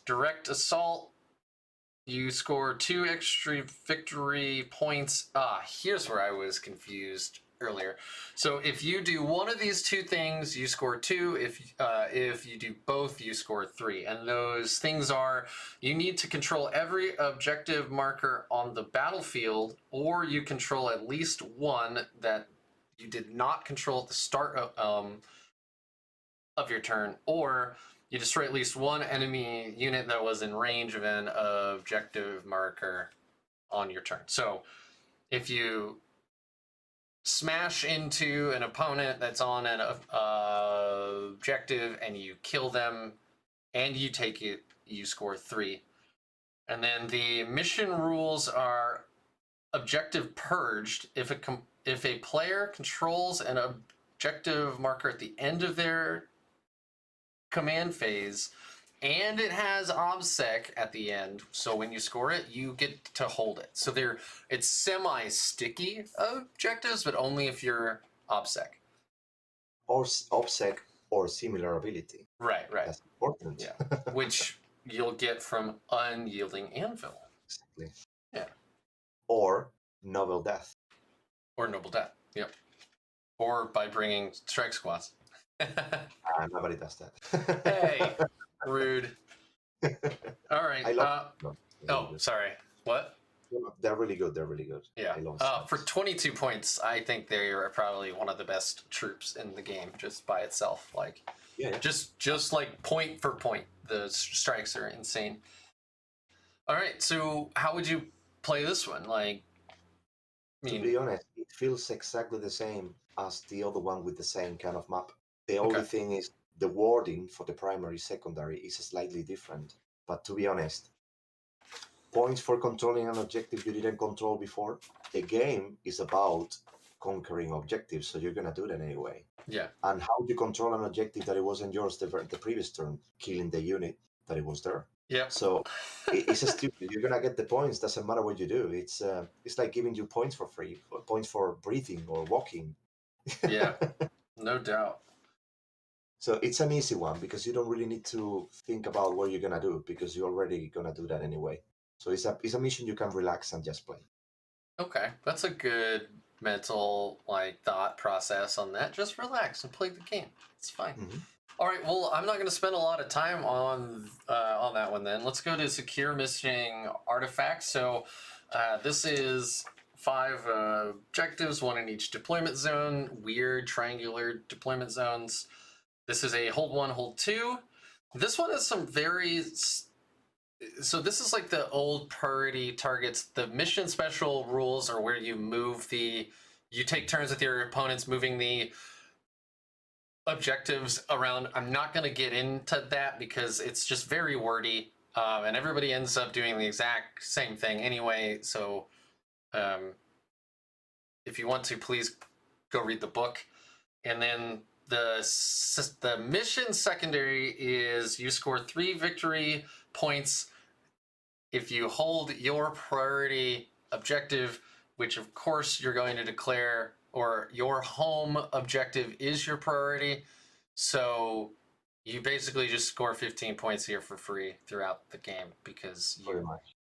Speaker 1: Direct assault. You score 2 extra victory points. Here's where I was confused earlier. So if you do one of these 2 things, you score 2. If you do both, you score 3. And those things are: you need to control every objective marker on the battlefield, or you control at least one that you did not control at the start of your turn, or you destroy at least one enemy unit that was in range of an objective marker on your turn. So if you smash into an opponent that's on an objective and you kill them and you take it, you score 3. And then the mission rules are: objective purged. If a player controls an objective marker at the end of their command phase, and it has obsec at the end, so when you score it, you get to hold it. So it's semi-sticky objectives, but only if you're obsec.
Speaker 2: Or OPSEC or similar ability.
Speaker 1: Right.
Speaker 2: That's important.
Speaker 1: Yeah, which you'll get from Unyielding Anvil.
Speaker 2: Exactly.
Speaker 1: Yeah.
Speaker 2: Or Noble Death.
Speaker 1: Or Noble Death. Yep. Or by bringing strike squads.
Speaker 2: Nobody does that.
Speaker 1: Hey, rude. All right.
Speaker 2: I love
Speaker 1: Oh, sorry. What?
Speaker 2: They're really good. They're really good.
Speaker 1: Yeah.
Speaker 2: I love
Speaker 1: For 22 points, I think they are probably one of the best troops in the game, just by itself. Like,
Speaker 2: yeah.
Speaker 1: just like point for point, the strikes are insane. All right. So, how would you play this one? Like,
Speaker 2: To be honest, it feels exactly the same as the other one with the same kind of map. The only thing is the wording for the primary secondary is slightly different. But to be honest, points for controlling an objective you didn't control before. The game is about conquering objectives, so you're gonna do that anyway.
Speaker 1: Yeah.
Speaker 2: And how you control an objective that it wasn't yours the previous turn, killing the unit that it was there.
Speaker 1: Yeah.
Speaker 2: So it's stupid. You're gonna get the points. Doesn't matter what you do. It's like giving you points for free, points for breathing or walking.
Speaker 1: Yeah, no doubt.
Speaker 2: So it's an easy one because you don't really need to think about what you're gonna do because you're already gonna do that anyway. So it's a mission you can relax and just play.
Speaker 1: Okay, that's a good mental thought process on that. Just relax and play the game. It's fine.
Speaker 2: Mm-hmm.
Speaker 1: All right. Well, I'm not going to spend a lot of time on that one. Then let's go to secure missing artifacts. So this is 5 objectives, 1 in each deployment zone. Weird triangular deployment zones. This is a hold 1, hold 2. This one has some very. So this is like the old priority targets. The mission special rules are where you you take turns with your opponents moving the objectives around. I'm not going to get into that because it's just very wordy, and everybody ends up doing the exact same thing anyway. So if you want to, please go read the book. And then the mission secondary is you score 3 victory points if you hold your priority objective, which of course you're going to declare, or your home objective is your priority. So you basically just score 15 points here for free throughout the game because you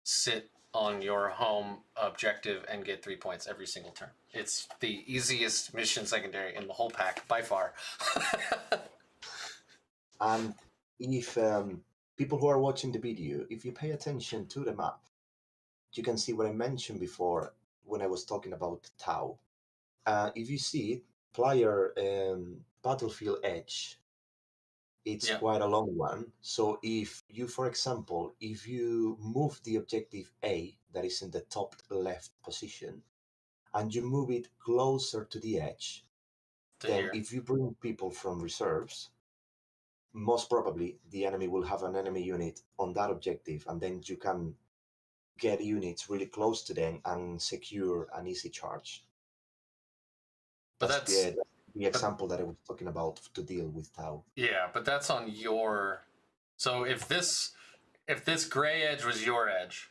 Speaker 1: sit on your home objective and get 3 points every single turn. It's the easiest mission secondary in the whole pack by far.
Speaker 2: And if people who are watching the video, if you pay attention to the map, you can see what I mentioned before when I was talking about Tau. If you see player battlefield edge, it's quite a long one. So if you, for example, if you move the objective A that is in the top left position and you move it closer to the edge, then if you bring people from reserves, most probably the enemy will have an enemy unit on that objective, and then you can get units really close to them and secure an easy charge.
Speaker 1: But
Speaker 2: that's the example that I was talking about to deal with Tau.
Speaker 1: Yeah, but that's on your. So if this gray edge was your edge,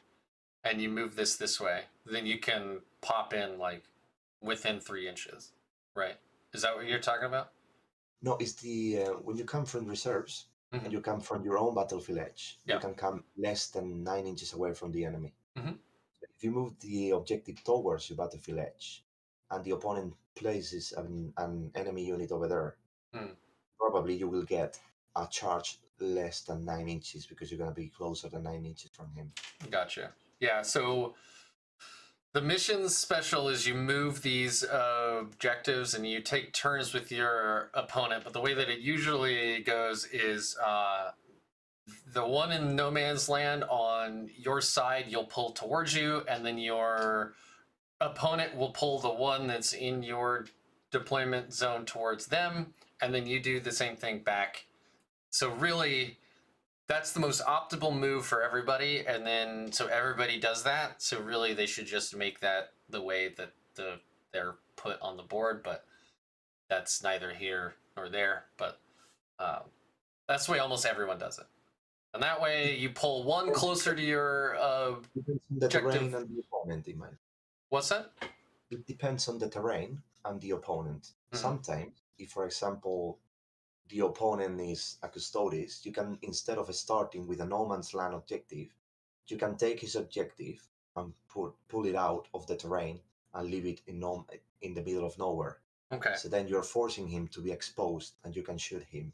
Speaker 1: and you move this way, then you can pop in like within 3 inches, right? Is that what you're talking about?
Speaker 2: No, it's the when you come from reserves and you come from your own battlefield edge, you can come less than 9 inches away from the enemy. If you move the objective towards your battlefield edge, and the opponent places an enemy unit over there, probably you will get a charge less than 9 inches because you're going to be closer than 9 inches from him.
Speaker 1: Gotcha. Yeah, so the mission's special is you move these objectives and you take turns with your opponent, but the way that it usually goes is the one in no man's land on your side you'll pull towards you, and then your opponent will pull the one that's in your deployment zone towards them, and then you do the same thing back. So really, that's the most optimal move for everybody, and then so everybody does that. So really, they should just make that the way that they're put on the board, but that's neither here nor there. But that's the way almost everyone does it, and that way you pull one closer to your
Speaker 2: the terrain and the opponent, in mind.
Speaker 1: What's that?
Speaker 2: It depends on the terrain and the opponent. Sometimes, if for example the opponent is a Custodes, you can, instead of starting with a no man's land objective, you can take his objective and pull it out of the terrain and leave it in the middle of nowhere.
Speaker 1: Okay.
Speaker 2: So then you're forcing him to be exposed and you can shoot him.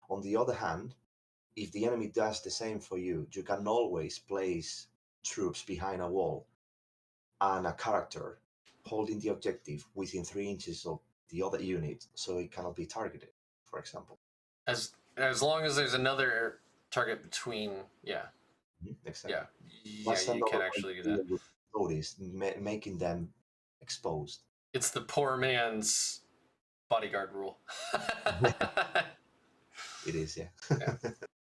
Speaker 2: On the other hand, if the enemy does the same for you, you can always place troops behind a wall and a character holding the objective within 3 inches of the other unit, so it cannot be targeted, for example.
Speaker 1: As long as there's another target between,
Speaker 2: Exactly.
Speaker 1: You can actually do that.
Speaker 2: Notice making them exposed.
Speaker 1: It's the poor man's bodyguard rule.
Speaker 2: It is, yeah.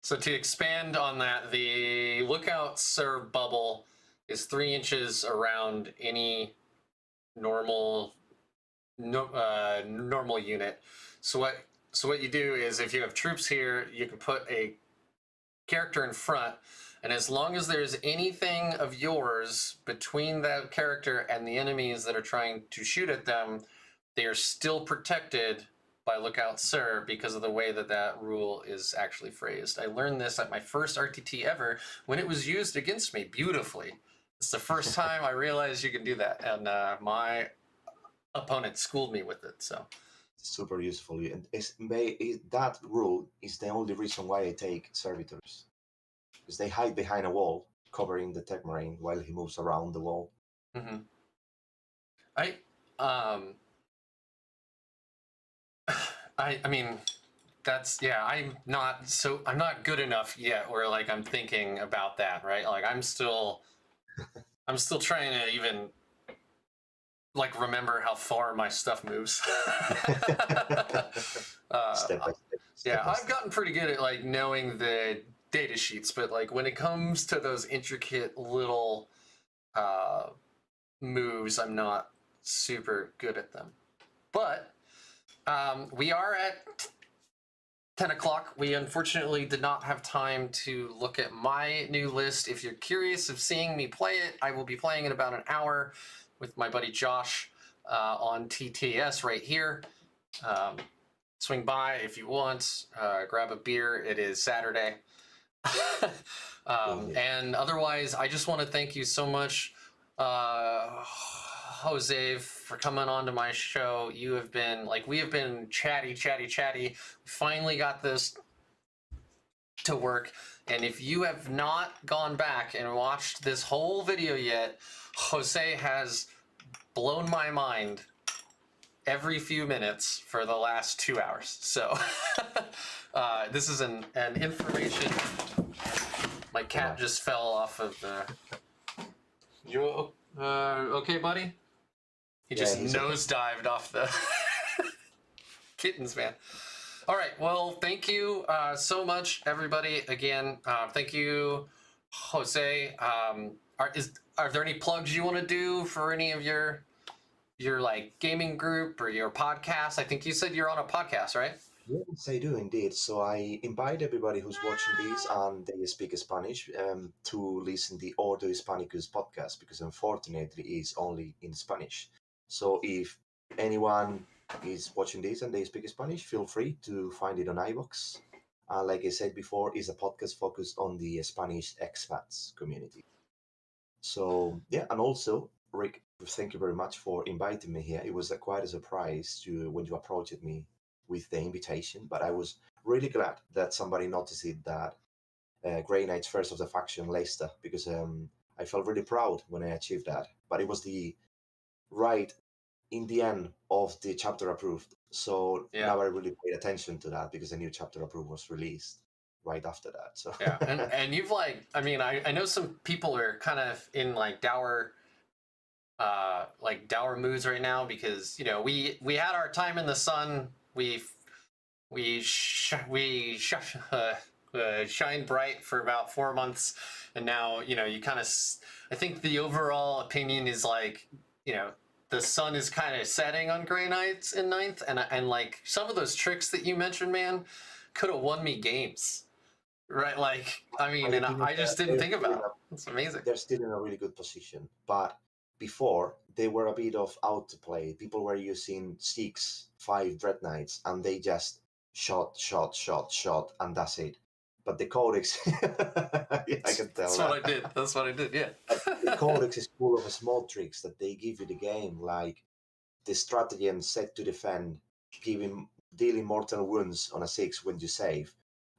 Speaker 1: So to expand on that, the lookout serve bubble is 3 inches around any normal unit. So what you do is, if you have troops here, you can put a character in front, and as long as there's anything of yours between that character and the enemies that are trying to shoot at them, they are still protected by lookout sir, because of the way that rule is actually phrased. I learned this at my first RTT ever when it was used against me beautifully. It's the first time I realized you can do that, and my opponent schooled me with it. So
Speaker 2: super useful, and that rule is the only reason why I take servitors, because they hide behind a wall covering the tech marine while he moves around the wall.
Speaker 1: I mean, that's, I'm not good enough yet where like I'm thinking about that, right? Like I'm still trying to even like remember how far my stuff moves.
Speaker 2: Step by step.
Speaker 1: I've gotten pretty good at like knowing the data sheets, but like when it comes to those intricate little moves, I'm not super good at them. But we are at 10 o'clock. We unfortunately did not have time to look at my new list. If you're curious of seeing me play it, I will be playing in about an hour with my buddy Josh on TTS right here. Swing by if you want, grab a beer. It is Saturday. And otherwise, I just want to thank you so much, Jose, for coming on to my show. You have been, we have been chatty. We finally got this to work. And if you have not gone back and watched this whole video yet, Jose has blown my mind every few minutes for the last 2 hours. So this is an information. My cat just fell off of the... You okay, buddy? He just nosedived off the kittens, man. All right, well, thank you so much, everybody. Again, thank you, Jose. Are there any plugs you want to do for any of your like gaming group or your podcast? I think you said you're on a podcast, right?
Speaker 2: Yes, I do indeed. So I invite everybody who's watching this and they speak Spanish to listen the Ordo Hispanicus podcast, because unfortunately it's only in Spanish. So if anyone is watching this and they speak Spanish, feel free to find it on iVoox. Like I said before, it's a podcast focused on the Spanish expats community. So yeah, and also Rick, thank you very much for inviting me here. It was quite a surprise when you approached me with the invitation, but I was really glad that somebody noticed it, that Grey Knight's first of the faction Leicester, because I felt really proud when I achieved that. But it was the right in the end of the chapter approved. So now I really paid attention to that, because the new chapter approved was released right after that. So
Speaker 1: yeah, and you've like, I mean, I know some people are kind of in like dour moods right now, because you know we had our time in the sun. We shined bright for about 4 months, and now you know you kind of. I think the overall opinion is like, you know, the sun is kind of setting on Grey Knights in 9th, and like some of those tricks that you mentioned, man, could have won me games, right? Like, I mean, and I just didn't think about it. It's amazing.
Speaker 2: They're still in a really good position, but before they were a bit of out to play. People were using 6, 5 Dread Knights, and they just shot, and that's it. But the Codex, I can tell.
Speaker 1: That's what I did. Yeah.
Speaker 2: The Codex is full of small tricks that they give you the game, like the stratagem set to defend, dealing mortal wounds on a 6 when you save.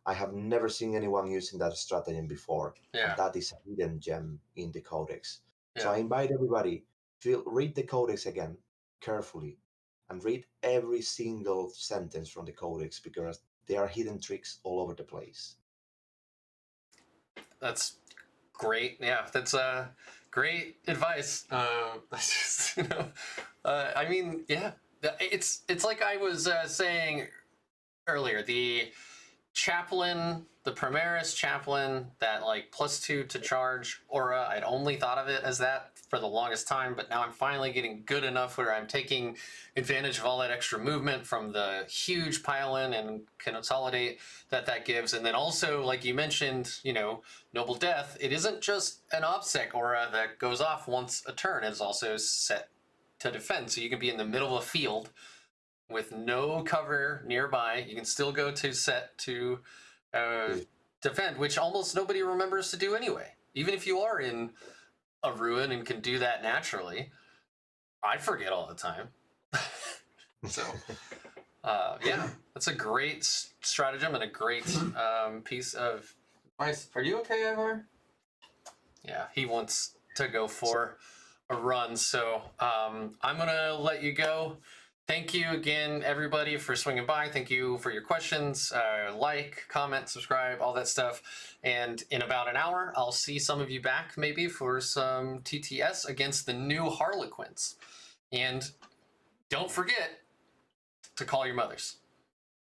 Speaker 2: I have never seen anyone using that stratagem before.
Speaker 1: Yeah.
Speaker 2: And that is a hidden gem in the Codex.
Speaker 1: Yeah.
Speaker 2: So I invite everybody to read the Codex again carefully, and read every single sentence from the Codex, because there are hidden tricks all over the place.
Speaker 1: That's great. Yeah, that's great advice. You know, I mean, yeah, it's like I was saying earlier, the chaplain, the Primaris chaplain, that like +2 to charge aura, I'd only thought of it as that for the longest time, but now I'm finally getting good enough where I'm taking advantage of all that extra movement from the huge pile-in and consolidate that gives. And then also, like you mentioned, you know, Noble Death, it isn't just an OBSEC aura that goes off once a turn, it's also set to defend. So you can be in the middle of a field with no cover nearby, you can still go to set to defend, which almost nobody remembers to do anyway. Even if you are in a ruin and can do that naturally, I forget all the time. So, yeah, that's a great stratagem and a great piece of advice. Are you okay, Ivar? Yeah, he wants to go for a run, so I'm gonna let you go. Thank you again, everybody, for swinging by. Thank you for your questions. Like, comment, subscribe, all that stuff. And in about an hour, I'll see some of you back, maybe, for some TTS against the new Harlquins. And don't forget to call your mothers.